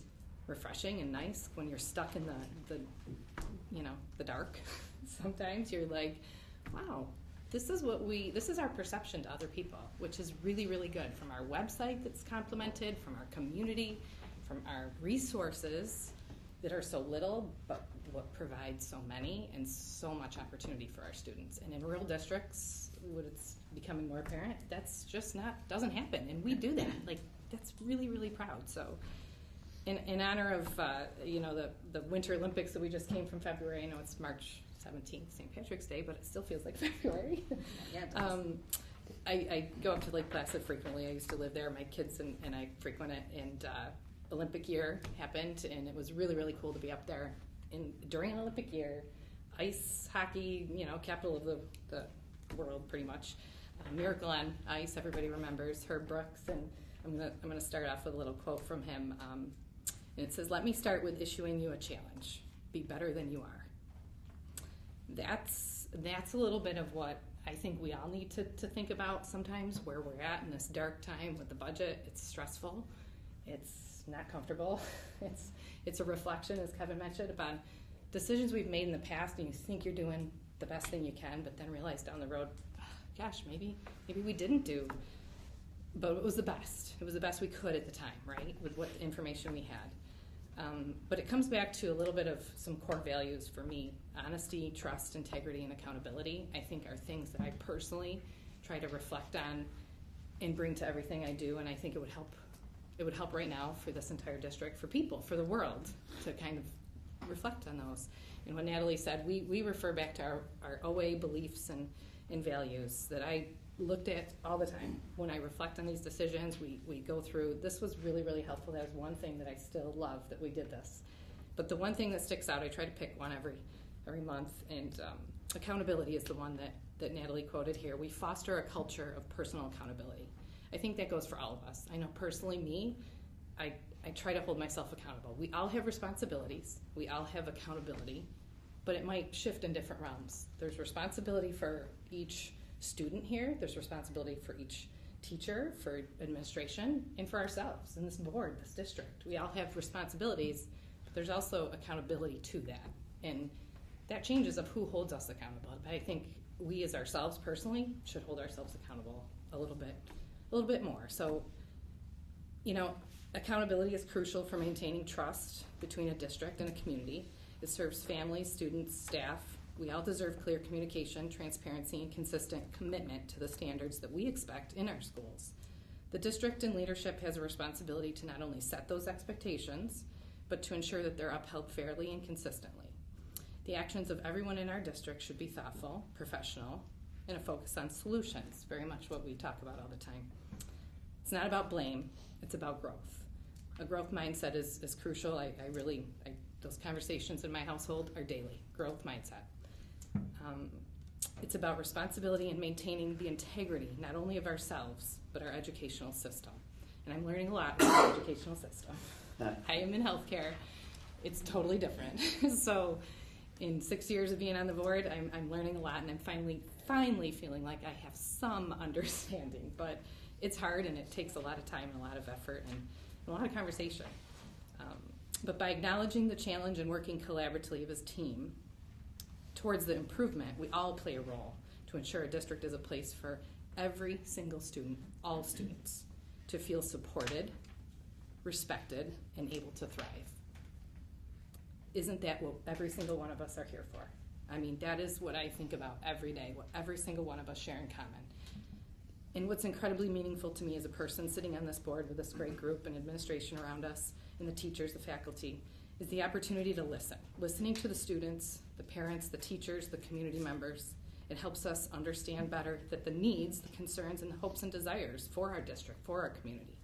refreshing and nice when you're stuck in the dark. Sometimes you're like, wow, this is our perception to other people, which is really, really good, from our website that's complemented, from our community, from our resources that are so little, but what provides so many and so much opportunity for our students. And in rural districts, when it's becoming more apparent, that's just doesn't happen. And we do that. Like, that's really, really proud. So in honor of, the Winter Olympics that we just came from February, I know it's March 17th, St. Patrick's Day, but it still feels like February. Yeah, it does. I go up to Lake Placid frequently. I used to live there. My kids and I frequent it, and Olympic year happened, and it was really, really cool to be up there during an Olympic year. Ice hockey, capital of the world, pretty much. Miracle on Ice, everybody remembers. Herb Brooks, and I'm gonna start off with a little quote from him. And it says, "Let me start with issuing you a challenge. Be better than you are." That's a little bit of what I think we all need to think about sometimes, where we're at in this dark time with the budget. It's stressful. It's not comfortable. It's a reflection, as Kevin mentioned, about decisions we've made in the past, and you think you're doing the best thing you can, but then realize down the road, gosh, maybe we didn't do, but it was the best. It was the best we could at the time, right, with what information we had. But it comes back to a little bit of some core values for me: honesty, trust, integrity, and accountability. I think are things that I personally try to reflect on and bring to everything I do, and I think it would help. It would help right now for this entire district, for people, for the world, to kind of reflect on those. And what Natalie said, we refer back to our OA beliefs and values that I looked at all the time. When I reflect on these decisions, we go through. This was really, really helpful. That was one thing that I still love, that we did this. But the one thing that sticks out, I try to pick one every month, and accountability is the one that Natalie quoted here. We foster a culture of personal accountability. I think that goes for all of us. I know personally me, I try to hold myself accountable. We all have responsibilities. We all have accountability, but it might shift in different realms. There's responsibility for each student here. There's responsibility for each teacher, for administration, and for ourselves and this board, this district. We all have responsibilities, but there's also accountability to that. And that changes of who holds us accountable. But I think we as ourselves personally should hold ourselves accountable a little bit more. So, you know, accountability is crucial for maintaining trust between a district and a community. It serves families, students, staff. We all deserve clear communication, transparency, and consistent commitment to the standards that we expect in our schools. The district and leadership has a responsibility to not only set those expectations, but to ensure that they're upheld fairly and consistently. The actions of everyone in our district should be thoughtful, professional, and a focus on solutions, very much what we talk about all the time. It's not about blame, it's about growth. A growth mindset is crucial. Those conversations in my household are daily, growth mindset. It's about responsibility and maintaining the integrity, not only of ourselves, but our educational system. And I'm learning a lot about the educational system. I am in healthcare. It's totally different. So in 6 years of being on the board, I'm learning a lot, and I'm finally feeling like I have some understanding. But it's hard, and it takes a lot of time and a lot of effort and a lot of conversation. But by acknowledging the challenge and working collaboratively as a team towards the improvement, we all play a role to ensure a district is a place for every single student, all students, to feel supported, respected, and able to thrive. Isn't that what every single one of us are here for? I mean, that is what I think about every day, what every single one of us share in common. And what's incredibly meaningful to me as a person sitting on this board with this great group and administration around us, and the teachers, the faculty, is the opportunity to listen. Listening to the students, the parents, the teachers, the community members. It helps us understand better that the needs, the concerns, and the hopes and desires for our district, for our community.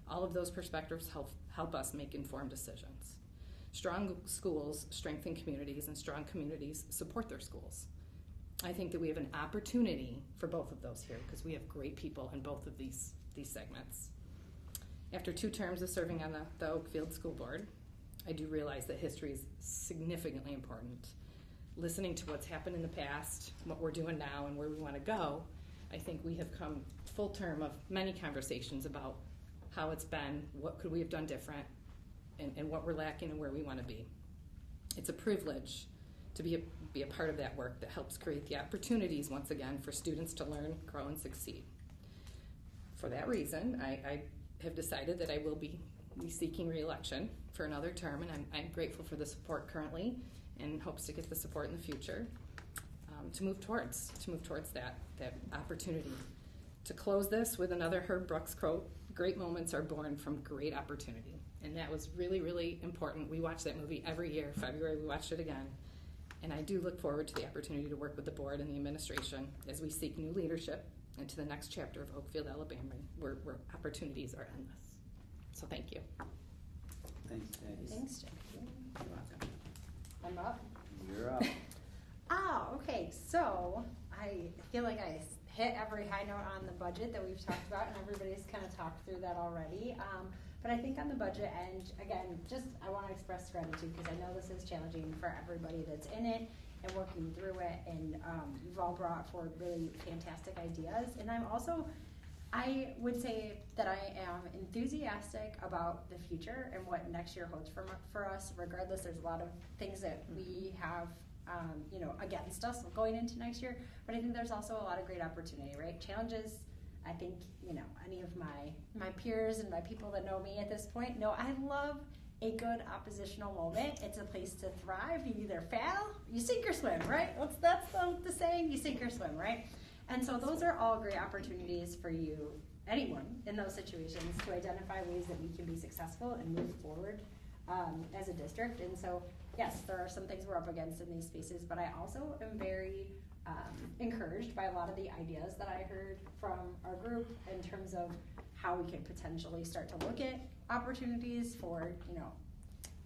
All of those perspectives help us make informed decisions. Strong schools strengthen communities, and strong communities support their schools. I think that we have an opportunity for both of those here because we have great people in both of these segments. After 2 terms of serving on the Oakfield School Board, I do realize that history is significantly important. Listening to what's happened in the past, what we're doing now, and where we want to go, I think we have come full term of many conversations about how it's been, what could we have done different, and what we're lacking and where we want to be. It's a privilege to be a part of that work that helps create the opportunities, once again, for students to learn, grow, and succeed. For that reason, I have decided that I will be seeking re-election for another term, and I'm grateful for the support currently and hopes to get the support in the future to move towards that opportunity. To close this with another Herb Brooks quote, great moments are born from great opportunity. And that was really, really important. We watch that movie every year. February, we watched it again. And I do look forward to the opportunity to work with the board and the administration as we seek new leadership into the next chapter of Oakfield-Alabama, where opportunities are endless. So thank you. Thanks, Patty. Thanks, Jackie. You're welcome. I'm up. You're up. Okay, so I feel like I hit every high note on the budget that we've talked about, and everybody's kind of talked through that already. But I think on the budget end, again, I want to express gratitude because I know this is challenging for everybody that's in it and working through it, and you've all brought forward really fantastic ideas. And I would say that I am enthusiastic about the future and what next year holds for us. Regardless, there's a lot of things that we have against us going into next year, but I think there's also a lot of great opportunity, right? Challenges, I think, any of my peers and my people that know me at this point know I love a good oppositional moment. It's a place to thrive. You either fail, you sink or swim, right? That's the saying, you sink or swim, right? And so those are all great opportunities for you, anyone in those situations, to identify ways that we can be successful and move forward as a district. And so, yes, there are some things we're up against in these spaces, but I also am very encouraged by a lot of the ideas that I heard from our group in terms of how we could potentially start to look at opportunities for,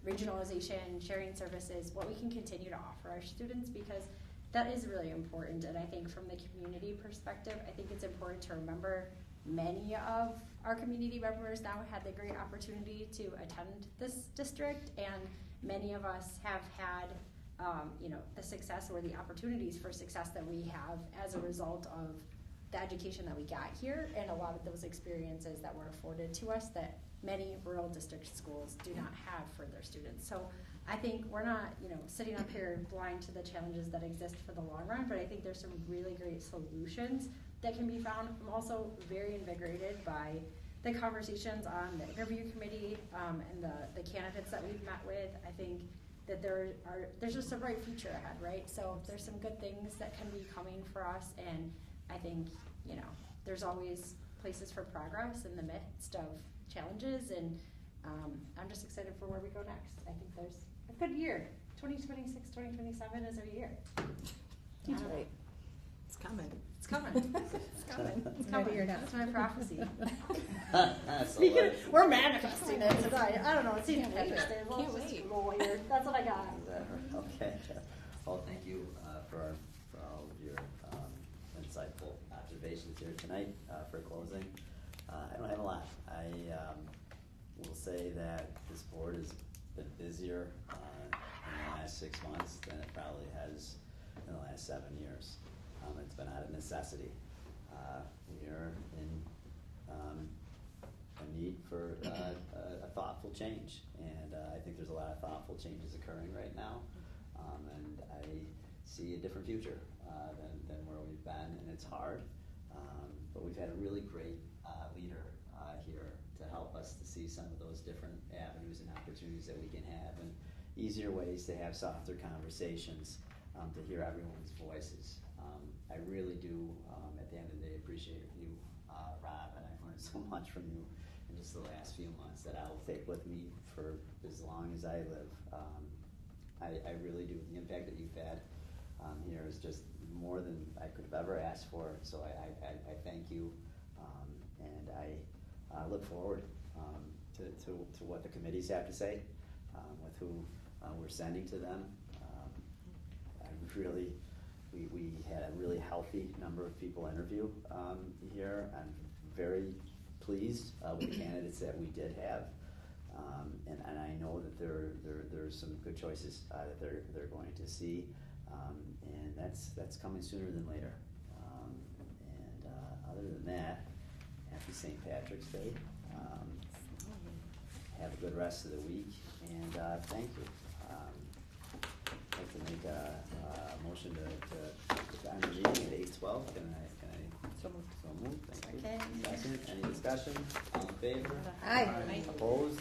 regionalization, sharing services, what we can continue to offer our students, because that is really important. And I think from the community perspective, I think it's important to remember many of our community members now had the great opportunity to attend this district, and many of us have had the success or the opportunities for success that we have as a result of the education that we got here and a lot of those experiences that were afforded to us that many rural district schools do not have for their students. So I think we're not, sitting up here blind to the challenges that exist for the long run, but I think there's some really great solutions that can be found. I'm also very invigorated by the conversations on the interview committee and the candidates that we've met with. I think that there's just a bright future ahead, right? So there's some good things that can be coming for us, and I think, there's always places for progress in the midst of challenges, and I'm just excited for where we go next. I think there's a good year. 2026, 2027 is our year. That's right. It's coming. It's coming. It's coming. It's coming. That's my prophecy. Speaking we're manifesting it tonight. I don't know. It seems Can't interesting. wait. We'll Can't just wait. roll here. That's what I got. Okay. Well, thank you for all of your insightful observations here tonight. For closing, I don't have a lot. I will say that this board has been busier in the last 6 months than it probably has in the last 7 years. It's been out of necessity. We are in a need for a thoughtful change, and I think there's a lot of thoughtful changes occurring right now, and I see a different future than where we've been, and it's hard, but we've had a really great leader here to help us to see some of those different avenues and opportunities that we can have, and easier ways to have softer conversations, to hear everyone's voices. I really do, at the end of the day, appreciate you, Rob, and I've learned so much from you in just the last few months that I will take with me for as long as I live. I really do. The impact that you've had here is just more than I could have ever asked for, so I thank you, and I look forward to what the committees have to say, with who we're sending to them. We had a really healthy number of people interview here. I'm very pleased with the candidates that we did have, and I know that there's some good choices that they're going to see, and that's coming sooner than later. And other than that, happy St. Patrick's Day. Have a good rest of the week, and thank you. I'd like to make a motion to end the meeting at 8:12. Can I? So moved. So moved. Thank you. Second. Any discussion? All in favor? Aye. Opposed?